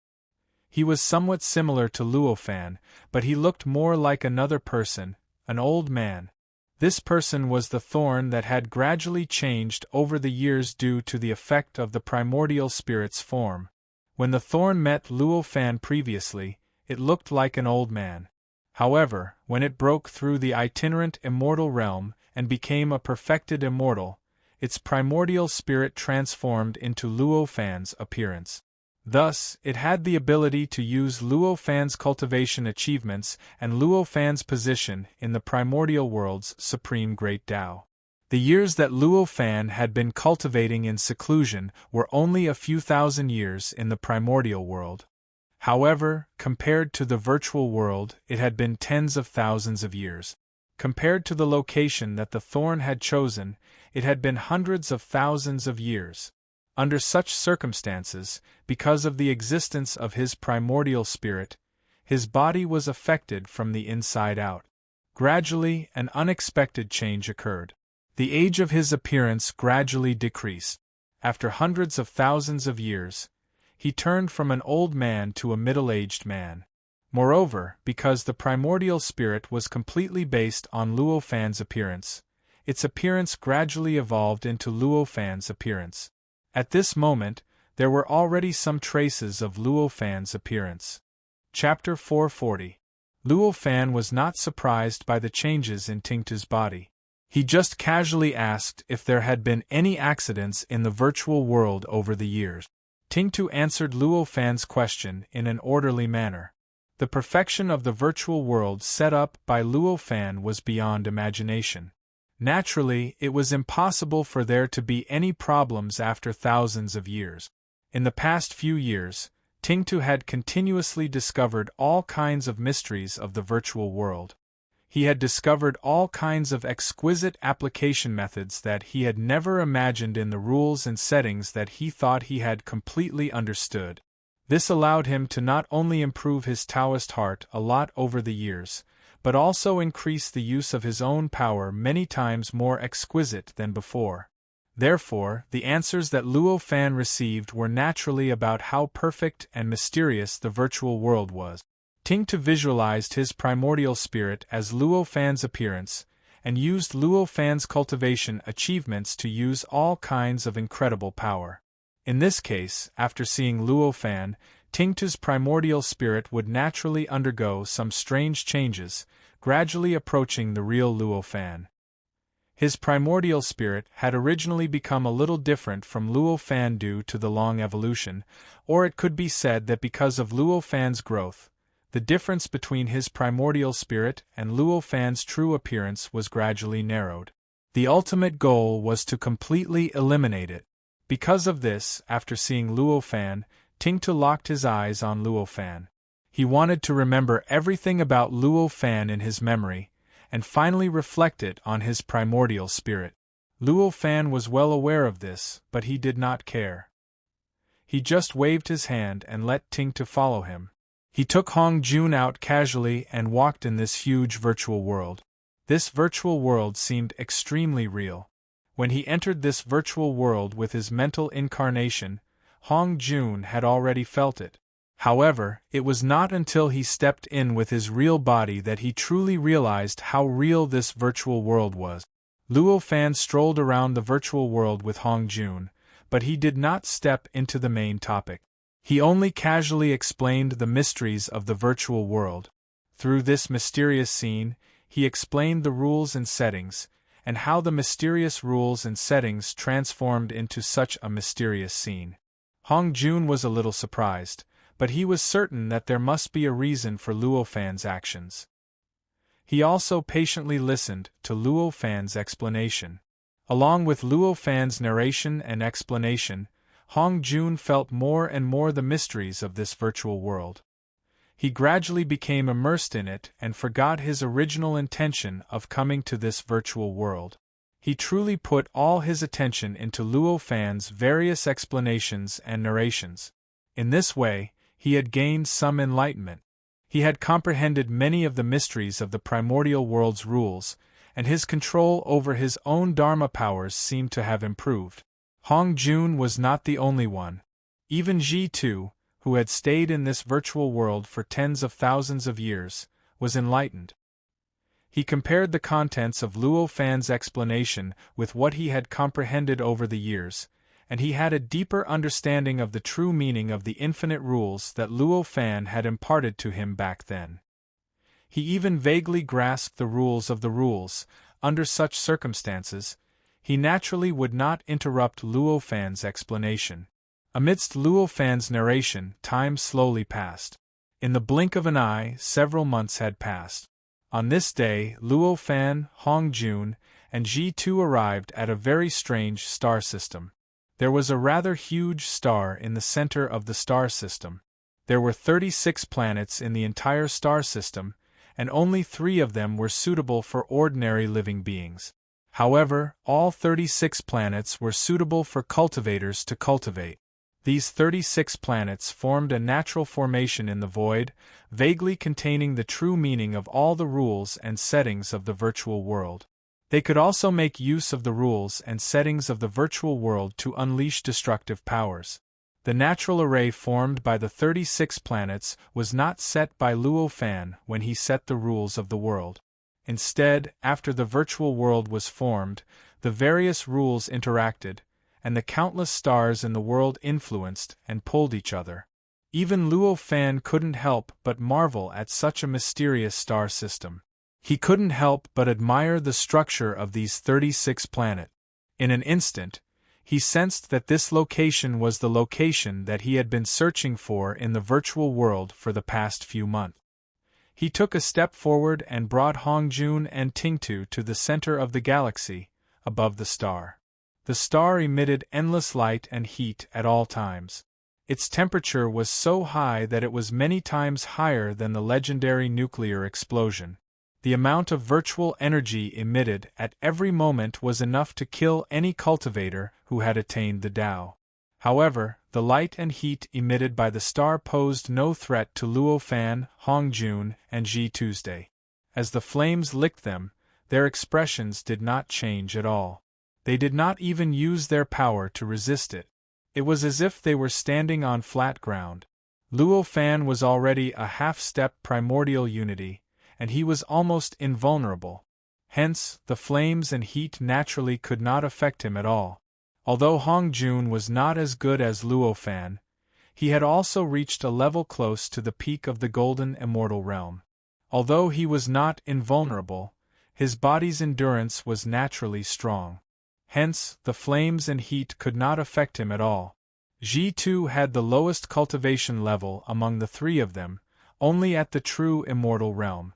He was somewhat similar to Luo Fan, but he looked more like another person, an old man. This person was the thorn that had gradually changed over the years due to the effect of the primordial spirit's form. When the thorn met Luo Fan previously, it looked like an old man. However, when it broke through the itinerant immortal realm and became a perfected immortal, its primordial spirit transformed into Luo Fan's appearance. Thus, it had the ability to use Luo Fan's cultivation achievements and Luo Fan's position in the primordial world's supreme great Tao. The years that Luo Fan had been cultivating in seclusion were only a few thousand years in the primordial world. However, compared to the virtual world, it had been tens of thousands of years. Compared to the location that the thorn had chosen, it had been hundreds of thousands of years. Under such circumstances, because of the existence of his primordial spirit, his body was affected from the inside out. Gradually, an unexpected change occurred. The age of his appearance gradually decreased. After hundreds of thousands of years, he turned from an old man to a middle-aged man. Moreover, because the primordial spirit was completely based on Luo Fan's appearance, its appearance gradually evolved into Luo Fan's appearance. At this moment, there were already some traces of Luo Fan's appearance. Chapter 440. Luo Fan was not surprised by the changes in Tingtu's body. He just casually asked if there had been any accidents in the virtual world over the years. Tingtu answered Luo Fan's question in an orderly manner. The perfection of the virtual world set up by Luo Fan was beyond imagination. Naturally, it was impossible for there to be any problems after thousands of years. In the past few years, Tingtu had continuously discovered all kinds of mysteries of the virtual world. He had discovered all kinds of exquisite application methods that he had never imagined in the rules and settings that he thought he had completely understood. This allowed him to not only improve his Taoist heart a lot over the years, but also increase the use of his own power many times more exquisite than before. Therefore, the answers that Luo Fan received were naturally about how perfect and mysterious the virtual world was. Tingtu visualized his primordial spirit as Luo Fan's appearance, and used Luo Fan's cultivation achievements to use all kinds of incredible power. In this case, after seeing Luo Fan, Tingtu's primordial spirit would naturally undergo some strange changes, gradually approaching the real Luo Fan. His primordial spirit had originally become a little different from Luo Fan due to the long evolution, or it could be said that because of Luo Fan's growth, the difference between his primordial spirit and Luo Fan's true appearance was gradually narrowed. The ultimate goal was to completely eliminate it. Because of this, after seeing Luo Fan, Tingtu locked his eyes on Luo Fan. He wanted to remember everything about Luo Fan in his memory, and finally reflect it on his primordial spirit. Luo Fan was well aware of this, but he did not care. He just waved his hand and let Tingtu follow him. He took Hong Jun out casually and walked in this huge virtual world. This virtual world seemed extremely real. When he entered this virtual world with his mental incarnation, Hong Jun had already felt it. However, it was not until he stepped in with his real body that he truly realized how real this virtual world was. Luo Fan strolled around the virtual world with Hong Jun, but he did not step into the main topic. He only casually explained the mysteries of the virtual world. Through this mysterious scene, he explained the rules and settings, and how the mysterious rules and settings transformed into such a mysterious scene. Hong Jun was a little surprised, but he was certain that there must be a reason for Luo Fan's actions. He also patiently listened to Luo Fan's explanation. Along with Luo Fan's narration and explanation, Hong Jun felt more and more the mysteries of this virtual world. He gradually became immersed in it and forgot his original intention of coming to this virtual world. He truly put all his attention into Luo Fan's various explanations and narrations. In this way, he had gained some enlightenment. He had comprehended many of the mysteries of the primordial world's rules, and his control over his own Dharma powers seemed to have improved. Hong Jun was not the only one. Even Ji too, who had stayed in this virtual world for tens of thousands of years, was enlightened. He compared the contents of Luo Fan's explanation with what he had comprehended over the years, and he had a deeper understanding of the true meaning of the infinite rules that Luo Fan had imparted to him back then. He even vaguely grasped the rules of the rules. Under such circumstances, he naturally would not interrupt Luo Fan's explanation. Amidst Luo Fan's narration, time slowly passed. In the blink of an eye, several months had passed. On this day, Luo Fan, Hong Jun, and Ji Tu arrived at a very strange star system. There was a rather huge star in the center of the star system. There were 36 planets in the entire star system, and only 3 of them were suitable for ordinary living beings. However, all 36 planets were suitable for cultivators to cultivate. These 36 planets formed a natural formation in the void, vaguely containing the true meaning of all the rules and settings of the virtual world. They could also make use of the rules and settings of the virtual world to unleash destructive powers. The natural array formed by the 36 planets was not set by Luo Fan when he set the rules of the world. Instead, after the virtual world was formed, the various rules interacted, and the countless stars in the world influenced and pulled each other. Even Luo Fan couldn't help but marvel at such a mysterious star system. He couldn't help but admire the structure of these 36 planets. In an instant, he sensed that this location was the location that he had been searching for in the virtual world for the past few months. He took a step forward and brought Hongjun and Tingtu to the center of the galaxy, above the star. The star emitted endless light and heat at all times. Its temperature was so high that it was many times higher than the legendary nuclear explosion. The amount of virtual energy emitted at every moment was enough to kill any cultivator who had attained the Tao. However, the light and heat emitted by the star posed no threat to Luo Fan, Hongjun, and Ji Tuesday. As the flames licked them, their expressions did not change at all. They did not even use their power to resist it. It was as if they were standing on flat ground. Luo Fan was already a half-step primordial unity, and he was almost invulnerable. Hence, the flames and heat naturally could not affect him at all. Although Hongjun was not as good as Luo Fan, he had also reached a level close to the peak of the golden immortal realm. Although he was not invulnerable, his body's endurance was naturally strong. Hence, the flames and heat could not affect him at all. Ji Tu had the lowest cultivation level among the 3 of them, only at the true immortal realm.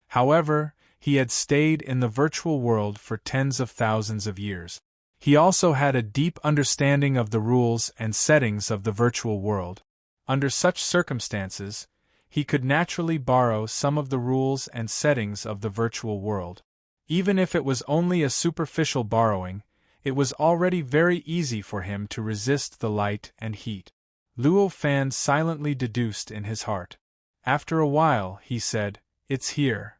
However, he had stayed in the virtual world for tens of thousands of years. He also had a deep understanding of the rules and settings of the virtual world. Under such circumstances, he could naturally borrow some of the rules and settings of the virtual world. Even if it was only a superficial borrowing, it was already very easy for him to resist the light and heat. Luo Fan silently deduced in his heart. After a while, he said, "It's here."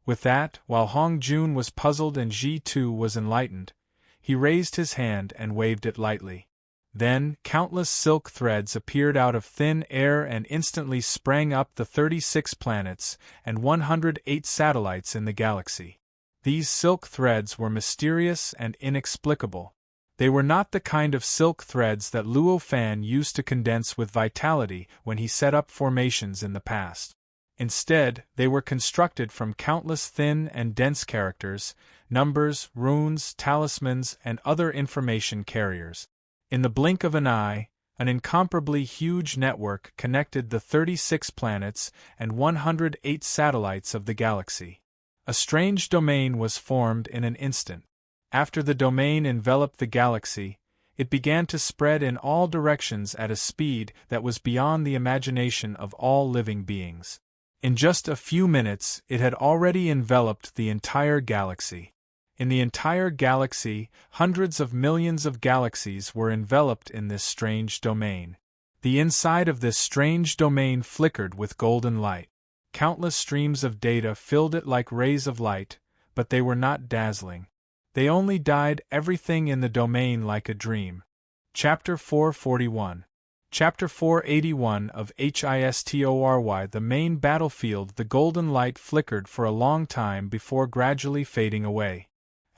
With that, while Hongjun was puzzled and Ji Tu was enlightened, he raised his hand and waved it lightly. Then, countless silk threads appeared out of thin air and instantly sprang up the 36 planets and 108 satellites in the galaxy. These silk threads were mysterious and inexplicable. They were not the kind of silk threads that Luo Fan used to condense with vitality when he set up formations in the past. Instead, they were constructed from countless thin and dense characters, numbers, runes, talismans, and other information carriers. In the blink of an eye, an incomparably huge network connected the 36 planets and 108 satellites of the galaxy. A strange domain was formed in an instant. After the domain enveloped the galaxy, it began to spread in all directions at a speed that was beyond the imagination of all living beings. In just a few minutes, it had already enveloped the entire galaxy. In the entire galaxy, hundreds of millions of galaxies were enveloped in this strange domain. The inside of this strange domain flickered with golden light. Countless streams of data filled it like rays of light, but they were not dazzling. They only dyed everything in the domain like a dream. Chapter 441. Chapter 481 of History. The main battlefield. The golden light flickered for a long time before gradually fading away.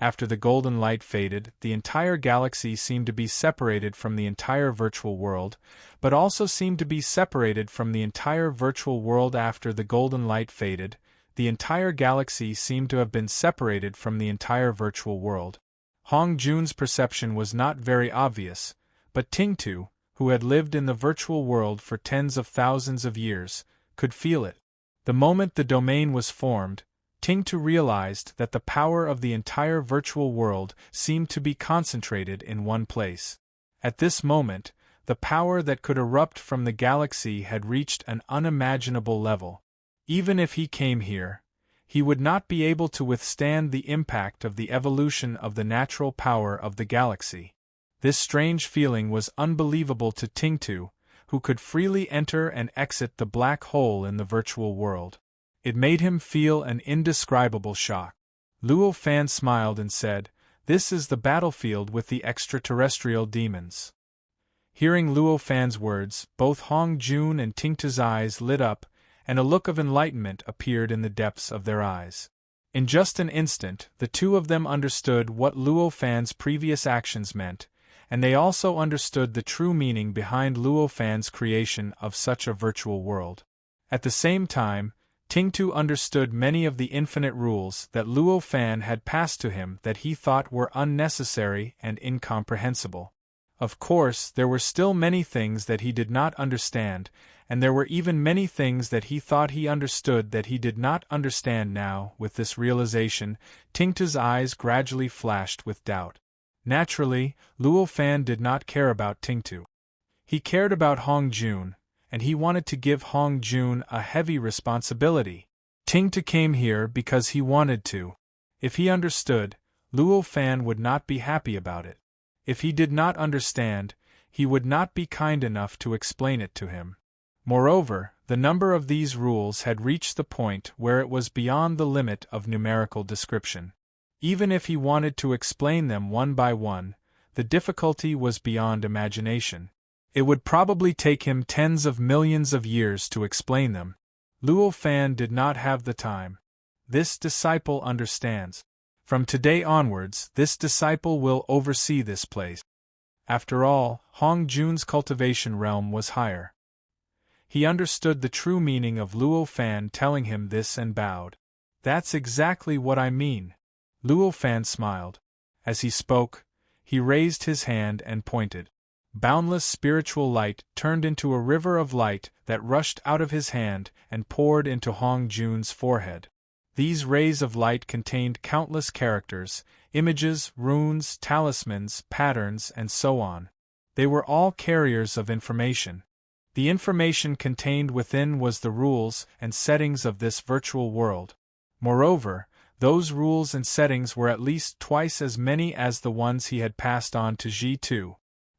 After the golden light faded, the entire galaxy seemed to be separated from the entire virtual world, but also seemed to be separated from the entire virtual world after the golden light faded. The entire galaxy seemed to have been separated from the entire virtual world. Hongjun's perception was not very obvious, but Tingtu, who had lived in the virtual world for tens of thousands of years, could feel it. The moment the domain was formed, Tingtu realized that the power of the entire virtual world seemed to be concentrated in one place. At this moment, the power that could erupt from the galaxy had reached an unimaginable level. Even if he came here, he would not be able to withstand the impact of the evolution of the natural power of the galaxy. This strange feeling was unbelievable to Tingtu, who could freely enter and exit the black hole in the virtual world. It made him feel an indescribable shock. Luo Fan smiled and said, "This is the battlefield with the extraterrestrial demons." Hearing Luo Fan's words, both Hong Jun and Tingtu's eyes lit up, and a look of enlightenment appeared in the depths of their eyes. In just an instant, the two of them understood what Luo Fan's previous actions meant, and they also understood the true meaning behind Luo Fan's creation of such a virtual world. At the same time, Tingtu understood many of the infinite rules that Luo Fan had passed to him that he thought were unnecessary and incomprehensible. Of course, there were still many things that he did not understand, and there were even many things that he thought he understood that he did not understand now. With this realization, Tingtu's eyes gradually flashed with doubt. Naturally, Luo Fan did not care about Tingtu. He cared about Hong Jun, and he wanted to give Hong Jun a heavy responsibility. Tingtu came here because he wanted to. If he understood, Luo Fan would not be happy about it. If he did not understand, he would not be kind enough to explain it to him. Moreover, the number of these rules had reached the point where it was beyond the limit of numerical description. Even if he wanted to explain them one by one, the difficulty was beyond imagination. It would probably take him tens of millions of years to explain them. Luo Fan did not have the time. This disciple understands. From today onwards, this disciple will oversee this place. After all, Hong Jun's cultivation realm was higher. He understood the true meaning of Luo Fan telling him this and bowed. "That's exactly what I mean." Luo Fan smiled. As he spoke, he raised his hand and pointed. Boundless spiritual light turned into a river of light that rushed out of his hand and poured into Hong Jun's forehead. These rays of light contained countless characters, images, runes, talismans, patterns, and so on. They were all carriers of information. The information contained within was the rules and settings of this virtual world. Moreover, those rules and settings were at least twice as many as the ones he had passed on to Ji2.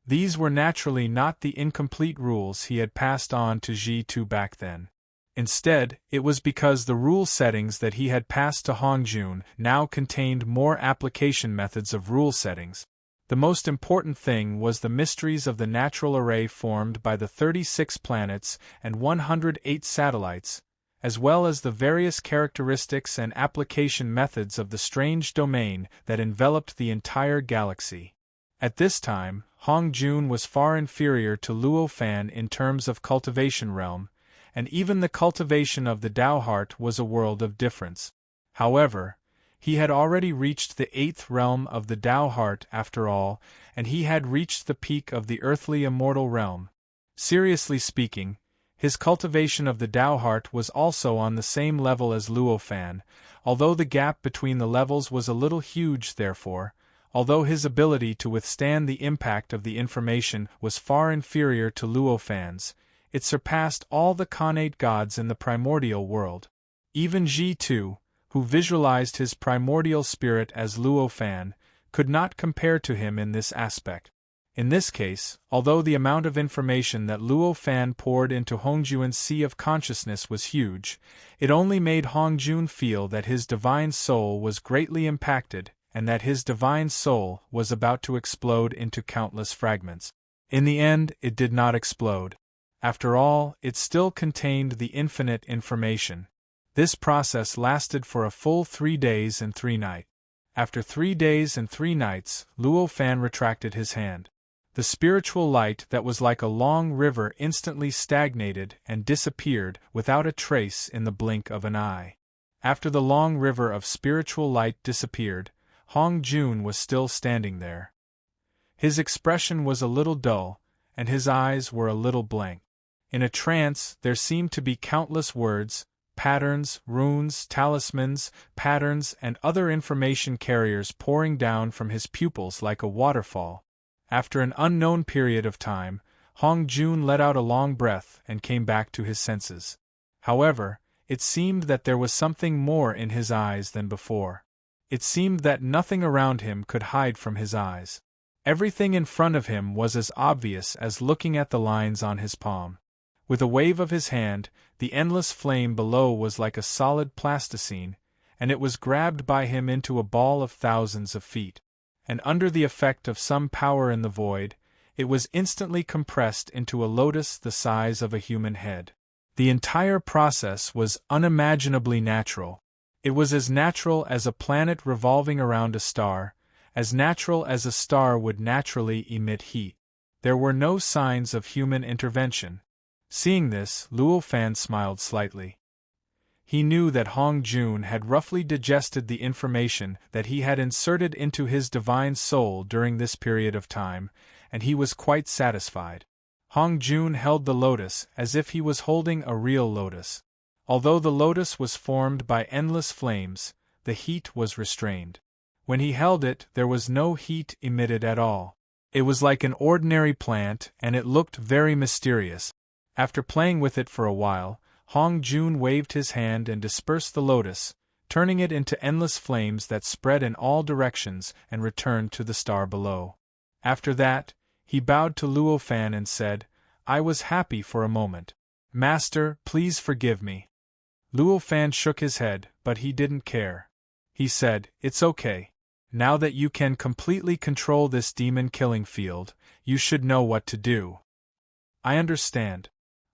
These were naturally not the incomplete rules he had passed on to Ji2 back then. Instead, it was because the rule settings that he had passed to Hong Jun now contained more application methods of rule settings. The most important thing was the mysteries of the natural array formed by the 36 planets and 108 satellites, as well as the various characteristics and application methods of the strange domain that enveloped the entire galaxy. At this time, Hong Jun was far inferior to Luo Fan in terms of cultivation realm, and even the cultivation of the Tao heart was a world of difference. However, he had already reached the 8th realm of the Tao heart after all, and he had reached the peak of the earthly immortal realm. Seriously speaking, his cultivation of the Tao heart was also on the same level as Luo Fan, although the gap between the levels was a little huge. Therefore, although his ability to withstand the impact of the information was far inferior to Luo Fan's, it surpassed all the connate gods in the primordial world. Even Ji2, who visualized his primordial spirit as Luo Fan, could not compare to him in this aspect. In this case, although the amount of information that Luo Fan poured into Hongjun's sea of consciousness was huge, it only made Hong Jun feel that his divine soul was greatly impacted and that his divine soul was about to explode into countless fragments. In the end, it did not explode. After all, it still contained the infinite information. This process lasted for a full 3 days and 3 nights. After 3 days and 3 nights, Luo Fan retracted his hand. The spiritual light that was like a long river instantly stagnated and disappeared without a trace in the blink of an eye. After the long river of spiritual light disappeared, Hong Jun was still standing there. His expression was a little dull, and his eyes were a little blank. In a trance, there seemed to be countless words, patterns, runes, talismans, patterns, and other information carriers pouring down from his pupils like a waterfall. After an unknown period of time, Hong Jun let out a long breath and came back to his senses. However, It seemed that there was something more in his eyes than before. It seemed that nothing around him could hide from his eyes. Everything in front of him was as obvious as looking at the lines on his palm. With a wave of his hand, the endless flame below was like a solid plasticine, and it was grabbed by him into a ball of thousands of feet. And under the effect of some power in the void, it was instantly compressed into a lotus the size of a human head. The entire process was unimaginably natural. It was as natural as a planet revolving around a star, as natural as a star would naturally emit heat. There were no signs of human intervention. Seeing this, Luo Fan smiled slightly. He knew that Hong Jun had roughly digested the information that he had inserted into his divine soul during this period of time, and he was quite satisfied. Hong Jun held the lotus as if he was holding a real lotus. Although the lotus was formed by endless flames, the heat was restrained. When he held it, there was no heat emitted at all. It was like an ordinary plant, and it looked very mysterious. After playing with it for a while, Hong Jun waved his hand and dispersed the lotus, turning it into endless flames that spread in all directions and returned to the star below. After that, he bowed to Luo Fan and said, "I was happy for a moment. Master, please forgive me." Luo Fan shook his head, but he didn't care. He said, "It's okay. Now that you can completely control this demon-killing field, you should know what to do." "I understand."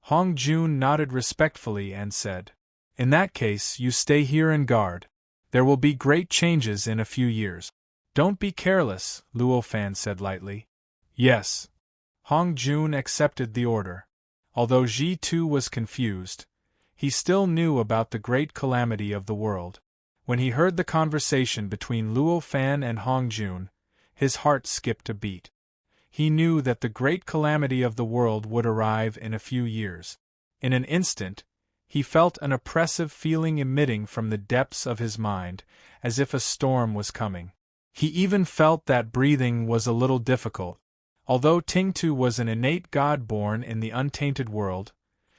Hong Jun nodded respectfully and said, "In that case, you stay here and guard. There will be great changes in a few years." "Don't be careless," Luo Fan said lightly. "Yes." Hong Jun accepted the order. Although Ji too was confused, he still knew about the great calamity of the world. When he heard the conversation between Luo Fan and Hong Jun, his heart skipped a beat. He knew that the great calamity of the world would arrive in a few years. In an instant, he felt an oppressive feeling emitting from the depths of his mind, as if a storm was coming. He even felt that breathing was a little difficult. Although Tingtu was an innate god born in the untainted world,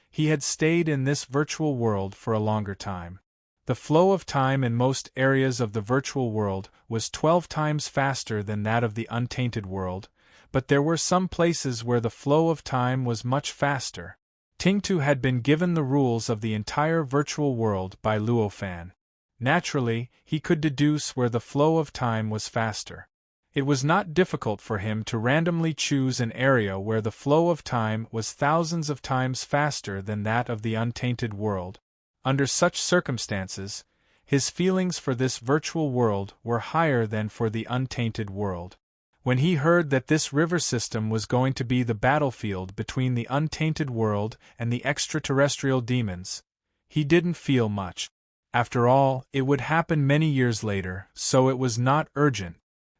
he had stayed in this virtual world for a longer time. The flow of time in most areas of the virtual world was 12 times faster than that of the untainted world, but there were some places where the flow of time was much faster. Tingtu had been given the rules of the entire virtual world by Luo Fan. Naturally, he could deduce where the flow of time was faster. It was not difficult for him to randomly choose an area where the flow of time was thousands of times faster than that of the untainted world. Under such circumstances, his feelings for this virtual world were higher than for the untainted world. When he heard that this river system was going to be the battlefield between the untainted world and the extraterrestrial demons, he didn't feel much. After all, it would happen many years later, so it was not urgent.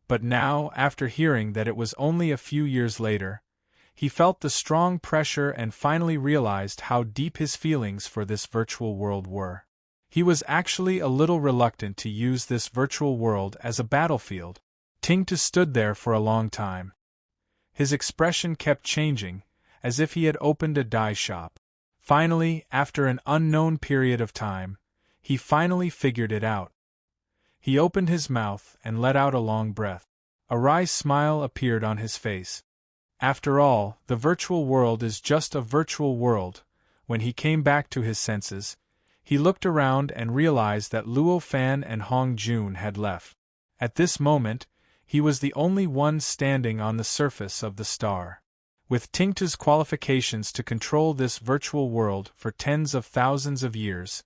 But now, after hearing that it was only a few years later, he felt the strong pressure and finally realized how deep his feelings for this virtual world were. He was actually a little reluctant to use this virtual world as a battlefield. Tingtu stood there for a long time. His expression kept changing, as if he had opened a dye shop. Finally, after an unknown period of time, he finally figured it out. He opened his mouth and let out a long breath. A wry smile appeared on his face. After all, the virtual world is just a virtual world. When he came back to his senses, he looked around and realized that Luo Fan and Hong Jun had left. At this moment, he was the only one standing on the surface of the star. With Tingtu's qualifications to control this virtual world for tens of thousands of years,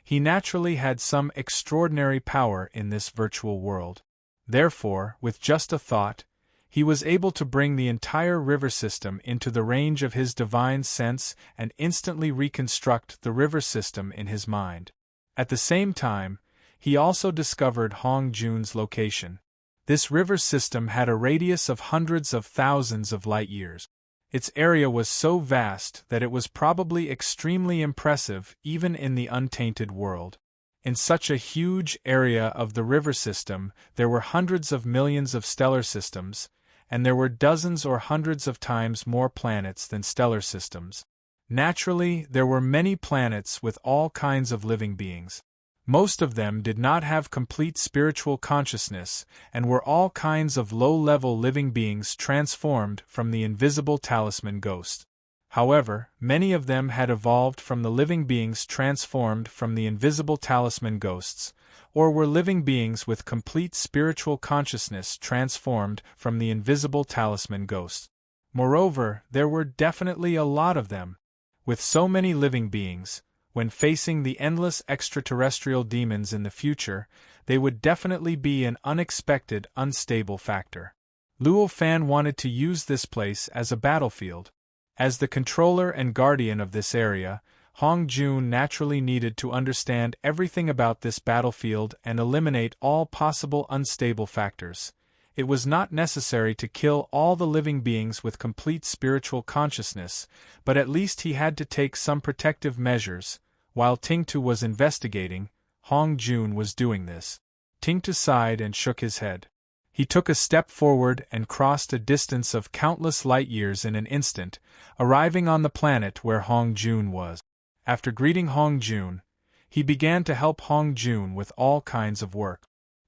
he naturally had some extraordinary power in this virtual world. Therefore, with just a thought, he was able to bring the entire river system into the range of his divine sense and instantly reconstruct the river system in his mind. At the same time, he also discovered Hong Jun's location. This river system had a radius of hundreds of thousands of light years. Its area was so vast that it was probably extremely impressive even in the untainted world. In such a huge area of the river system, there were hundreds of millions of stellar systems, and there were dozens or hundreds of times more planets than stellar systems. Naturally, there were many planets with all kinds of living beings. Most of them did not have complete spiritual consciousness and were all kinds of low-level living beings transformed from the invisible talisman ghost. However, many of them had evolved from the living beings transformed from the invisible talisman ghosts, or were living beings with complete spiritual consciousness transformed from the invisible talisman ghosts. Moreover, there were definitely a lot of them. With so many living beings, when facing the endless extraterrestrial demons in the future, they would definitely be an unexpected, unstable factor. Luo Fan wanted to use this place as a battlefield. As the controller and guardian of this area, Hong Jun naturally needed to understand everything about this battlefield and eliminate all possible unstable factors. It was not necessary to kill all the living beings with complete spiritual consciousness, but at least he had to take some protective measures. While Tingtu was investigating, Hong Jun was doing this. Tingtu sighed and shook his head. He took a step forward and crossed a distance of countless light-years in an instant, arriving on the planet where Hong Jun was. After greeting Hong Jun, he began to help Hong Jun with all kinds of work.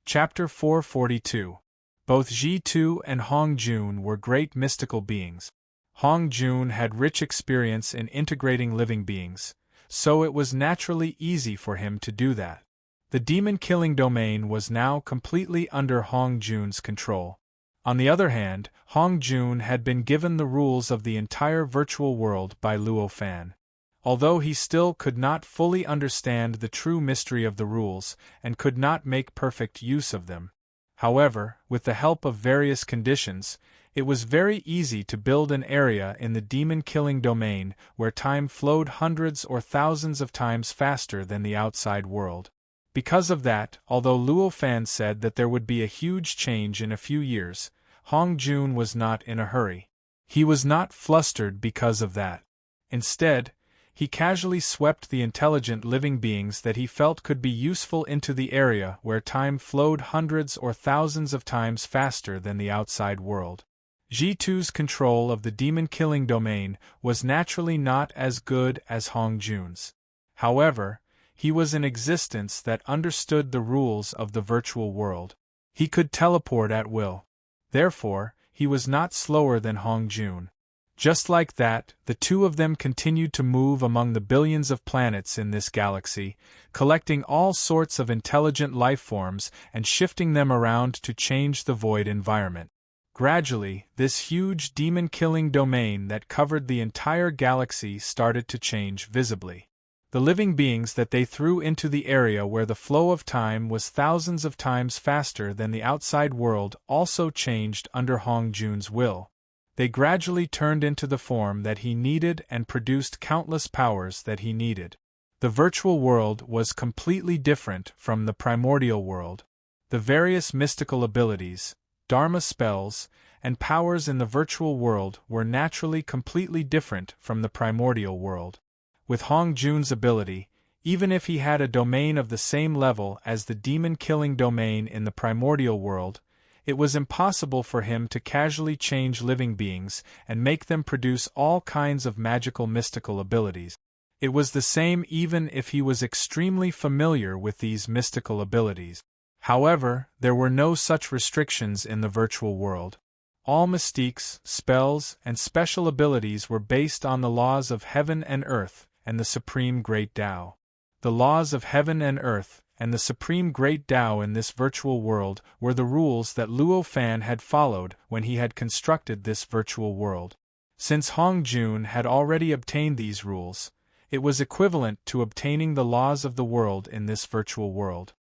Chapter 442. Both Ji-Tu and Hong Jun were great mystical beings. Hong Jun had rich experience in integrating living beings, so it was naturally easy for him to do that. The demon-killing domain was now completely under Hong Jun's control. On the other hand, Hong Jun had been given the rules of the entire virtual world by Luo Fan. Although he still could not fully understand the true mystery of the rules and could not make perfect use of them. However, with the help of various conditions, it was very easy to build an area in the demon-killing domain where time flowed hundreds or thousands of times faster than the outside world. Because of that, although Luo Fan said that there would be a huge change in a few years, Hong Jun was not in a hurry. He was not flustered because of that. Instead, he casually swept the intelligent living beings that he felt could be useful into the area where time flowed hundreds or thousands of times faster than the outside world. Ji-Tu's control of the demon-killing domain was naturally not as good as Hong Jun's. However, he was an existence that understood the rules of the virtual world. He could teleport at will. Therefore, he was not slower than Hong Jun. Just like that, the two of them continued to move among the billions of planets in this galaxy, collecting all sorts of intelligent life forms and shifting them around to change the void environment. Gradually, this huge demon-killing domain that covered the entire galaxy started to change visibly. The living beings that they threw into the area where the flow of time was thousands of times faster than the outside world also changed under Hong Jun's will. They gradually turned into the form that he needed and produced countless powers that he needed. The virtual world was completely different from the primordial world. The various mystical abilities, dharma spells, and powers in the virtual world were naturally completely different from the primordial world. With Hong Jun's ability, even if he had a domain of the same level as the demon-killing domain in the primordial world, it was impossible for him to casually change living beings and make them produce all kinds of magical mystical abilities. It was the same even if he was extremely familiar with these mystical abilities. However, there were no such restrictions in the virtual world. All mystiques, spells, and special abilities were based on the laws of heaven and earth and the supreme great Tao. The laws of heaven and earth and the supreme great Tao in this virtual world were the rules that Luo Fan had followed when he had constructed this virtual world. Since Hong Jun had already obtained these rules, it was equivalent to obtaining the laws of the world in this virtual world.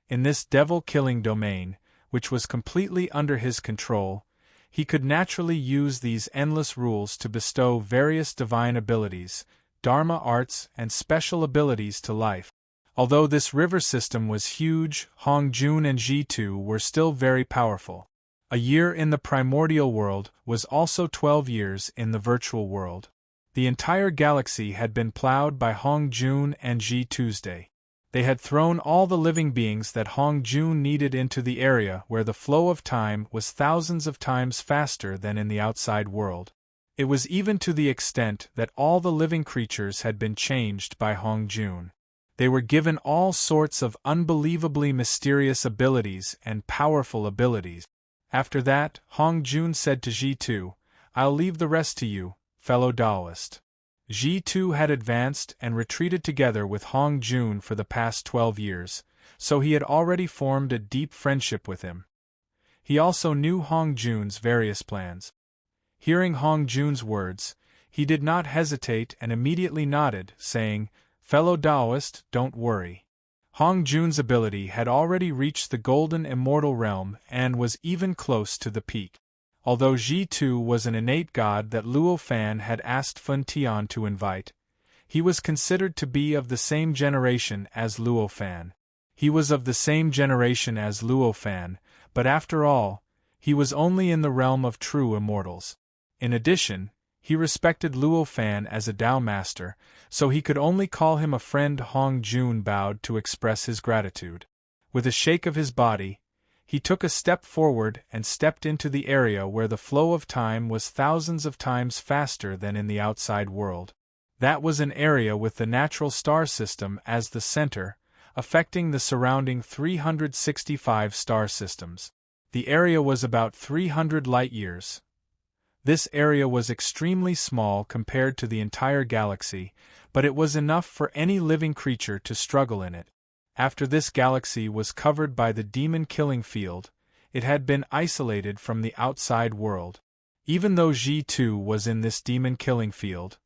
In this devil-killing domain, which was completely under his control, he could naturally use these endless rules to bestow various divine abilities, dharma arts, and special abilities to life. Although this river system was huge, Hong Jun and Ji-Tu were still very powerful. A year in the primordial world was also 12 years in the virtual world. The entire galaxy had been plowed by Hong Jun and Ji-Tu's day. They had thrown all the living beings that Hong Jun needed into the area where the flow of time was thousands of times faster than in the outside world. It was even to the extent that all the living creatures had been changed by Hong Jun. They were given all sorts of unbelievably mysterious abilities and powerful abilities. After that, Hong Jun said to Ji-Tu, "I'll leave the rest to you, fellow Taoist." Ji-Tu had advanced and retreated together with Hong Jun for the past 12 years, so he had already formed a deep friendship with him. He also knew Hong Jun's various plans. Hearing Hong Jun's words, he did not hesitate and immediately nodded, saying, "Fellow Taoist, don't worry." Hong Jun's ability had already reached the golden immortal realm and was even close to the peak. Although Ji-Tu was an innate god that Luo Fan had asked Fun Tian to invite, he was considered to be of the same generation as Luo Fan. He was of the same generation as Luo Fan, but after all, he was only in the realm of true immortals. In addition, he respected Luo Fan as a Tao master, so he could only call him a friend. Hong Jun bowed to express his gratitude. With a shake of his body, he took a step forward and stepped into the area where the flow of time was thousands of times faster than in the outside world. That was an area with the natural star system as the center, affecting the surrounding 365 star systems. The area was about 300 light-years. This area was extremely small compared to the entire galaxy, but it was enough for any living creature to struggle in it. After this galaxy was covered by the demon-killing field, it had been isolated from the outside world. Even though Ji-Tu was in this demon-killing field,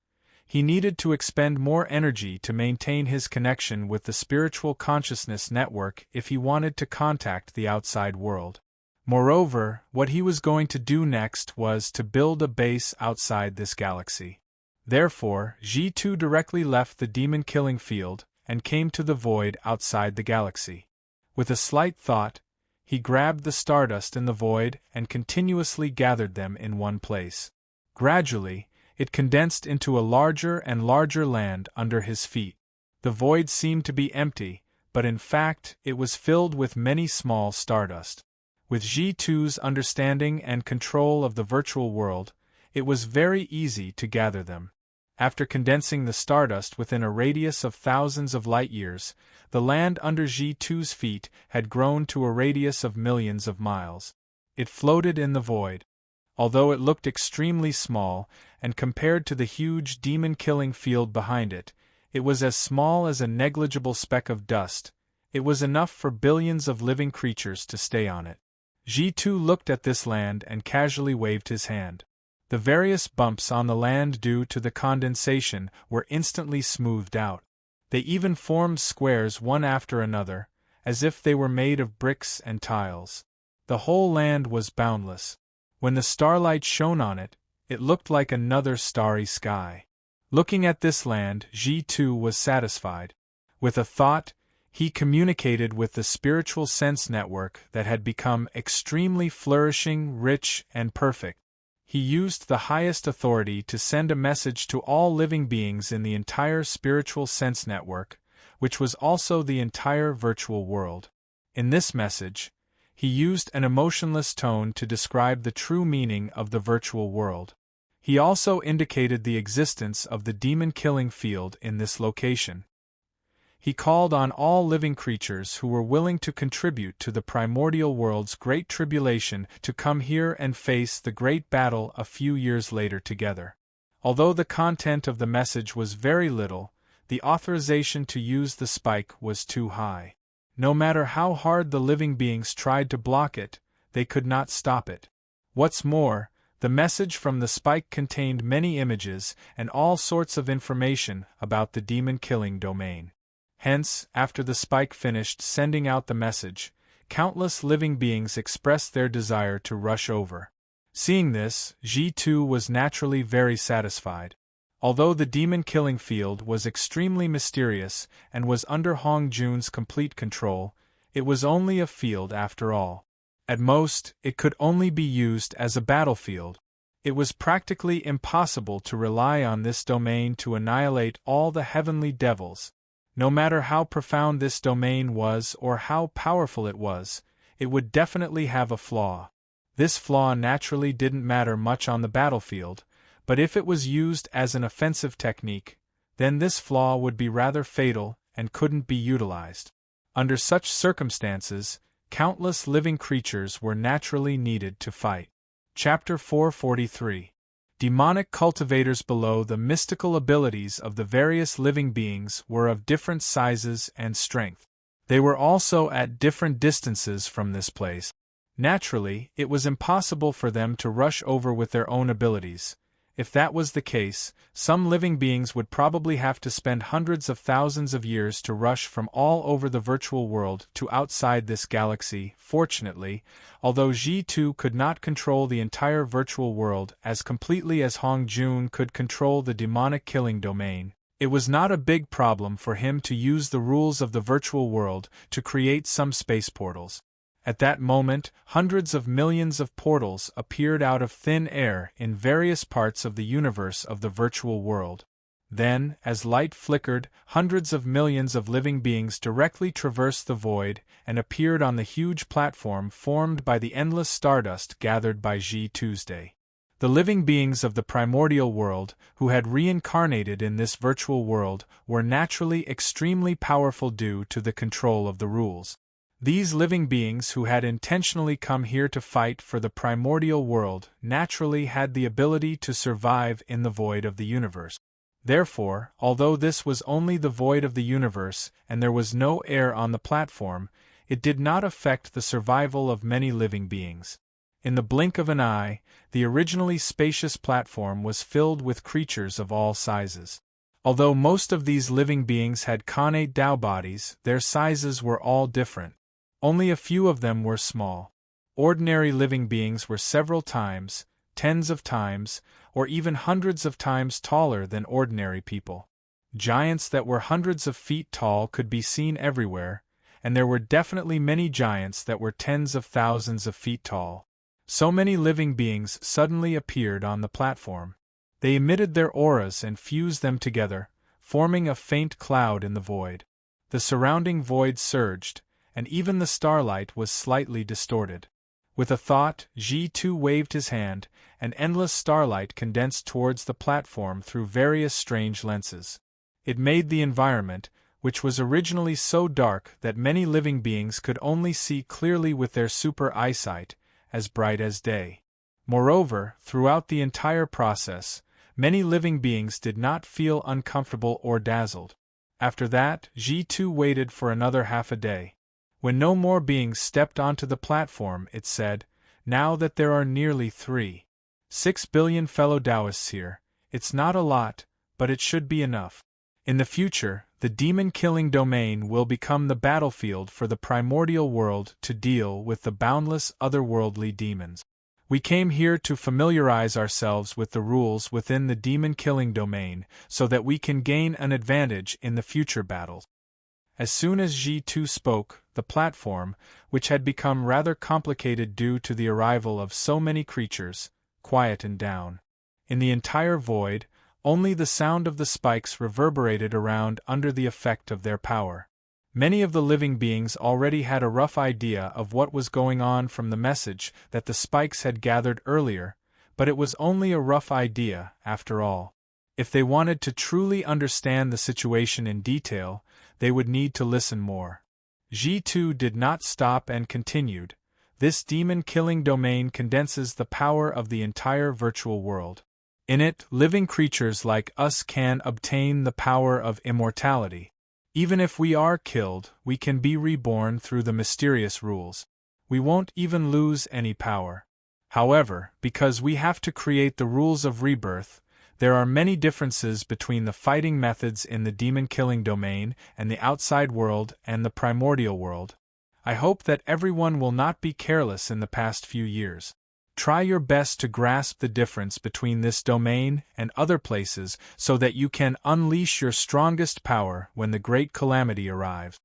he needed to expend more energy to maintain his connection with the spiritual consciousness network if he wanted to contact the outside world. Moreover, what he was going to do next was to build a base outside this galaxy. Therefore, Ji-Tu directly left the demon-killing field and came to the void outside the galaxy. With a slight thought, he grabbed the stardust in the void and continuously gathered them in one place. Gradually, it condensed into a larger and larger land under his feet. The void seemed to be empty, but in fact, it was filled with many small stardust. With Ji-Tu's understanding and control of the virtual world, it was very easy to gather them. After condensing the stardust within a radius of thousands of light-years, the land under Ji-Tu's feet had grown to a radius of millions of miles. It floated in the void. Although it looked extremely small, and compared to the huge demon-killing field behind it, it was as small as a negligible speck of dust. It was enough for billions of living creatures to stay on it. Ji-Tu looked at this land and casually waved his hand. The various bumps on the land due to the condensation were instantly smoothed out. They even formed squares one after another, as if they were made of bricks and tiles. The whole land was boundless. When the starlight shone on it, it looked like another starry sky. Looking at this land, Ji-Tu was satisfied. With a thought, he communicated with the spiritual sense network that had become extremely flourishing, rich, and perfect. He used the highest authority to send a message to all living beings in the entire spiritual sense network, which was also the entire virtual world. In this message, he used an emotionless tone to describe the true meaning of the virtual world. He also indicated the existence of the demon-killing field in this location. He called on all living creatures who were willing to contribute to the primordial world's great tribulation to come here and face the great battle a few years later together. Although the content of the message was very little, the authorization to use the spike was too high. No matter how hard the living beings tried to block it, they could not stop it. What's more, the message from the spike contained many images and all sorts of information about the demon-killing domain. Hence, after the spike finished sending out the message, countless living beings expressed their desire to rush over. Seeing this, Ji-Tu was naturally very satisfied. Although the demon-killing field was extremely mysterious and was under Hong Jun's complete control, it was only a field after all. At most, it could only be used as a battlefield. It was practically impossible to rely on this domain to annihilate all the heavenly devils. No matter how profound this domain was or how powerful it would definitely have a flaw. This flaw naturally didn't matter much on the battlefield, But if it was used as an offensive technique, then this flaw would be rather fatal and couldn't be utilized. Under such circumstances, countless living creatures were naturally needed to fight. Chapter 443. Demonic cultivators. Below, the mystical abilities of the various living beings were of different sizes and strength. They were also at different distances from this place. Naturally, it was impossible for them to rush over with their own abilities. If that was the case, some living beings would probably have to spend hundreds of thousands of years to rush from all over the virtual world to outside this galaxy. Fortunately, although Ji-2 could not control the entire virtual world as completely as Hong Jun could control the demonic killing domain, it was not a big problem for him to use the rules of the virtual world to create some space portals. At that moment, hundreds of millions of portals appeared out of thin air in various parts of the universe of the virtual world. Then, as light flickered, hundreds of millions of living beings directly traversed the void and appeared on the huge platform formed by the endless stardust gathered by Ji-Tuesday. The living beings of the primordial world, who had reincarnated in this virtual world, were naturally extremely powerful due to the control of the rules. These living beings who had intentionally come here to fight for the primordial world naturally had the ability to survive in the void of the universe. Therefore, although this was only the void of the universe and there was no air on the platform, it did not affect the survival of many living beings. In the blink of an eye, the originally spacious platform was filled with creatures of all sizes. Although most of these living beings had connate Tao bodies, their sizes were all different. Only a few of them were small. Ordinary living beings were several times, tens of times, or even hundreds of times taller than ordinary people. Giants that were hundreds of feet tall could be seen everywhere, and there were definitely many giants that were tens of thousands of feet tall. So many living beings suddenly appeared on the platform. They emitted their auras and fused them together, forming a faint cloud in the void. The surrounding void surged, and even the starlight was slightly distorted. With a thought, Ji-2 waved his hand, and endless starlight condensed towards the platform through various strange lenses. It made the environment, which was originally so dark that many living beings could only see clearly with their super eyesight, as bright as day. Moreover, throughout the entire process, many living beings did not feel uncomfortable or dazzled. After that, Ji-2 waited for another half a day. When no more beings stepped onto the platform, it said, "Now that there are nearly 3.6 billion fellow Taoists here, it's not a lot, but it should be enough. In the future, the demon-killing domain will become the battlefield for the primordial world to deal with the boundless otherworldly demons. We came here to familiarize ourselves with the rules within the demon-killing domain so that we can gain an advantage in the future battles." As soon as Ji-2 spoke, the platform, which had become rather complicated due to the arrival of so many creatures, quietened down. In the entire void, only the sound of the spikes reverberated around under the effect of their power. Many of the living beings already had a rough idea of what was going on from the message that the spikes had gathered earlier, but it was only a rough idea, after all. If they wanted to truly understand the situation in detail, they would need to listen more. Ji-2 did not stop and continued, "This demon-killing domain condenses the power of the entire virtual world. In it, living creatures like us can obtain the power of immortality. Even if we are killed, we can be reborn through the mysterious rules. We won't even lose any power. However, because we have to create the rules of rebirth, there are many differences between the fighting methods in the demon-killing domain and the outside world and the primordial world. I hope that everyone will not be careless in the past few years. Try your best to grasp the difference between this domain and other places so that you can unleash your strongest power when the great calamity arrives."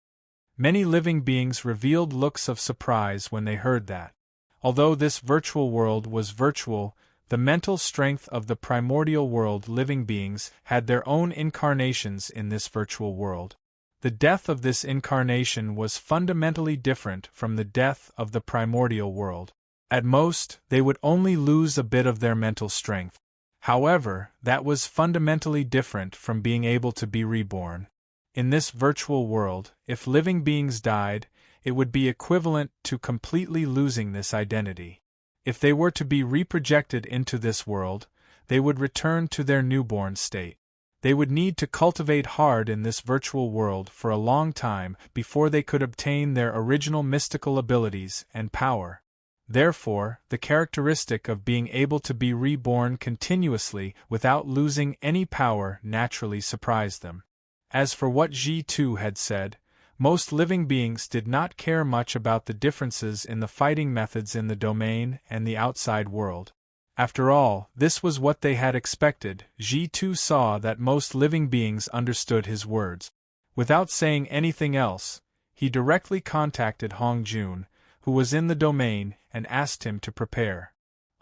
Many living beings revealed looks of surprise when they heard that. Although this virtual world was virtual, the mental strength of the primordial world living beings had their own incarnations in this virtual world. The death of this incarnation was fundamentally different from the death of the primordial world. At most, they would only lose a bit of their mental strength. However, that was fundamentally different from being able to be reborn. In this virtual world, if living beings died, it would be equivalent to completely losing this identity. If they were to be reprojected into this world, they would return to their newborn state. They would need to cultivate hard in this virtual world for a long time before they could obtain their original mystical abilities and power. Therefore, the characteristic of being able to be reborn continuously without losing any power naturally surprised them. As for what Ji2 had said, most living beings did not care much about the differences in the fighting methods in the domain and the outside world. After all, this was what they had expected. Ji2 saw that most living beings understood his words. Without saying anything else, he directly contacted Hongjun, who was in the domain, and asked him to prepare.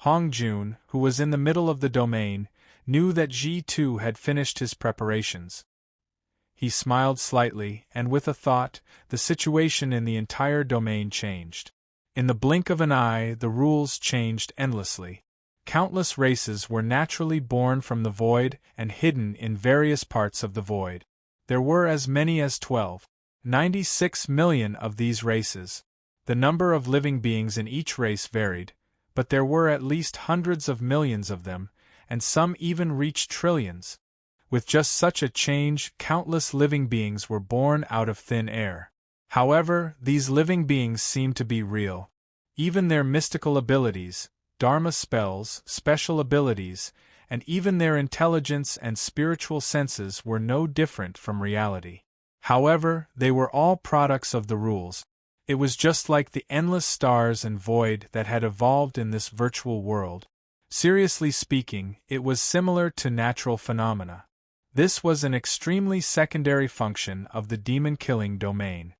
Hongjun, who was in the middle of the domain, knew that Ji2 had finished his preparations. He smiled slightly, and with a thought, the situation in the entire domain changed. In the blink of an eye, the rules changed endlessly. Countless races were naturally born from the void and hidden in various parts of the void. There were as many as 96 million of these races. The number of living beings in each race varied, but there were at least hundreds of millions of them, and some even reached trillions. With just such a change, countless living beings were born out of thin air. However, these living beings seemed to be real. Even their mystical abilities, Dharma spells, special abilities, and even their intelligence and spiritual senses were no different from reality. However, they were all products of the rules. It was just like the endless stars and void that had evolved in this virtual world. Seriously speaking, it was similar to natural phenomena. This was an extremely secondary function of the demon-killing domain.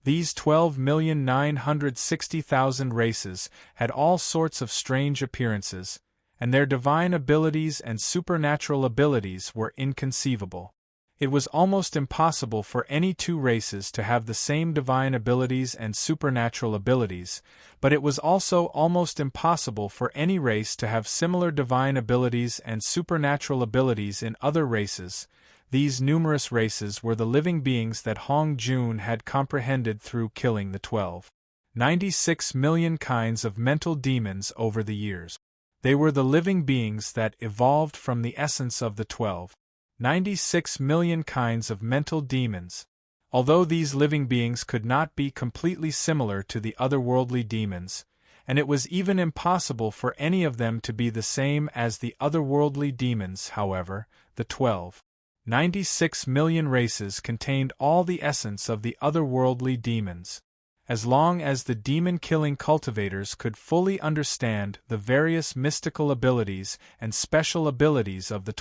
These 12,960,000 races had all sorts of strange appearances, and their divine abilities and supernatural abilities were inconceivable. It was almost impossible for any two races to have the same divine abilities and supernatural abilities, but it was also almost impossible for any race to have similar divine abilities and supernatural abilities in other races. These numerous races were the living beings that Hongjun had comprehended through killing the 96 million kinds of mental demons over the years. They were the living beings that evolved from the essence of the 96 million kinds of mental demons. Although these living beings could not be completely similar to the otherworldly demons, and it was even impossible for any of them to be the same as the otherworldly demons, however, the 96 million races contained all the essence of the otherworldly demons. As long as the demon-killing cultivators could fully understand the various mystical abilities and special abilities of the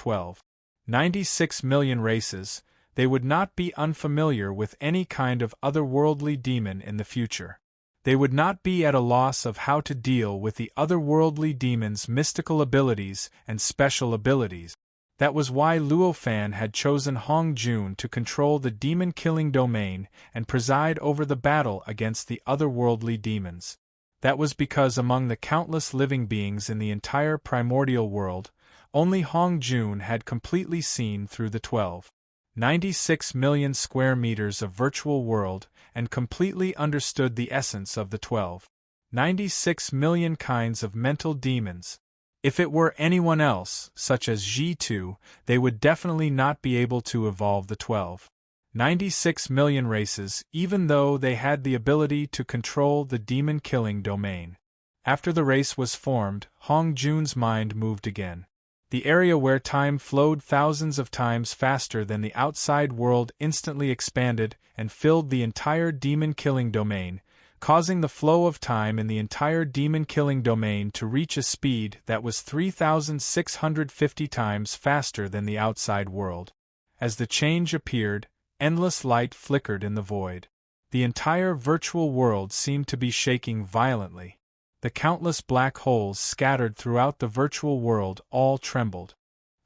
96 million races, they would not be unfamiliar with any kind of otherworldly demon in the future. They would not be at a loss of how to deal with the otherworldly demon's mystical abilities and special abilities. That was why Luo Fan had chosen Hongjun to control the demon-killing domain and preside over the battle against the otherworldly demons. That was because among the countless living beings in the entire primordial world, only Hongjun had completely seen through the 96 million square meters of virtual world and completely understood the essence of the 96 million kinds of mental demons. If it were anyone else, such as Ji2, they would definitely not be able to evolve the 96 million races, even though they had the ability to control the demon-killing domain. After the race was formed, Hongjun's mind moved again. The area where time flowed thousands of times faster than the outside world instantly expanded and filled the entire demon-killing domain, causing the flow of time in the entire demon-killing domain to reach a speed that was 3,650 times faster than the outside world. As the change appeared, endless light flickered in the void. The entire virtual world seemed to be shaking violently. The countless black holes scattered throughout the virtual world all trembled.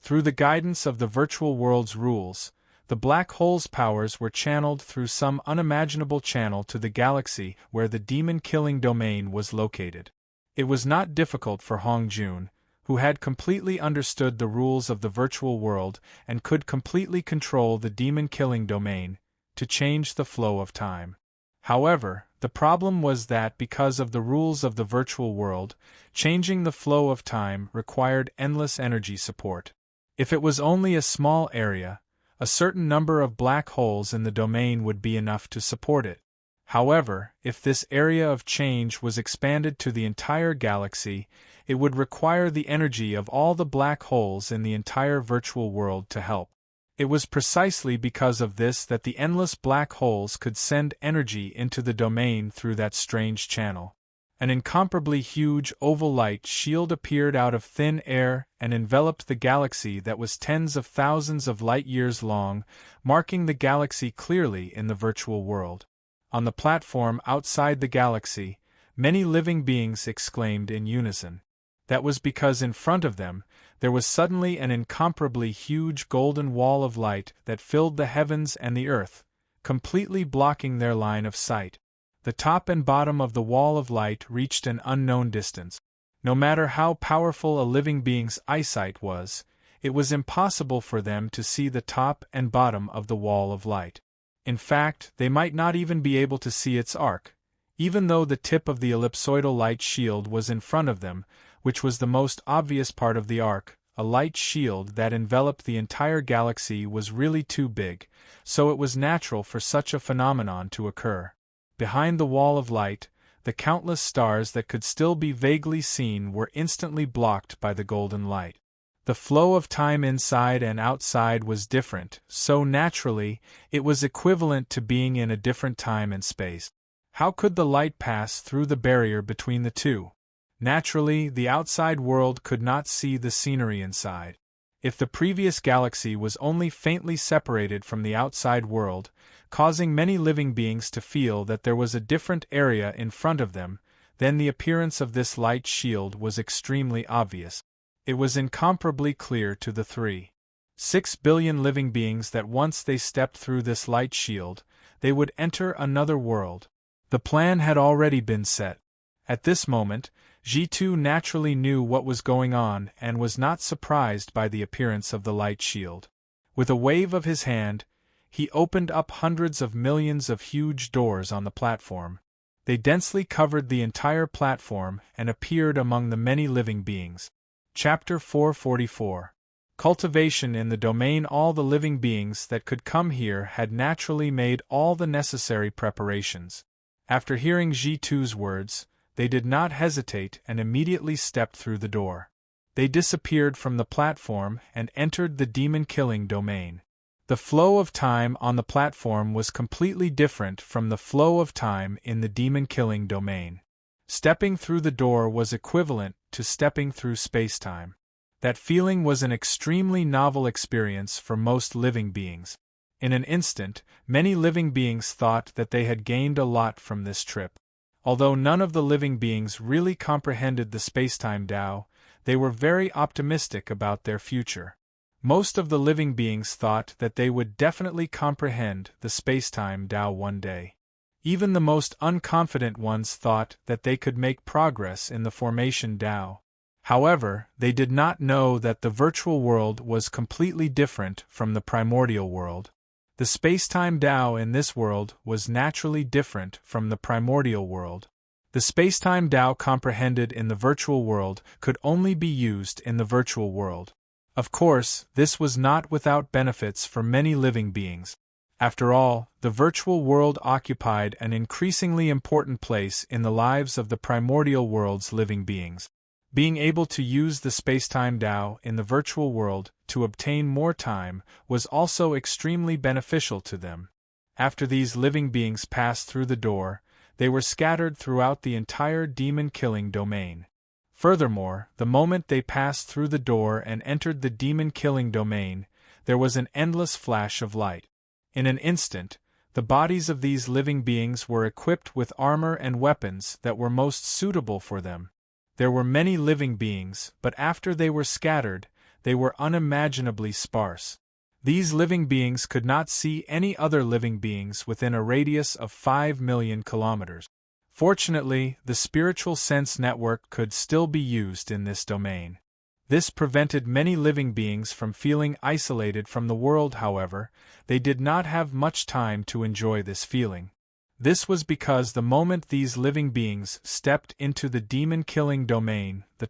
Through the guidance of the virtual world's rules, the black hole's powers were channeled through some unimaginable channel to the galaxy where the demon-killing domain was located. It was not difficult for Hongjun, who had completely understood the rules of the virtual world and could completely control the demon-killing domain, to change the flow of time. However, the problem was that because of the rules of the virtual world, changing the flow of time required endless energy support. If it was only a small area, a certain number of black holes in the domain would be enough to support it. However, if this area of change was expanded to the entire galaxy, it would require the energy of all the black holes in the entire virtual world to help. It was precisely because of this that the endless black holes could send energy into the domain through that strange channel. An incomparably huge oval light shield appeared out of thin air and enveloped the galaxy that was tens of thousands of light-years long, marking the galaxy clearly in the virtual world. On the platform outside the galaxy, many living beings exclaimed in unison. That was because in front of them, there was suddenly an incomparably huge golden wall of light that filled the heavens and the earth, completely blocking their line of sight. The top and bottom of the wall of light reached an unknown distance. No matter how powerful a living being's eyesight was, it was impossible for them to see the top and bottom of the wall of light. In fact, they might not even be able to see its arc, even though the tip of the ellipsoidal light shield was in front of them, which was the most obvious part of the arc. A light shield that enveloped the entire galaxy was really too big, so it was natural for such a phenomenon to occur. Behind the wall of light, the countless stars that could still be vaguely seen were instantly blocked by the golden light. The flow of time inside and outside was different, so naturally, it was equivalent to being in a different time and space. How could the light pass through the barrier between the two? Naturally, the outside world could not see the scenery inside. If the previous galaxy was only faintly separated from the outside world, causing many living beings to feel that there was a different area in front of them, then the appearance of this light shield was extremely obvious. It was incomparably clear to the 3.6 billion living beings that once they stepped through this light shield, they would enter another world. The plan had already been set. At this moment, G2 naturally knew what was going on and was not surprised by the appearance of the light shield. With a wave of his hand, he opened up hundreds of millions of huge doors on the platform. They densely covered the entire platform and appeared among the many living beings. Chapter 444. Cultivation in the domain. All the living beings that could come here had naturally made all the necessary preparations. After hearing G2's words, they did not hesitate and immediately stepped through the door. They disappeared from the platform and entered the demon-killing domain. The flow of time on the platform was completely different from the flow of time in the demon-killing domain. Stepping through the door was equivalent to stepping through space-time. That feeling was an extremely novel experience for most living beings. In an instant, many living beings thought that they had gained a lot from this trip. Although none of the living beings really comprehended the space-time Tao, they were very optimistic about their future. Most of the living beings thought that they would definitely comprehend the space-time Tao one day. Even the most unconfident ones thought that they could make progress in the formation Tao. However, they did not know that the virtual world was completely different from the primordial world. The space-time Tao in this world was naturally different from the primordial world. The space-time Tao comprehended in the virtual world could only be used in the virtual world. Of course, this was not without benefits for many living beings. After all, the virtual world occupied an increasingly important place in the lives of the primordial world's living beings. Being able to use the space-time Tao in the virtual world to obtain more time was also extremely beneficial to them. After these living beings passed through the door, they were scattered throughout the entire demon-killing domain. Furthermore, the moment they passed through the door and entered the demon-killing domain, there was an endless flash of light. In an instant, the bodies of these living beings were equipped with armor and weapons that were most suitable for them. There were many living beings, but after they were scattered, they were unimaginably sparse. These living beings could not see any other living beings within a radius of 5 million kilometers. Fortunately, the spiritual sense network could still be used in this domain. This prevented many living beings from feeling isolated from the world. However, they did not have much time to enjoy this feeling. This was because the moment these living beings stepped into the demon-killing domain, the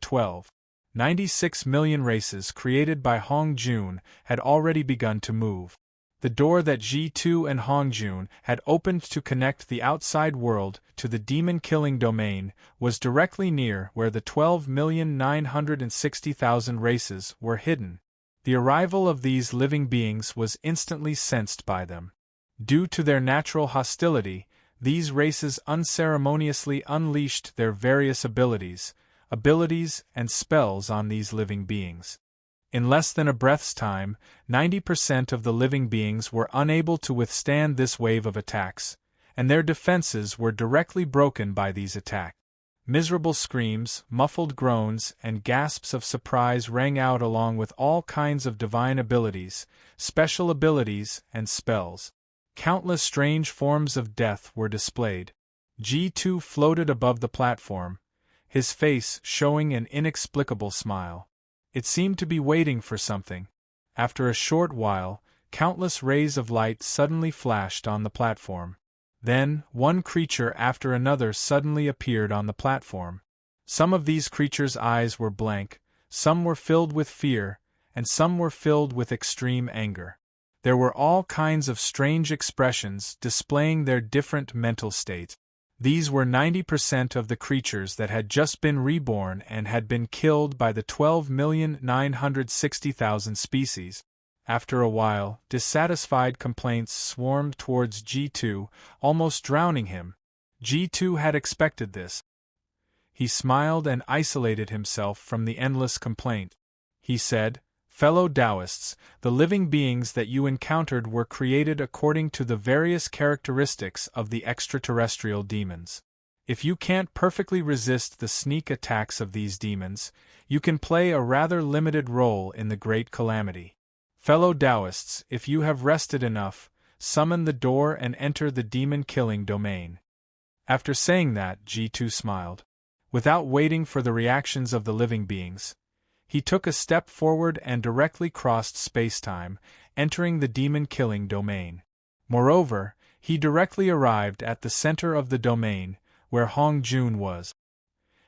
96 million races created by Hongjun had already begun to move. The door that G2 and Hongjun had opened to connect the outside world to the demon-killing domain was directly near where the 12,960,000 races were hidden. The arrival of these living beings was instantly sensed by them. Due to their natural hostility, these races unceremoniously unleashed their various abilities and spells on these living beings. In less than a breath's time, 90% of the living beings were unable to withstand this wave of attacks, and their defenses were directly broken by these attacks. Miserable screams, muffled groans, and gasps of surprise rang out along with all kinds of divine abilities, special abilities, and spells. Countless strange forms of death were displayed. G2 floated above the platform, his face showing an inexplicable smile. It seemed to be waiting for something. After a short while, countless rays of light suddenly flashed on the platform. Then, one creature after another suddenly appeared on the platform. Some of these creatures' eyes were blank, some were filled with fear, and some were filled with extreme anger. There were all kinds of strange expressions displaying their different mental states. These were 90% of the creatures that had just been reborn and had been killed by the 12,960,000 species. After a while, dissatisfied complaints swarmed towards G2, almost drowning him. G2 had expected this. He smiled and isolated himself from the endless complaint. He said, "Fellow Taoists, the living beings that you encountered were created according to the various characteristics of the extraterrestrial demons. If you can't perfectly resist the sneak attacks of these demons, you can play a rather limited role in the great calamity. Fellow Taoists, if you have rested enough, summon the door and enter the demon-killing domain." After saying that, G2 smiled. Without waiting for the reactions of the living beings, he took a step forward and directly crossed space-time, entering the demon-killing domain. Moreover, he directly arrived at the center of the domain, where Hongjun was.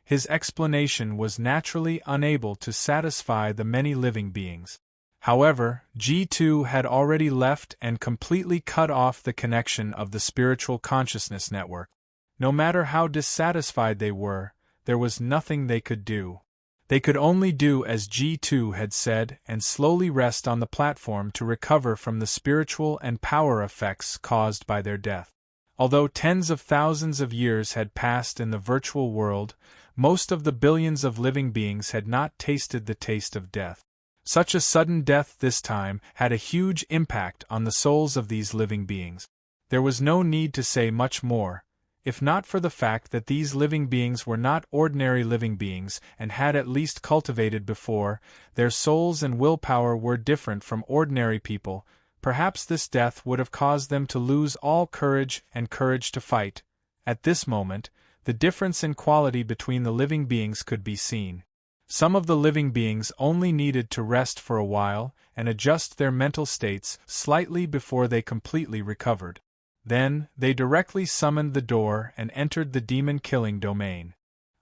His explanation was naturally unable to satisfy the many living beings. However, G2 had already left and completely cut off the connection of the spiritual consciousness network. No matter how dissatisfied they were, there was nothing they could do. They could only do as G2 had said and slowly rest on the platform to recover from the spiritual and power effects caused by their death. Although tens of thousands of years had passed in the virtual world, most of the billions of living beings had not tasted the taste of death. Such a sudden death this time had a huge impact on the souls of these living beings. There was no need to say much more, if not for the fact that these living beings were not ordinary living beings and had at least cultivated before. Their souls and willpower were different from ordinary people. Perhaps this death would have caused them to lose all courage and courage to fight. At this moment, the difference in quality between the living beings could be seen. Some of the living beings only needed to rest for a while and adjust their mental states slightly before they completely recovered. Then, they directly summoned the door and entered the demon-killing domain.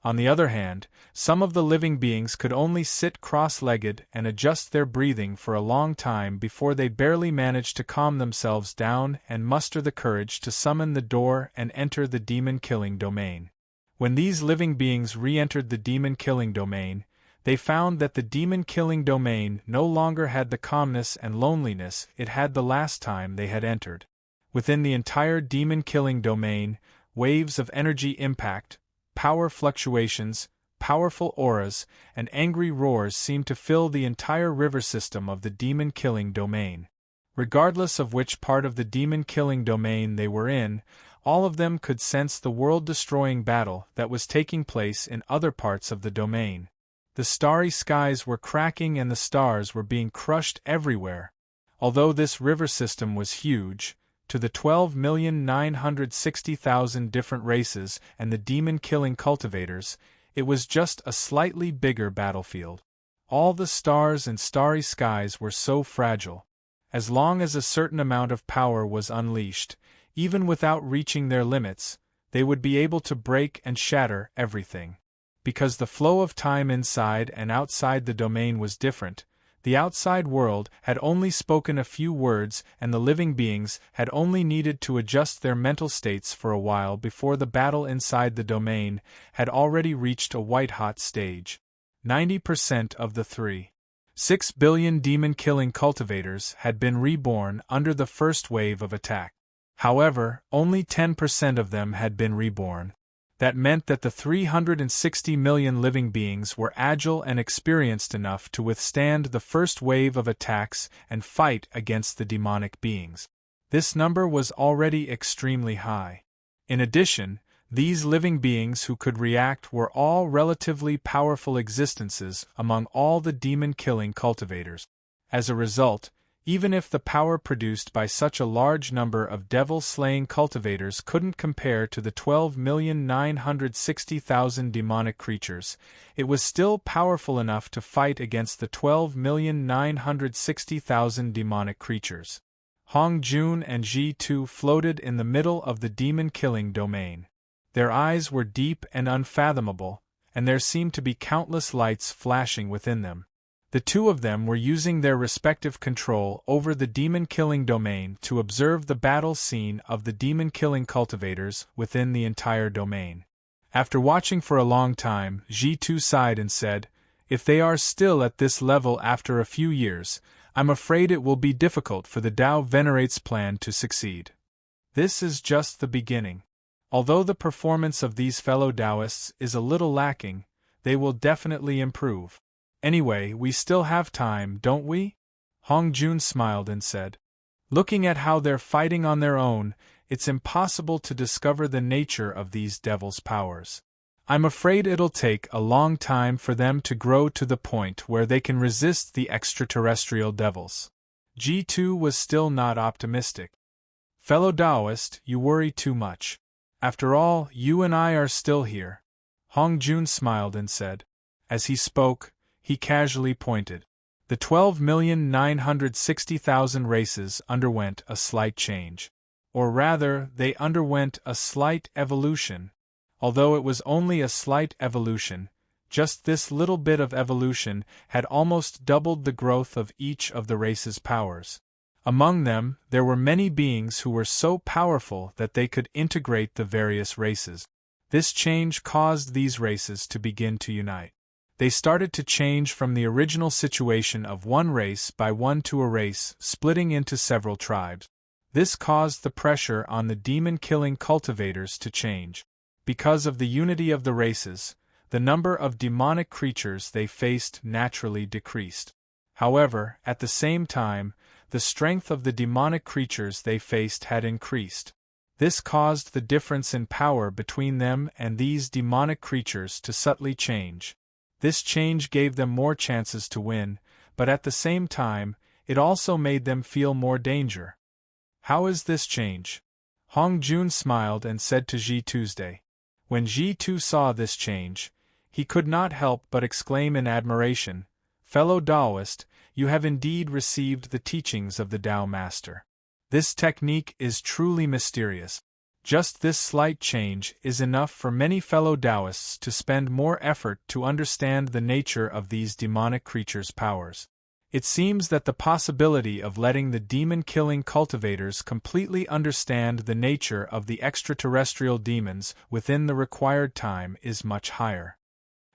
On the other hand, some of the living beings could only sit cross-legged and adjust their breathing for a long time before they barely managed to calm themselves down and muster the courage to summon the door and enter the demon-killing domain. When these living beings re-entered the demon-killing domain, they found that the demon-killing domain no longer had the calmness and loneliness it had the last time they had entered. Within the entire demon-killing domain, waves of energy impact, power fluctuations, powerful auras, and angry roars seemed to fill the entire river system of the demon-killing domain. Regardless of which part of the demon-killing domain they were in, all of them could sense the world-destroying battle that was taking place in other parts of the domain. The starry skies were cracking and the stars were being crushed everywhere. Although this river system was huge, to the 12,960,000 different races and the demon-killing cultivators, it was just a slightly bigger battlefield. All the stars and starry skies were so fragile. As long as a certain amount of power was unleashed, even without reaching their limits, they would be able to break and shatter everything. Because the flow of time inside and outside the domain was different, the outside world had only spoken a few words and the living beings had only needed to adjust their mental states for a while before the battle inside the domain had already reached a white-hot stage. 90% of the 3.6 billion demon-killing cultivators had been reborn under the first wave of attack. However, only 10% of them had been reborn. That meant that the 360 million living beings were agile and experienced enough to withstand the first wave of attacks and fight against the demonic beings. This number was already extremely high. In addition, these living beings who could react were all relatively powerful existences among all the demon-killing cultivators. As a result, even if the power produced by such a large number of devil-slaying cultivators couldn't compare to the 12,960,000 demonic creatures, it was still powerful enough to fight against the 12,960,000 demonic creatures. Hong Jun and Ji Tu floated in the middle of the demon-killing domain. Their eyes were deep and unfathomable, and there seemed to be countless lights flashing within them. The two of them were using their respective control over the demon-killing domain to observe the battle scene of the demon-killing cultivators within the entire domain. After watching for a long time, Ji Tu sighed and said, "If they are still at this level after a few years, I'm afraid it will be difficult for the Tao Venerate's plan to succeed. This is just the beginning. Although the performance of these fellow Taoists is a little lacking, they will definitely improve. Anyway, we still have time, don't we?" Hong Jun smiled and said, "Looking at how they're fighting on their own, it's impossible to discover the nature of these devils' powers. I'm afraid it'll take a long time for them to grow to the point where they can resist the extraterrestrial devils." Ji Tu was still not optimistic. "Fellow Taoist, you worry too much. After all, you and I are still here." Hong Jun smiled and said. As he spoke, he casually pointed. The 12,960,000 races underwent a slight change. Or rather, they underwent a slight evolution. Although it was only a slight evolution, just this little bit of evolution had almost doubled the growth of each of the race's powers. Among them, there were many beings who were so powerful that they could integrate the various races. This change caused these races to begin to unite. They started to change from the original situation of one race by one to a race, splitting into several tribes. This caused the pressure on the demon-killing cultivators to change. Because of the unity of the races, the number of demonic creatures they faced naturally decreased. However, at the same time, the strength of the demonic creatures they faced had increased. This caused the difference in power between them and these demonic creatures to subtly change. This change gave them more chances to win, but at the same time, it also made them feel more danger. How is this change? Hong Jun smiled and said to Ji Tuesday. When Ji Tu saw this change, he could not help but exclaim in admiration, "Fellow Taoist, you have indeed received the teachings of the Tao Master. This technique is truly mysterious. Just this slight change is enough for many fellow Taoists to spend more effort to understand the nature of these demonic creatures' powers. It seems that the possibility of letting the demon-killing cultivators completely understand the nature of the extraterrestrial demons within the required time is much higher."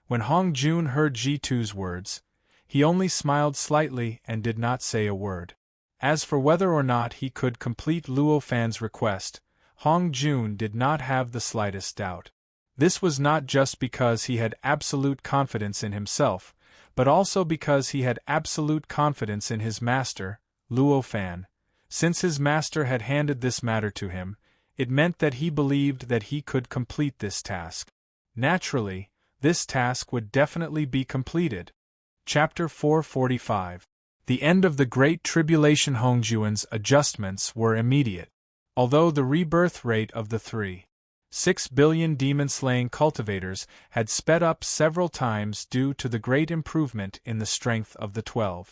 When Hong Jun heard Ji Tu's words, he only smiled slightly and did not say a word. As for whether or not he could complete Luo Fan's request, Hong Jun did not have the slightest doubt. This was not just because he had absolute confidence in himself, but also because he had absolute confidence in his master, Luo Fan. Since his master had handed this matter to him, it meant that he believed that he could complete this task. Naturally, this task would definitely be completed. Chapter 445. The end of the Great Tribulation. Hongjuan's adjustments were immediate. Although the rebirth rate of the 3 6 billion demon-slaying cultivators had sped up several times due to the great improvement in the strength of the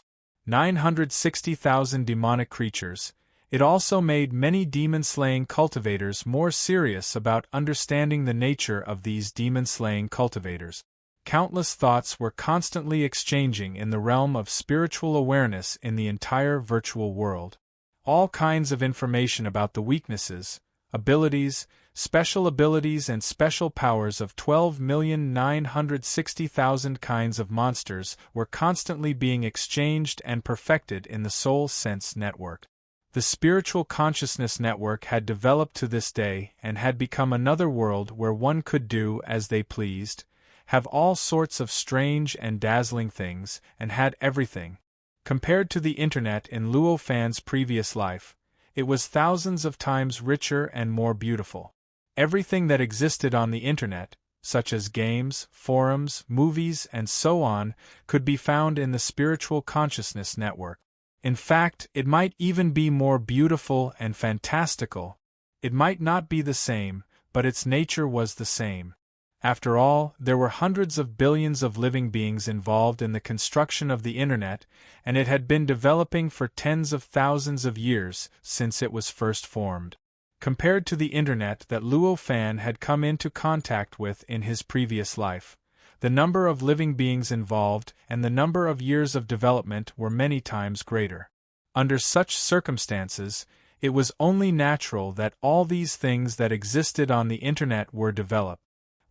960,000 demonic creatures. It also made many demon-slaying cultivators more serious about understanding the nature of these demon-slaying cultivators. Countless thoughts were constantly exchanging in the realm of spiritual awareness in the entire virtual world. All kinds of information about the weaknesses, abilities, special abilities and special powers of 12,960,000 kinds of monsters were constantly being exchanged and perfected in the Soul Sense Network. The Spiritual Consciousness Network had developed to this day and had become another world where one could do as they pleased, have all sorts of strange and dazzling things, and had everything. Compared to the Internet in Luo Fan's previous life, it was thousands of times richer and more beautiful. Everything that existed on the Internet, such as games, forums, movies, and so on, could be found in the Spiritual Consciousness Network. In fact, it might even be more beautiful and fantastical. It might not be the same, but its nature was the same. After all, there were hundreds of billions of living beings involved in the construction of the Internet, and it had been developing for tens of thousands of years since it was first formed. Compared to the Internet that Luo Fan had come into contact with in his previous life, the number of living beings involved and the number of years of development were many times greater. Under such circumstances, it was only natural that all these things that existed on the Internet were developed.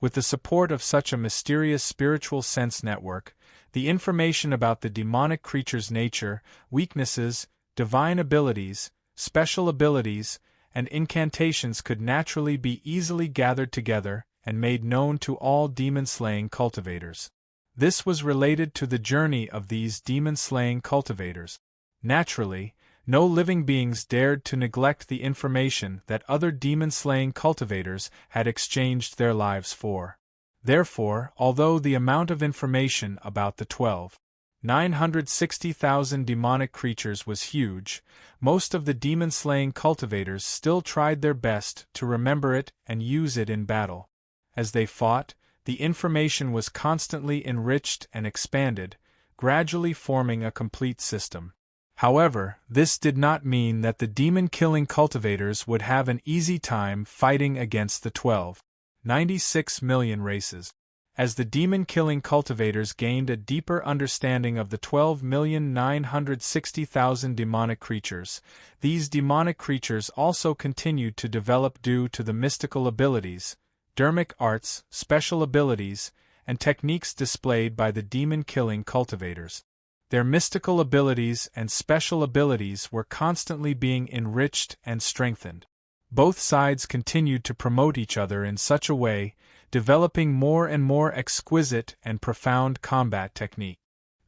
With the support of such a mysterious spiritual sense network, the information about the demonic creature's nature, weaknesses, divine abilities, special abilities, and incantations could naturally be easily gathered together and made known to all demon-slaying cultivators. This was related to the journey of these demon-slaying cultivators. Naturally, no living beings dared to neglect the information that other demon-slaying cultivators had exchanged their lives for. Therefore, although the amount of information about the 960,000 demonic creatures was huge, most of the demon-slaying cultivators still tried their best to remember it and use it in battle. As they fought, the information was constantly enriched and expanded, gradually forming a complete system. However, this did not mean that the demon-killing cultivators would have an easy time fighting against the 96 million races. As the demon-killing cultivators gained a deeper understanding of the 12,960,000 demonic creatures, these demonic creatures also continued to develop due to the mystical abilities, dermic arts, special abilities, and techniques displayed by the demon-killing cultivators. Their mystical abilities and special abilities were constantly being enriched and strengthened. Both sides continued to promote each other in such a way, developing more and more exquisite and profound combat technique.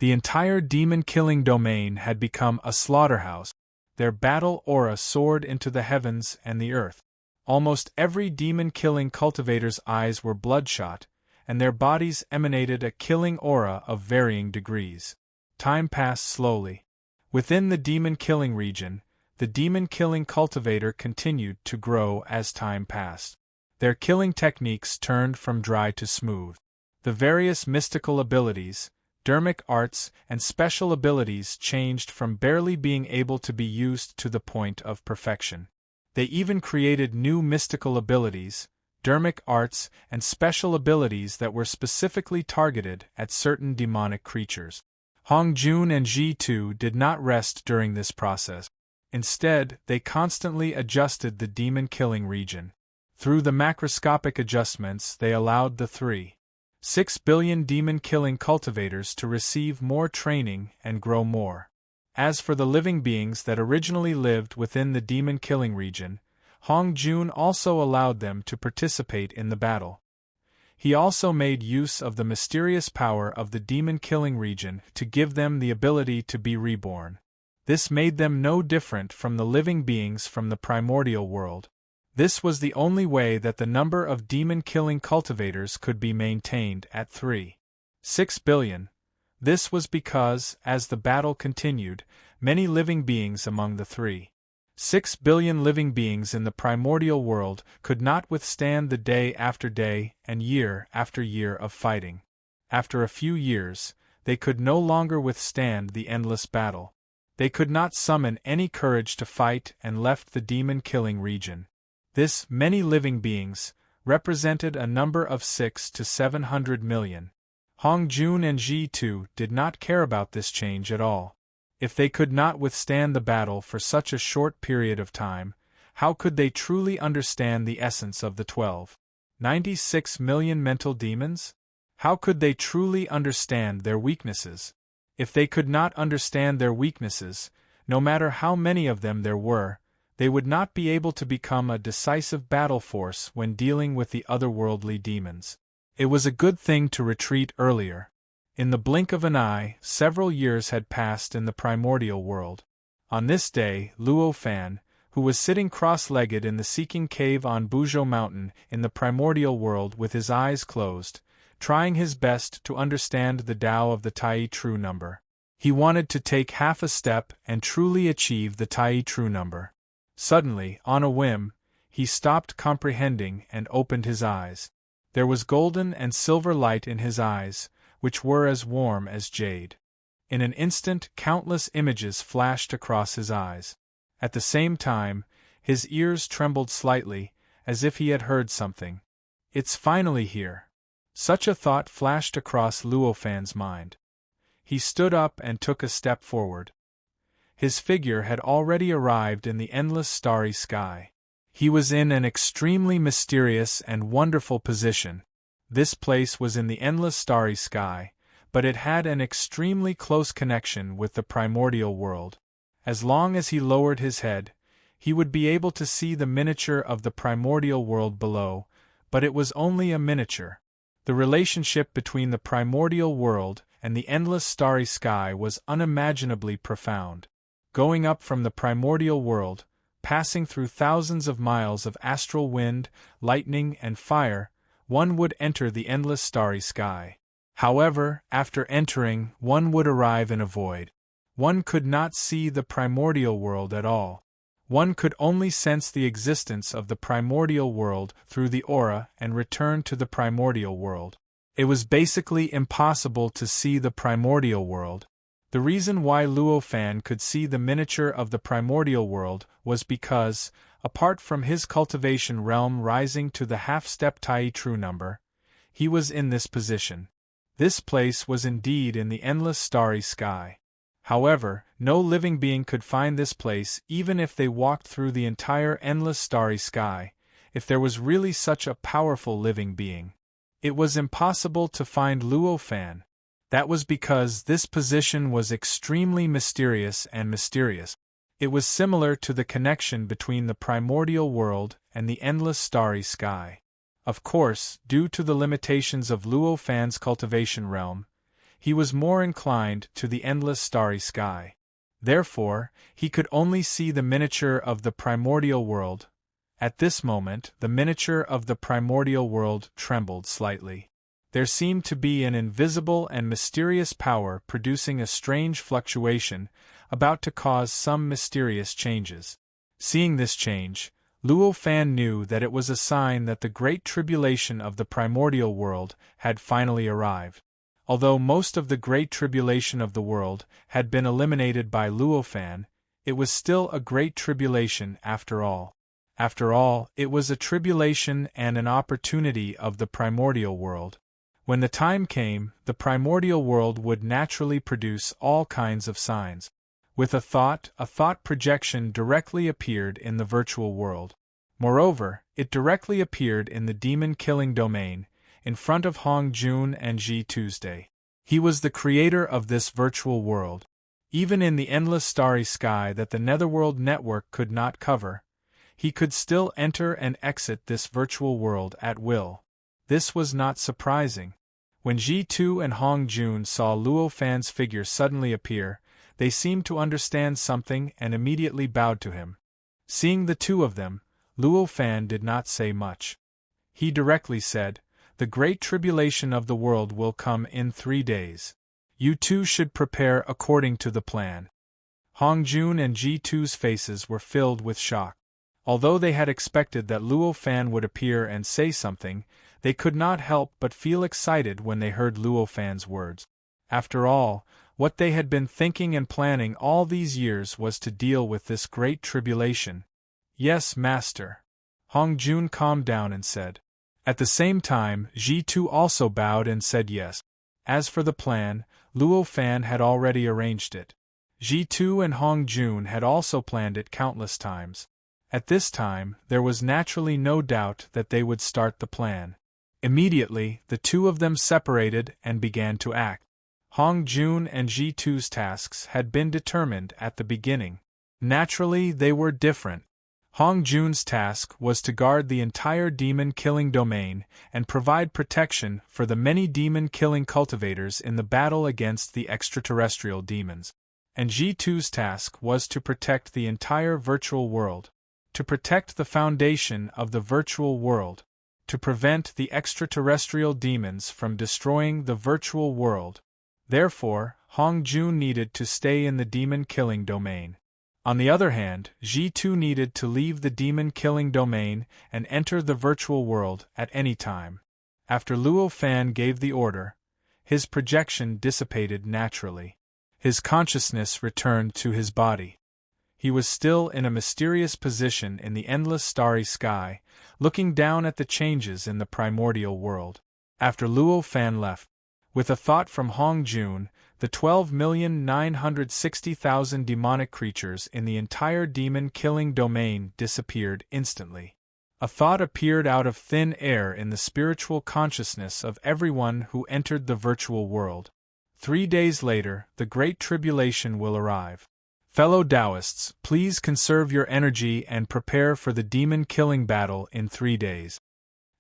The entire demon-killing domain had become a slaughterhouse. Their battle aura soared into the heavens and the earth. Almost every demon-killing cultivator's eyes were bloodshot, and their bodies emanated a killing aura of varying degrees. Time passed slowly. Within the demon-killing region, the demon-killing cultivator continued to grow as time passed. Their killing techniques turned from dry to smooth. The various mystical abilities, dermic arts, and special abilities changed from barely being able to be used to the point of perfection. They even created new mystical abilities, dermic arts, and special abilities that were specifically targeted at certain demonic creatures. Hong Jun and Ji Tu did not rest during this process. Instead, they constantly adjusted the demon-killing region. Through the macroscopic adjustments, they allowed the 6 billion demon-killing cultivators to receive more training and grow more. As for the living beings that originally lived within the demon-killing region, Hong Jun also allowed them to participate in the battle. He also made use of the mysterious power of the demon-killing region to give them the ability to be reborn. This made them no different from the living beings from the primordial world. This was the only way that the number of demon-killing cultivators could be maintained at 6 billion. This was because, as the battle continued, many living beings among the 6 billion living beings in the primordial world could not withstand the day after day and year after year of fighting. After a few years, they could no longer withstand the endless battle. They could not summon any courage to fight and left the demon-killing region. This many living beings represented a number of 6 to 700 million. Hong Jun and Ji Tu did not care about this change at all. If they could not withstand the battle for such a short period of time, how could they truly understand the essence of the 96 million mental demons? How could they truly understand their weaknesses? If they could not understand their weaknesses, no matter how many of them there were, they would not be able to become a decisive battle force when dealing with the otherworldly demons. It was a good thing to retreat earlier. In the blink of an eye, several years had passed in the primordial world. On this day, Luo Fan, who was sitting cross-legged in the Seeking Cave on Buzhou Mountain in the primordial world with his eyes closed, trying his best to understand the Tao of the Tai true number. He wanted to take half a step and truly achieve the Tai true number. Suddenly, on a whim, he stopped comprehending and opened his eyes. There was golden and silver light in his eyes, which were as warm as jade. In an instant, countless images flashed across his eyes. At the same time, his ears trembled slightly, as if he had heard something. "It's finally here." Such a thought flashed across Luo Fan's mind. He stood up and took a step forward. His figure had already arrived in the endless starry sky. He was in an extremely mysterious and wonderful position. This place was in the endless starry sky, but it had an extremely close connection with the primordial world. As long as he lowered his head, he would be able to see the miniature of the primordial world below, but it was only a miniature. The relationship between the primordial world and the endless starry sky was unimaginably profound. Going up from the primordial world, passing through thousands of miles of astral wind, lightning, and fire, one would enter the endless starry sky. However, after entering, one would arrive in a void. One could not see the primordial world at all. One could only sense the existence of the primordial world through the aura and return to the primordial world. It was basically impossible to see the primordial world. The reason why Luo Fan could see the miniature of the primordial world was because, apart from his cultivation realm rising to the half-step Tai true number, he was in this position. This place was indeed in the endless starry sky. However, no living being could find this place even if they walked through the entire endless starry sky, if there was really such a powerful living being. It was impossible to find Luo Fan. That was because this position was extremely mysterious and mysterious. It was similar to the connection between the primordial world and the endless starry sky. Of course, due to the limitations of Luo Fan's cultivation realm, he was more inclined to the endless starry sky. Therefore, he could only see the miniature of the primordial world. At this moment, the miniature of the primordial world trembled slightly. There seemed to be an invisible and mysterious power producing a strange fluctuation, about to cause some mysterious changes. Seeing this change, Luo Fan knew that it was a sign that the great tribulation of the primordial world had finally arrived. Although most of the great tribulation of the world had been eliminated by Luo Fan, it was still a great tribulation after all. After all, it was a tribulation and an opportunity of the primordial world. When the time came, the primordial world would naturally produce all kinds of signs. With a thought projection directly appeared in the virtual world. Moreover, it directly appeared in the demon-killing domain, in front of Hong Jun and Ji Tuesday. He was the creator of this virtual world. Even in the endless starry sky that the netherworld network could not cover, he could still enter and exit this virtual world at will. This was not surprising. When Ji Tu and Hong Jun saw Luo Fan's figure suddenly appear, they seemed to understand something and immediately bowed to him. Seeing the two of them, Luo Fan did not say much. He directly said, "The great tribulation of the world will come in 3 days. You two should prepare according to the plan." Hong Jun and Ji2's faces were filled with shock. Although they had expected that Luo Fan would appear and say something, they could not help but feel excited when they heard Luo Fan's words. After all, what they had been thinking and planning all these years was to deal with this great tribulation. Yes, master. Hong Jun calmed down and said. At the same time, Ji2 also bowed and said yes. As for the plan, Luo Fan had already arranged it. Ji2 and Hong Jun had also planned it countless times. At this time, there was naturally no doubt that they would start the plan. Immediately, the two of them separated and began to act. Hong Jun and Ji2's tasks had been determined at the beginning. Naturally, they were different. Hong Jun's task was to guard the entire demon-killing domain and provide protection for the many demon-killing cultivators in the battle against the extraterrestrial demons. And Ji2's task was to protect the entire virtual world. To protect the foundation of the virtual world. To prevent the extraterrestrial demons from destroying the virtual world. Therefore, Hong Jun needed to stay in the demon-killing domain. On the other hand, Ji2 needed to leave the demon-killing domain and enter the virtual world at any time. After Luo Fan gave the order, his projection dissipated naturally. His consciousness returned to his body. He was still in a mysterious position in the endless starry sky, looking down at the changes in the primordial world. After Luo Fan left, with a thought from Hong Jun, the 12,960,000 demonic creatures in the entire demon-killing domain disappeared instantly. A thought appeared out of thin air in the spiritual consciousness of everyone who entered the virtual world. 3 days later, the Great Tribulation will arrive. Fellow Taoists, please conserve your energy and prepare for the demon-killing battle in 3 days.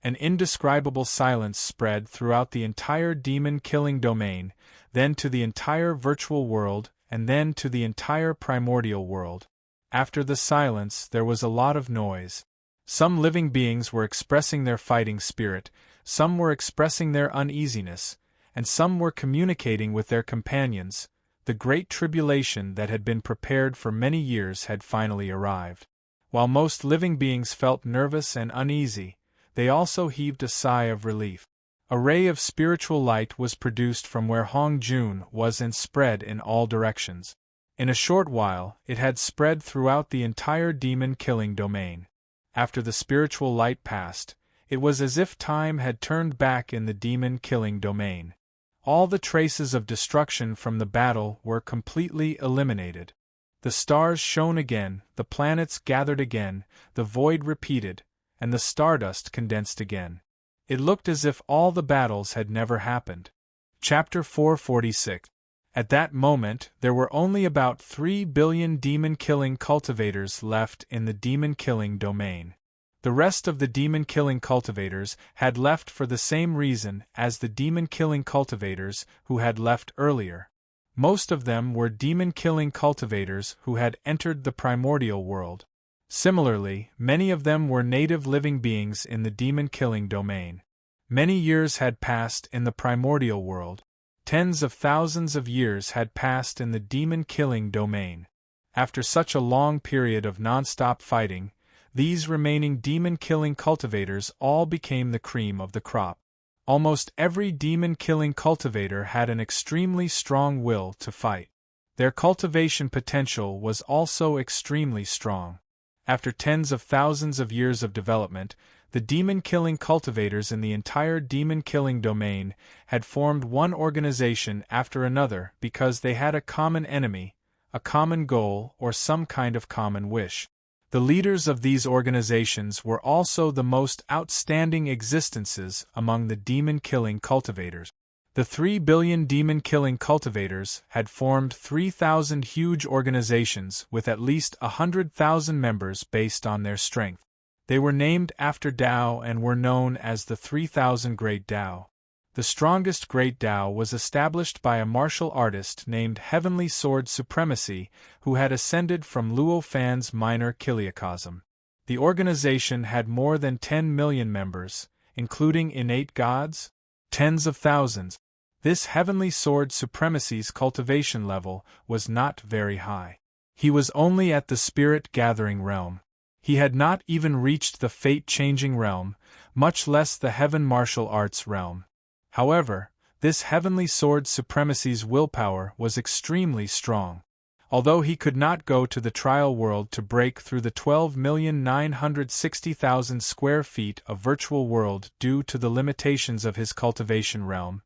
An indescribable silence spread throughout the entire demon-killing domain, then to the entire virtual world, and then to the entire primordial world. After the silence, there was a lot of noise. Some living beings were expressing their fighting spirit, some were expressing their uneasiness, and some were communicating with their companions. The great tribulation that had been prepared for many years had finally arrived. While most living beings felt nervous and uneasy, they also heaved a sigh of relief. A ray of spiritual light was produced from where Hong Jun was and spread in all directions. In a short while, it had spread throughout the entire demon-killing domain. After the spiritual light passed, it was as if time had turned back in the demon-killing domain. All the traces of destruction from the battle were completely eliminated. The stars shone again, the planets gathered again, the void repeated, and the stardust condensed again. It looked as if all the battles had never happened. Chapter 446. At that moment, there were only about 3 billion demon-killing cultivators left in the demon-killing domain. The rest of the demon-killing cultivators had left for the same reason as the demon-killing cultivators who had left earlier. Most of them were demon-killing cultivators who had entered the primordial world. Similarly, many of them were native living beings in the demon-killing domain. Many years had passed in the primordial world. Tens of thousands of years had passed in the demon-killing domain. After such a long period of non-stop fighting, these remaining demon-killing cultivators all became the cream of the crop. Almost every demon-killing cultivator had an extremely strong will to fight. Their cultivation potential was also extremely strong. After tens of thousands of years of development, the demon-killing cultivators in the entire demon-killing domain had formed one organization after another because they had a common enemy, a common goal, or some kind of common wish. The leaders of these organizations were also the most outstanding existences among the demon-killing cultivators. The 3 billion demon-killing cultivators had formed 3,000 huge organizations with at least 100,000 members based on their strength. They were named after Tao and were known as the 3,000 Great Tao. The strongest Great Tao was established by a martial artist named Heavenly Sword Supremacy, who had ascended from Luo Fan's minor chiliocosm. The organization had more than 10 million members, including innate gods, tens of thousands. This Heavenly Sword Supremacy's cultivation level was not very high. He was only at the spirit-gathering realm. He had not even reached the fate-changing realm, much less the heaven martial arts realm. However, this heavenly sword supremacy's willpower was extremely strong. Although he could not go to the trial world to break through the 12,960,000 square feet of virtual world due to the limitations of his cultivation realm,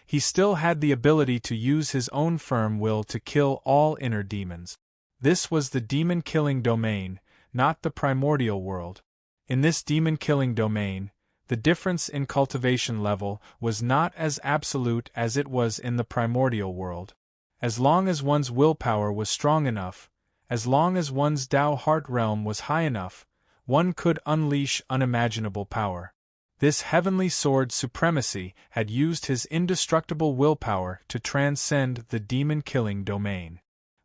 he still had the ability to use his own firm will to kill all inner demons. This was the demon-killing domain, not the primordial world. In this demon-killing domain, the difference in cultivation level was not as absolute as it was in the primordial world. As long as one's willpower was strong enough, as long as one's Tao heart realm was high enough, one could unleash unimaginable power. This heavenly sword supremacy had used his indestructible willpower to transcend the demon-killing domain.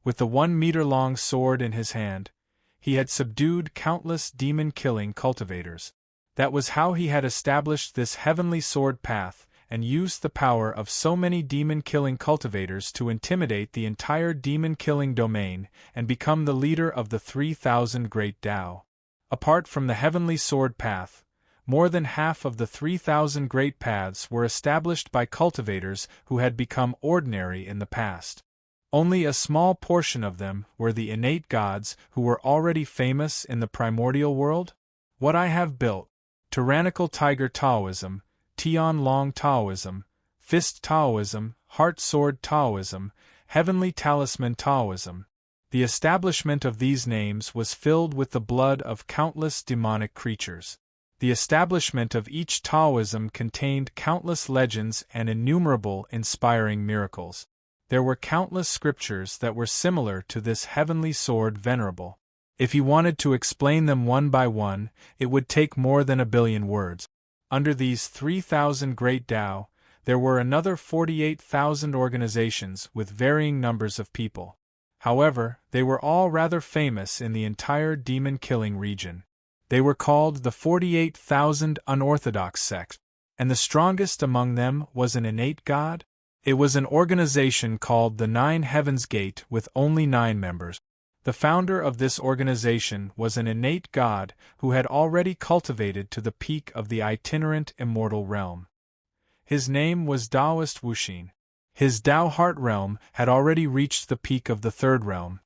With the 1-meter-long sword in his hand, he had subdued countless demon-killing cultivators. That was how he had established this heavenly sword path, and used the power of so many demon-killing cultivators to intimidate the entire demon-killing domain and become the leader of the 3,000 Great Tao. Apart from the heavenly sword path, more than half of the 3,000 great paths were established by cultivators who had become ordinary in the past. Only a small portion of them were the innate gods who were already famous in the primordial world. What I have built: tyrannical tiger Taoism, Tian Long Taoism, Fist Taoism, Heart Sword Taoism, Heavenly Talisman Taoism. The establishment of these names was filled with the blood of countless demonic creatures. The establishment of each Taoism contained countless legends and innumerable inspiring miracles. There were countless scriptures that were similar to this heavenly sword venerable. If he wanted to explain them one by one, it would take more than 1 billion words. Under these 3,000 great Tao, there were another 48,000 organizations with varying numbers of people. However, they were all rather famous in the entire demon-killing region. They were called the 48,000 unorthodox sects, and the strongest among them was an innate god. It was an organization called the 9 Heavens Gate with only 9 members. The founder of this organization was an innate god who had already cultivated to the peak of the itinerant immortal realm. His name was Taoist Wuxin. His Tao heart realm had already reached the peak of the 3rd realm.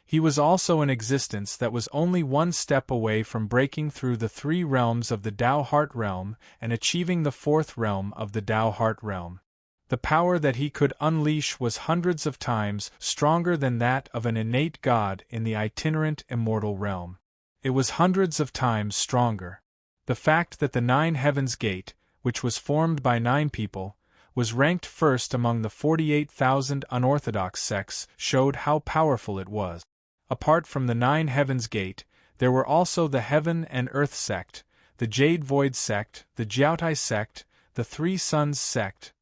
He was also an existence that was only one step away from breaking through the 3 realms of the Tao heart realm and achieving the 4th realm of the Tao heart realm. The power that he could unleash was hundreds of times stronger than that of an innate god in the itinerant immortal realm. It was hundreds of times stronger. The fact that the 9 Heavens Gate, which was formed by 9 people, was ranked first among the 48,000 unorthodox sects showed how powerful it was. Apart from the 9 Heavens Gate, there were also the Heaven and Earth sect, the Jade Void sect, the Jiaotai sect, the 3 Suns sect.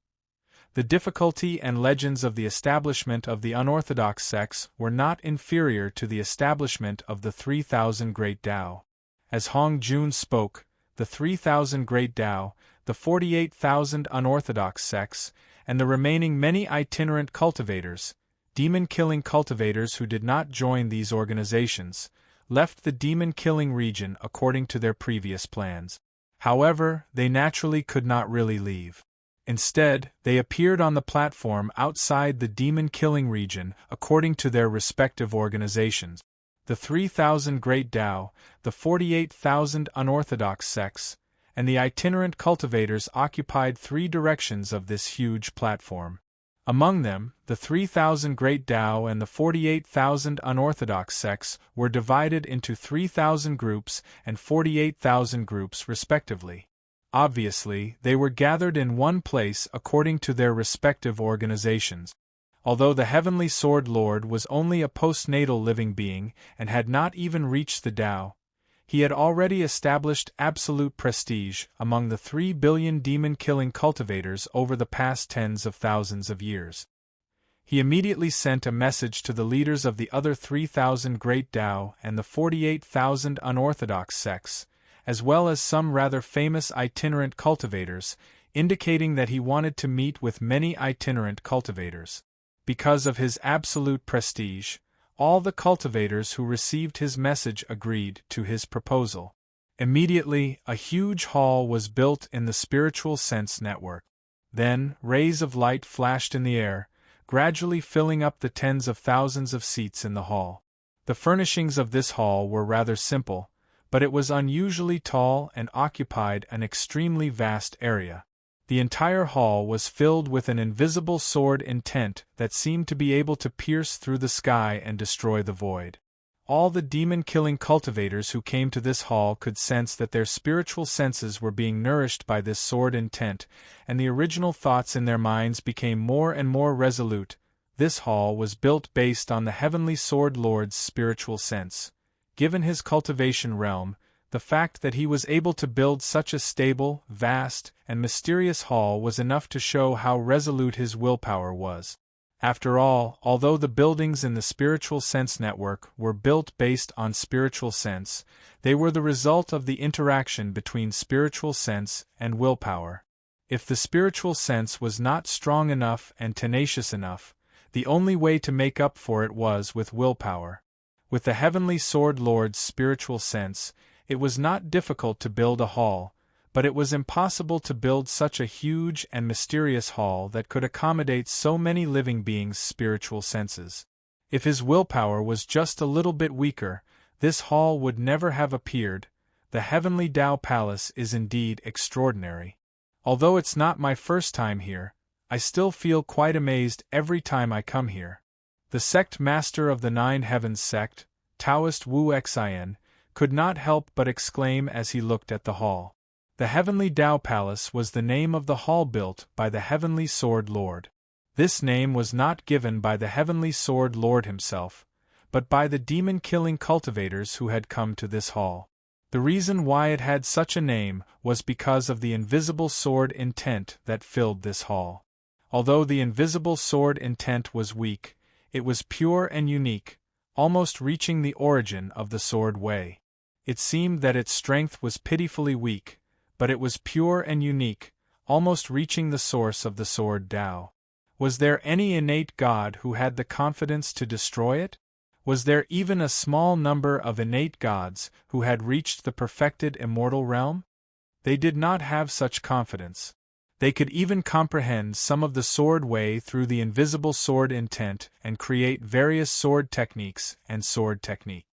The difficulty and legends of the establishment of the unorthodox sects were not inferior to the establishment of the 3,000 Great Tao. As Hong Jun spoke, the 3,000 Great Tao, the 48,000 unorthodox sects, and the remaining many itinerant cultivators, demon-killing cultivators who did not join these organizations, left the demon-killing region according to their previous plans. However, they naturally could not really leave. Instead, they appeared on the platform outside the demon-killing region according to their respective organizations. The 3,000 Great Tao, the 48,000 unorthodox sects, and the itinerant cultivators occupied 3 directions of this huge platform. Among them, the 3,000 Great Tao and the 48,000 unorthodox sects were divided into 3,000 groups and 48,000 groups respectively. Obviously, they were gathered in one place according to their respective organizations. Although the Heavenly Sword Lord was only a postnatal living being and had not even reached the Tao, he had already established absolute prestige among the 3 billion demon-killing cultivators over the past tens of thousands of years. He immediately sent a message to the leaders of the other 3,000 Great Tao and the 48,000 unorthodox sects, as well as some rather famous itinerant cultivators, indicating that he wanted to meet with many itinerant cultivators. Because of his absolute prestige, all the cultivators who received his message agreed to his proposal. Immediately, a huge hall was built in the spiritual sense network. Then, rays of light flashed in the air, gradually filling up the tens of thousands of seats in the hall. The furnishings of this hall were rather simple, but it was unusually tall and occupied an extremely vast area. The entire hall was filled with an invisible sword intent that seemed to be able to pierce through the sky and destroy the void. All the demon-killing cultivators who came to this hall could sense that their spiritual senses were being nourished by this sword intent, and the original thoughts in their minds became more and more resolute. This hall was built based on the Heavenly Sword Lord's spiritual sense. Given his cultivation realm, the fact that he was able to build such a stable, vast, and mysterious hall was enough to show how resolute his willpower was. After all, although the buildings in the spiritual sense network were built based on spiritual sense, they were the result of the interaction between spiritual sense and willpower. If the spiritual sense was not strong enough and tenacious enough, the only way to make up for it was with willpower. With the Heavenly Sword Lord's spiritual sense, it was not difficult to build a hall, but it was impossible to build such a huge and mysterious hall that could accommodate so many living beings' spiritual senses. If his willpower was just a little bit weaker, this hall would never have appeared. The Heavenly Tao Palace is indeed extraordinary. Although it's not my first time here, I still feel quite amazed every time I come here. The sect master of the Nine Heavens sect, Taoist Wu Xin, could not help but exclaim as he looked at the hall. The Heavenly Tao Palace was the name of the hall built by the Heavenly Sword Lord. This name was not given by the Heavenly Sword Lord himself, but by the demon-killing cultivators who had come to this hall. The reason why it had such a name was because of the invisible sword intent that filled this hall. Although the invisible sword intent was weak, it was pure and unique, almost reaching the origin of the sword way. It seemed that its strength was pitifully weak, but it was pure and unique, almost reaching the source of the sword Tao. Was there any innate God who had the confidence to destroy it? Was there even a small number of innate gods who had reached the perfected immortal realm? They did not have such confidence. They could even comprehend some of the sword way through the invisible sword intent and create various sword techniques and sword technique.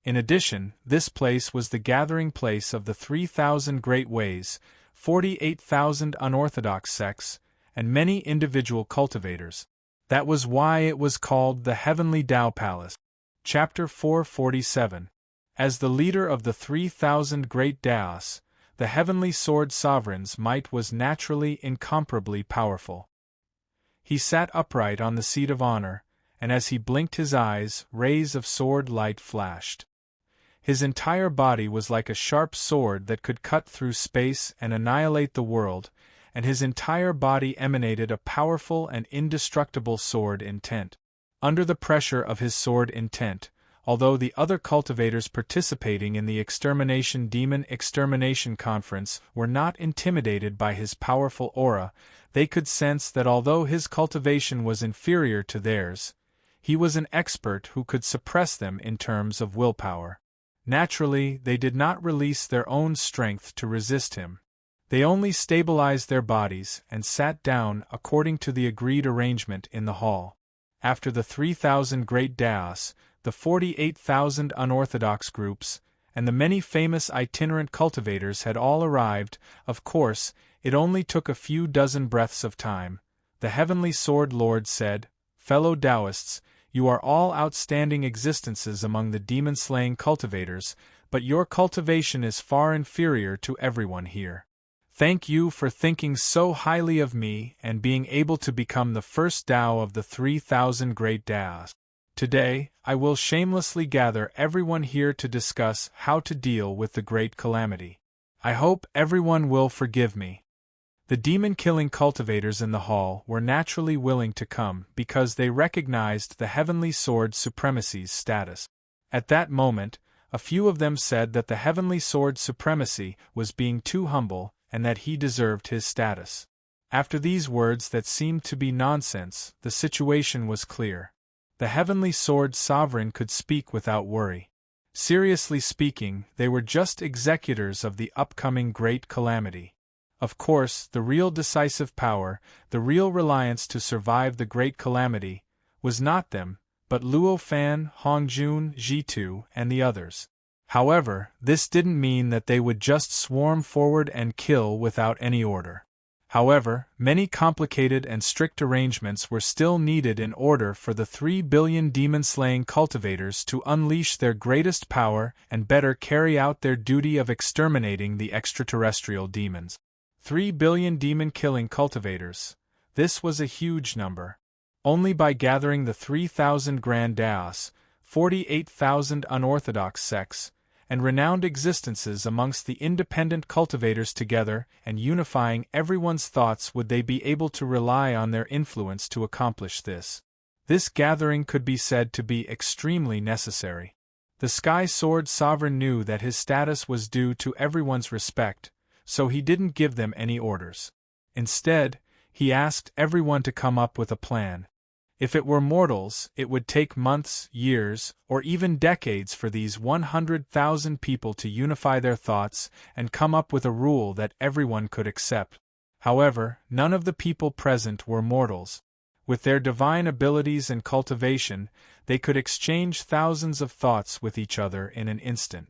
In addition, this place was the gathering place of the 3,000 great ways, 48,000 unorthodox sects, and many individual cultivators. That was why it was called the Heavenly Tao Palace. Chapter 447. As the leader of the 3,000 great Taos, the Heavenly Sword Sovereign's might was naturally incomparably powerful. He sat upright on the seat of honor, and as he blinked his eyes, rays of sword light flashed. His entire body was like a sharp sword that could cut through space and annihilate the world, and his entire body emanated a powerful and indestructible sword intent. Under the pressure of his sword intent, although the other cultivators participating in the Extermination Demon Extermination Conference were not intimidated by his powerful aura, they could sense that although his cultivation was inferior to theirs, he was an expert who could suppress them in terms of willpower. Naturally, they did not release their own strength to resist him. They only stabilized their bodies and sat down according to the agreed arrangement in the hall. After the 3,000 great Taos, the 48,000 unorthodox groups, and the many famous itinerant cultivators had all arrived, of course, it only took a few dozen breaths of time. The Heavenly Sword Lord said, "Fellow Taoists, you are all outstanding existences among the demon-slaying cultivators, but your cultivation is far inferior to everyone here. Thank you for thinking so highly of me and being able to become the first Tao of the 3,000 great Taos. Today, I will shamelessly gather everyone here to discuss how to deal with the great calamity. I hope everyone will forgive me." The demon-killing cultivators in the hall were naturally willing to come because they recognized the Heavenly Sword Supremacy's status. At that moment, a few of them said that the Heavenly Sword Supremacy was being too humble and that he deserved his status. After these words that seemed to be nonsense, the situation was clear. The heavenly sword sovereign could speak without worry. Seriously speaking, they were just executors of the upcoming great calamity. Of course, the real decisive power, the real reliance to survive the great calamity, was not them, but Luo Fan, Hongjun, Jitu, and the others. However, this didn't mean that they would just swarm forward and kill without any order. However, many complicated and strict arrangements were still needed in order for the 3 billion demon-slaying cultivators to unleash their greatest power and better carry out their duty of exterminating the extraterrestrial demons. 3 billion demon-killing cultivators. This was a huge number. Only by gathering the 3,000 Grand Daos, 48,000 unorthodox sects, and renowned existences amongst the independent cultivators together and unifying everyone's thoughts would they be able to rely on their influence to accomplish this. This gathering could be said to be extremely necessary. The Sky Sword Sovereign knew that his status was due to everyone's respect, so he didn't give them any orders. Instead, he asked everyone to come up with a plan. If it were mortals, it would take months, years, or even decades for these 100,000 people to unify their thoughts and come up with a rule that everyone could accept. However, none of the people present were mortals. With their divine abilities and cultivation, they could exchange thousands of thoughts with each other in an instant.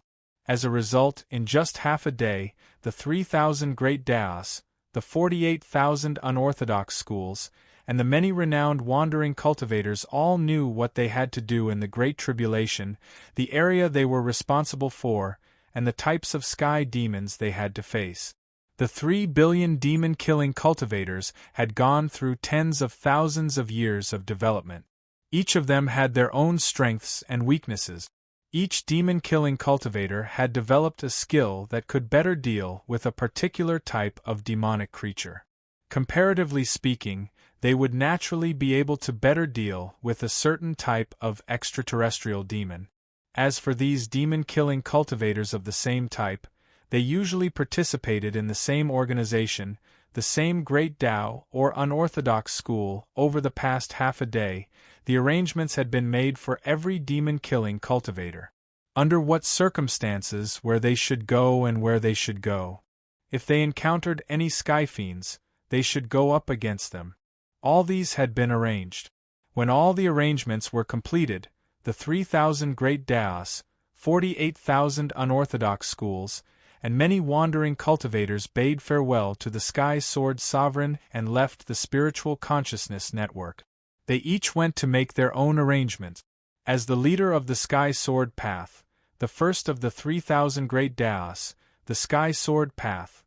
As a result, in just half a day, the 3,000 great Daos, the 48,000 unorthodox schools, and the many renowned wandering cultivators all knew what they had to do in the Great Tribulation, the area they were responsible for, and the types of sky demons they had to face. The 3 billion demon-killing cultivators had gone through tens of thousands of years of development. Each of them had their own strengths and weaknesses. Each demon-killing cultivator had developed a skill that could better deal with a particular type of demonic creature. Comparatively speaking, they would naturally be able to better deal with a certain type of extraterrestrial demon. As for these demon-killing cultivators of the same type, they usually participated in the same organization, the same great Tao or unorthodox school. Over the past half a day, the arrangements had been made for every demon-killing cultivator. Under what circumstances, where they should go and where they should go. If they encountered any sky fiends, they should go up against them. All these had been arranged. When all the arrangements were completed, the 3,000 great Daos, 48,000 unorthodox schools, and many wandering cultivators bade farewell to the Sky Sword Sovereign and left the Spiritual Consciousness Network. They each went to make their own arrangements. As the leader of the Sky Sword Path, the first of the 3,000 great Daos, the Sky Sword Path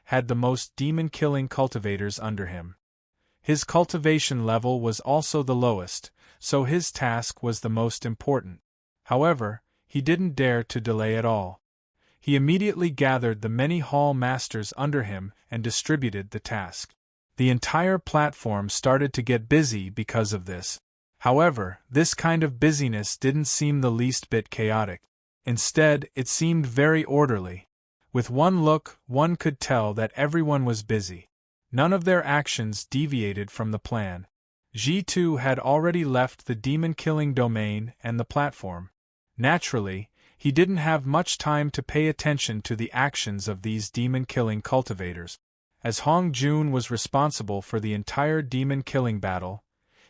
had the most demon-killing cultivators under him. His cultivation level was also the lowest, so his task was the most important. However, he didn't dare to delay at all. He immediately gathered the many hall masters under him and distributed the task. The entire platform started to get busy because of this. However, this kind of busyness didn't seem the least bit chaotic. Instead, it seemed very orderly. With one look, one could tell that everyone was busy. None of their actions deviated from the plan. Jitu had already left the demon-killing domain and the platform. Naturally, he didn't have much time to pay attention to the actions of these demon-killing cultivators. As Hongjun was responsible for the entire demon-killing battle,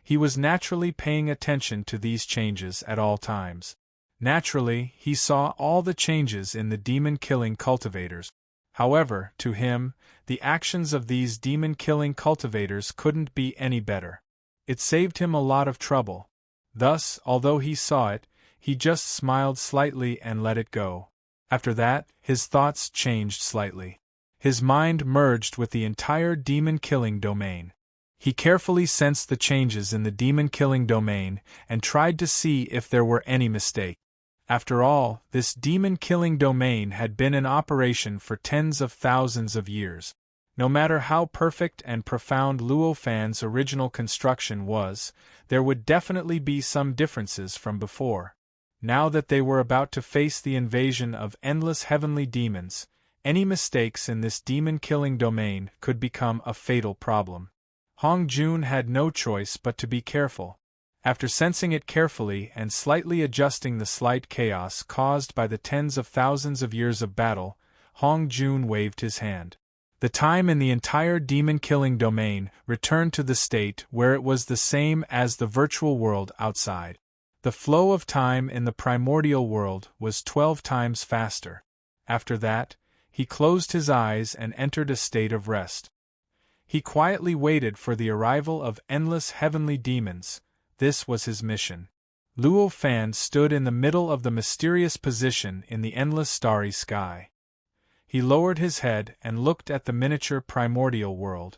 he was naturally paying attention to these changes at all times. Naturally, he saw all the changes in the demon-killing cultivators. However, to him, the actions of these demon-killing cultivators couldn't be any better. It saved him a lot of trouble. Thus, although he saw it, he just smiled slightly and let it go. After that, his thoughts changed slightly. His mind merged with the entire demon-killing domain. He carefully sensed the changes in the demon-killing domain and tried to see if there were any mistake. After all, this demon-killing domain had been in operation for tens of thousands of years. No matter how perfect and profound Luo Fan's original construction was, there would definitely be some differences from before. Now that they were about to face the invasion of endless heavenly demons, any mistakes in this demon-killing domain could become a fatal problem. Hong Jun had no choice but to be careful. After sensing it carefully and slightly adjusting the slight chaos caused by the tens of thousands of years of battle, Hong Jun waved his hand. The time in the entire demon-killing domain returned to the state where it was the same as the virtual world outside. The flow of time in the primordial world was 12 times faster. After that, he closed his eyes and entered a state of rest. He quietly waited for the arrival of endless heavenly demons. This was his mission. Luo Fan stood in the middle of the mysterious position in the endless starry sky. He lowered his head and looked at the miniature primordial world.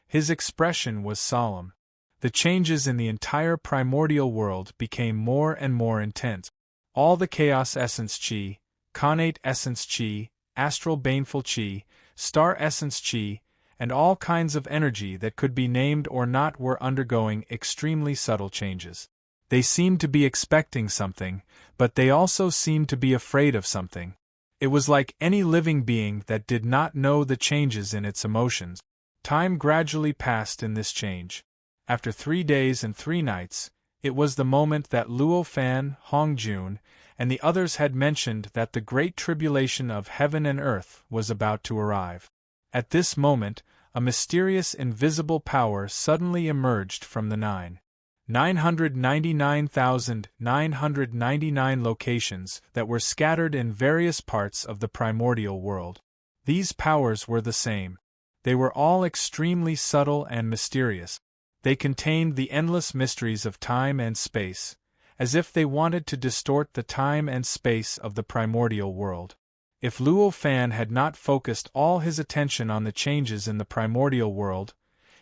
His expression was solemn. The changes in the entire primordial world became more and more intense. All the chaos essence chi, connate essence chi, astral baneful chi, star essence chi, and all kinds of energy that could be named or not were undergoing extremely subtle changes. They seemed to be expecting something, but they also seemed to be afraid of something. It was like any living being that did not know the changes in its emotions. Time gradually passed in this change. After 3 days and 3 nights, it was the moment that Luo Fan, Hong Jun, and the others had mentioned that the great tribulation of heaven and earth was about to arrive. At this moment, a mysterious invisible power suddenly emerged from the 999,999 locations that were scattered in various parts of the primordial world. These powers were the same. They were all extremely subtle and mysterious. They contained the endless mysteries of time and space, as if they wanted to distort the time and space of the primordial world. If Luo Fan had not focused all his attention on the changes in the primordial world,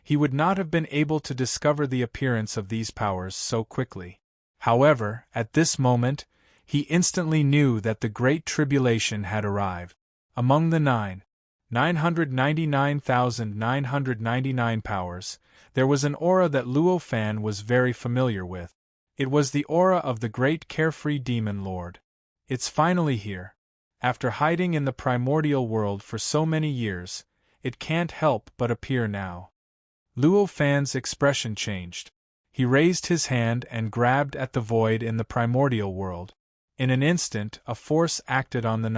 he would not have been able to discover the appearance of these powers so quickly. However, at this moment, he instantly knew that the Great Tribulation had arrived. Among the 999,999 powers, there was an aura that Luo Fan was very familiar with. It was the aura of the great carefree demon lord. It's finally here. After hiding in the primordial world for so many years, it can't help but appear now. Luo Fan's expression changed. He raised his hand and grabbed at the void in the primordial world. In an instant, a force acted on the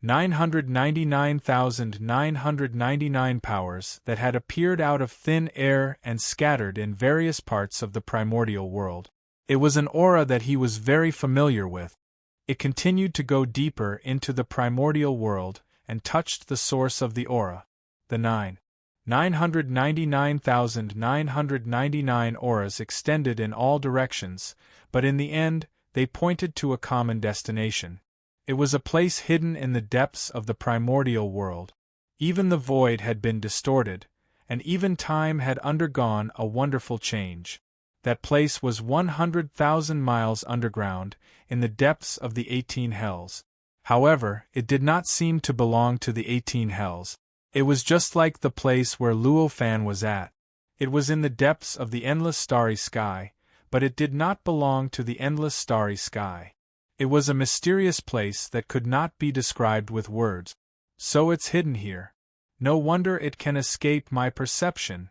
999,999 powers that had appeared out of thin air and scattered in various parts of the primordial world. It was an aura that he was very familiar with. It continued to go deeper into the primordial world and touched the source of the aura. The 999,999 auras extended in all directions, but in the end, they pointed to a common destination. It was a place hidden in the depths of the primordial world. Even the void had been distorted, and even time had undergone a wonderful change. That place was 100,000 miles underground, in the depths of the 18 hells. However, it did not seem to belong to the 18 hells. It was just like the place where Luo Fan was at. It was in the depths of the endless starry sky, but it did not belong to the endless starry sky. It was a mysterious place that could not be described with words. So it's hidden here. No wonder it can escape my perception.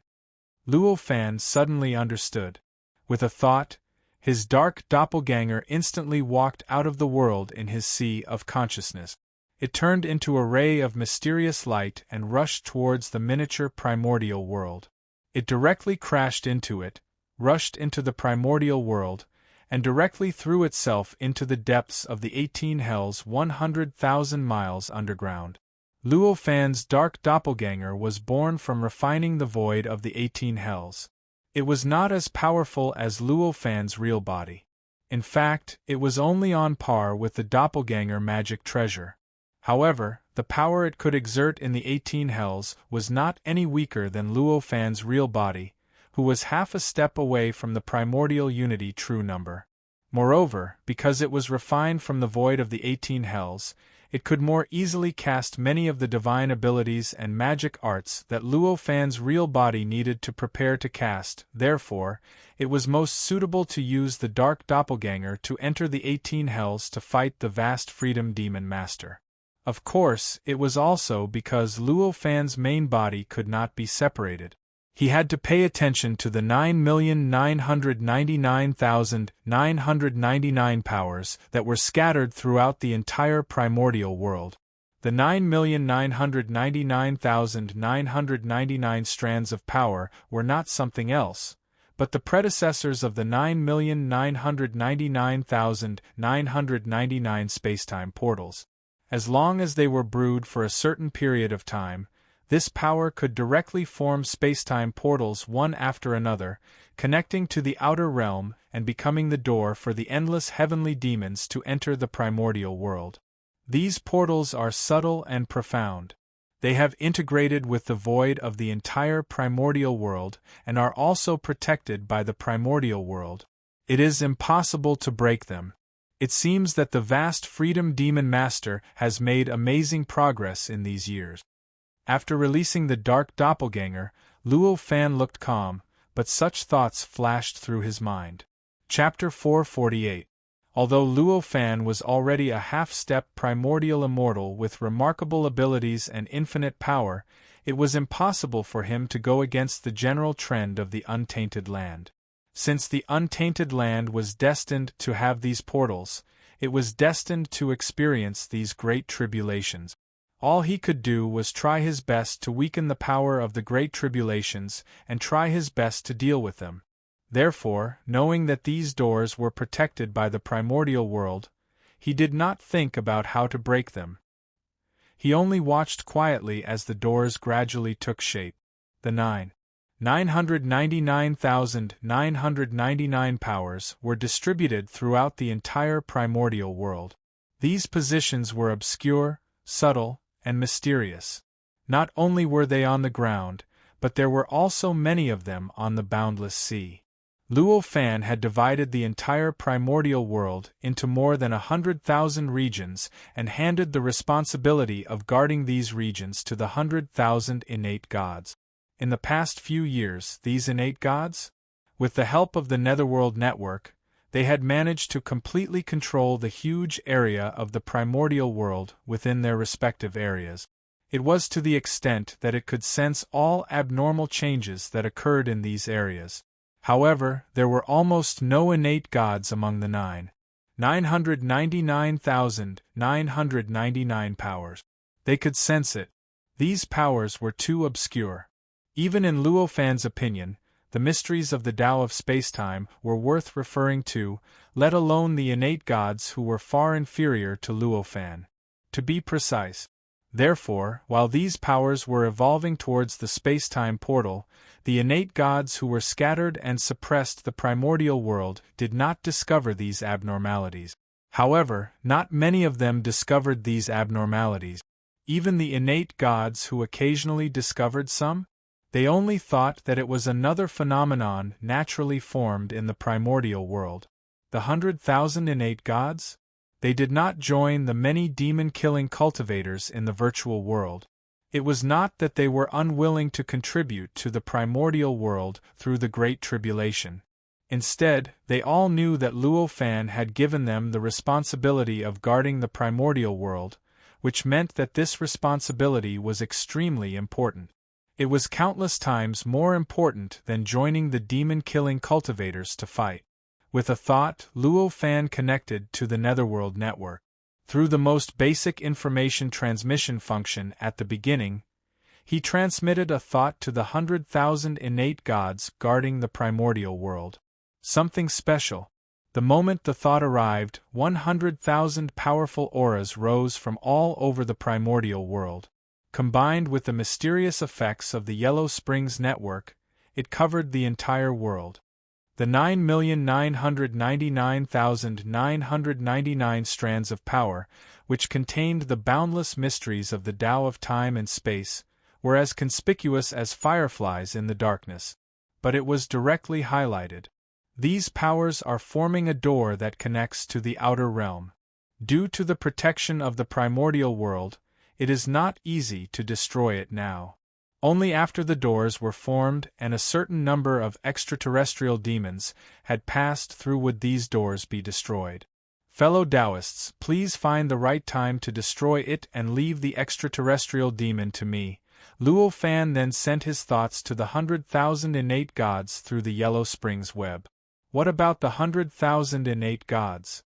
Luo Fan suddenly understood. With a thought, his dark doppelganger instantly walked out of the world in his sea of consciousness. It turned into a ray of mysterious light and rushed towards the miniature primordial world. It directly crashed into it, rushed into the primordial world, and directly threw itself into the depths of the 18 hells 100,000 miles underground. Luo Fan's dark doppelganger was born from refining the void of the 18 hells. It was not as powerful as Luo Fan's real body. In fact, it was only on par with the doppelganger magic treasure. However, the power it could exert in the 18 hells was not any weaker than Luo Fan's real body, who was half a step away from the primordial unity true number. Moreover, because it was refined from the void of the 18 hells, it could more easily cast many of the divine abilities and magic arts that Luo Fan's real body needed to prepare to cast. Therefore, it was most suitable to use the dark doppelganger to enter the 18 hells to fight the vast freedom demon master. Of course, it was also because Luo Fan's main body could not be separated. He had to pay attention to the 9,999,999 powers that were scattered throughout the entire primordial world. The 9,999,999 strands of power were not something else, but the predecessors of the 9,999,999 spacetime portals. As long as they were brewed for a certain period of time, this power could directly form spacetime portals one after another, connecting to the outer realm and becoming the door for the endless heavenly demons to enter the primordial world. These portals are subtle and profound. They have integrated with the void of the entire primordial world and are also protected by the primordial world. It is impossible to break them. It seems that the vast Freedom Demon Master has made amazing progress in these years. After releasing the dark doppelganger, Luo Fan looked calm, but such thoughts flashed through his mind. Chapter 448. Although Luo Fan was already a half-step primordial immortal with remarkable abilities and infinite power, it was impossible for him to go against the general trend of the untainted land. Since the untainted land was destined to have these portals, it was destined to experience these great tribulations. All he could do was try his best to weaken the power of the great tribulations and try his best to deal with them. Therefore, knowing that these doors were protected by the primordial world, he did not think about how to break them. He only watched quietly as the doors gradually took shape. The 999,999 powers were distributed throughout the entire primordial world. These positions were obscure, subtle, and mysterious. Not only were they on the ground, but there were also many of them on the boundless sea. Luo Fan had divided the entire primordial world into more than 100,000 regions and handed the responsibility of guarding these regions to the 100,000 innate gods. In the past few years, these innate gods, with the help of the Netherworld Network, they had managed to completely control the huge area of the primordial world within their respective areas. It was to the extent that it could sense all abnormal changes that occurred in these areas. However, there were almost no innate gods among the 999,999 powers. They could sense it. These powers were too obscure. Even in Luo Fan's opinion, the mysteries of the Tao of spacetime were worth referring to, let alone the innate gods who were far inferior to Luo Fan. To be precise. Therefore, while these powers were evolving towards the spacetime portal, the innate gods who were scattered and suppressed the primordial world did not discover these abnormalities. However, not many of them discovered these abnormalities. Even the innate gods who occasionally discovered some? They only thought that it was another phenomenon naturally formed in the primordial world. The 100,000 innate gods? They did not join the many demon-killing cultivators in the virtual world. It was not that they were unwilling to contribute to the primordial world through the Great Tribulation. Instead, they all knew that Luo Fan had given them the responsibility of guarding the primordial world, which meant that this responsibility was extremely important. It was countless times more important than joining the demon-killing cultivators to fight. With a thought, Luo Fan connected to the Netherworld Network. Through the most basic information transmission function at the beginning, he transmitted a thought to the 100,000 innate gods guarding the primordial world. Something special. The moment the thought arrived, 100,000 powerful auras rose from all over the primordial world. Combined with the mysterious effects of the Yellow Springs Network, it covered the entire world. The 9,999,999 strands of power, which contained the boundless mysteries of the Tao of time and space, were as conspicuous as fireflies in the darkness. But it was directly highlighted. These powers are forming a door that connects to the outer realm. Due to the protection of the primordial world, it is not easy to destroy it now. Only after the doors were formed and a certain number of extraterrestrial demons had passed through would these doors be destroyed. Fellow Taoists, please find the right time to destroy it and leave the extraterrestrial demon to me. Luo Fan then sent his thoughts to the 100,000 innate gods through the Yellow Springs web. What about the 100,000 innate gods?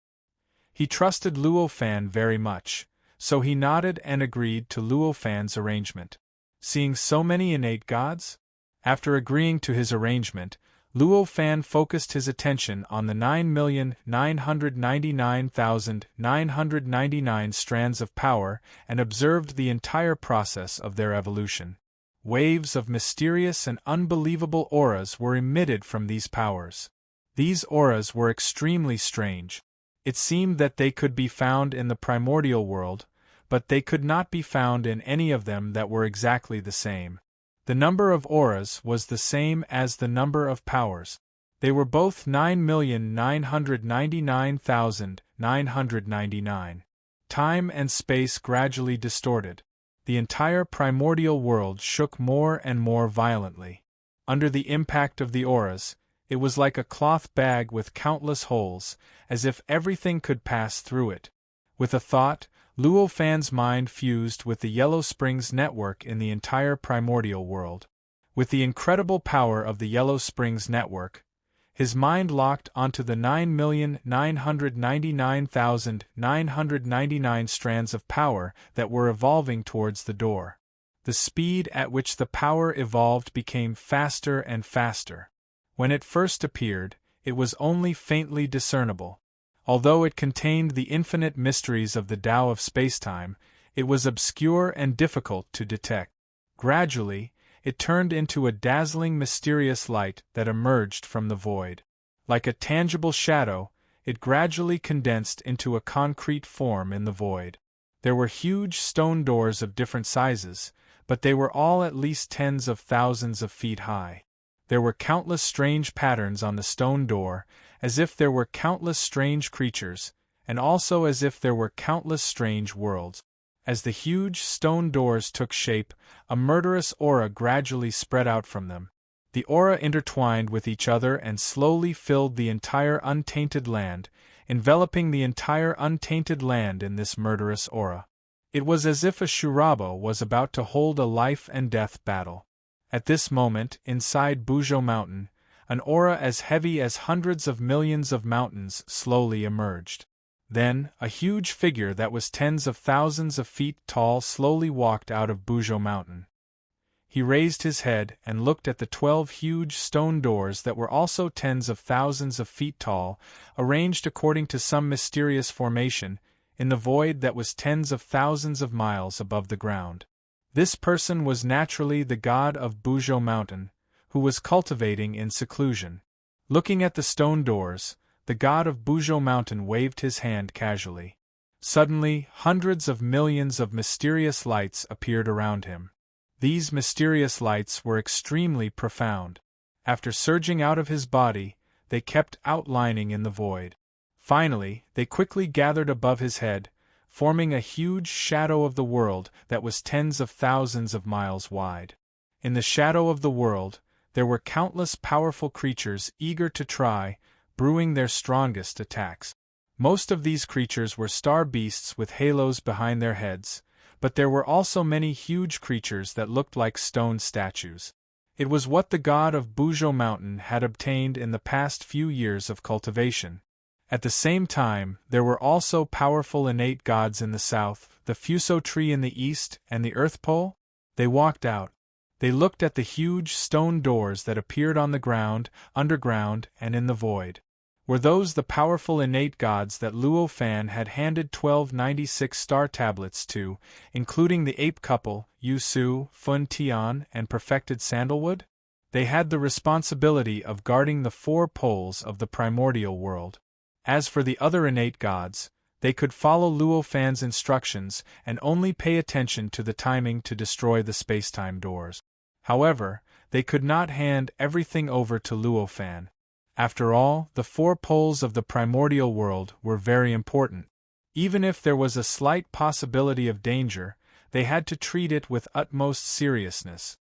He trusted Luo Fan very much, so he nodded and agreed to Luo Fan's arrangement. Seeing so many innate gods? After agreeing to his arrangement, Luo Fan focused his attention on the 9,999,999 strands of power and observed the entire process of their evolution. Waves of mysterious and unbelievable auras were emitted from these powers. These auras were extremely strange. It seemed that they could be found in the primordial world, but they could not be found in any of them that were exactly the same. The number of auras was the same as the number of powers. They were both 9,999,999. Time and space gradually distorted. The entire primordial world shook more and more violently. Under the impact of the auras, it was like a cloth bag with countless holes, as if everything could pass through it. With a thought, Luo Fan's mind fused with the Yellow Springs network in the entire primordial world. With the incredible power of the Yellow Springs network, his mind locked onto the 9,999,999 strands of power that were evolving towards the door. The speed at which the power evolved became faster and faster. When it first appeared, it was only faintly discernible. Although it contained the infinite mysteries of the Tao of spacetime, it was obscure and difficult to detect. Gradually, it turned into a dazzling mysterious light that emerged from the void. Like a tangible shadow, it gradually condensed into a concrete form in the void. There were huge stone doors of different sizes, but they were all at least tens of thousands of feet high. There were countless strange patterns on the stone door, as if there were countless strange creatures, and also as if there were countless strange worlds. As the huge stone doors took shape, a murderous aura gradually spread out from them. The aura intertwined with each other and slowly filled the entire untainted land, enveloping the entire untainted land in this murderous aura. It was as if a Shurabo was about to hold a life and death battle. At this moment, inside Buzhou Mountain, an aura as heavy as hundreds of millions of mountains slowly emerged. Then, a huge figure that was tens of thousands of feet tall slowly walked out of Buzhou Mountain. He raised his head and looked at the 12 huge stone doors that were also tens of thousands of feet tall, arranged according to some mysterious formation, in the void that was tens of thousands of miles above the ground. This person was naturally the god of Buzhou Mountain, who was cultivating in seclusion. Looking at the stone doors, the god of Buzhou Mountain waved his hand casually. Suddenly, hundreds of millions of mysterious lights appeared around him. These mysterious lights were extremely profound. After surging out of his body, they kept outlining in the void. Finally, they quickly gathered above his head, forming a huge shadow of the world that was tens of thousands of miles wide. In the shadow of the world, there were countless powerful creatures eager to try, brewing their strongest attacks. Most of these creatures were star beasts with halos behind their heads, but there were also many huge creatures that looked like stone statues. It was what the god of Buzhou Mountain had obtained in the past few years of cultivation. At the same time, there were also powerful innate gods in the south, the Fuso tree in the east, and the Earth Pole. They walked out. They looked at the huge stone doors that appeared on the ground, underground, and in the void. Were those the powerful innate gods that Luo Fan had handed 1296 star tablets to, including the ape couple, Yu Su, Fun Tian, and perfected sandalwood? They had the responsibility of guarding the 4 poles of the primordial world. As for the other innate gods, they could follow Luo Fan's instructions and only pay attention to the timing to destroy the spacetime doors. However, they could not hand everything over to Luo Fan. After all, the 4 poles of the primordial world were very important. Even if there was a slight possibility of danger, they had to treat it with utmost seriousness.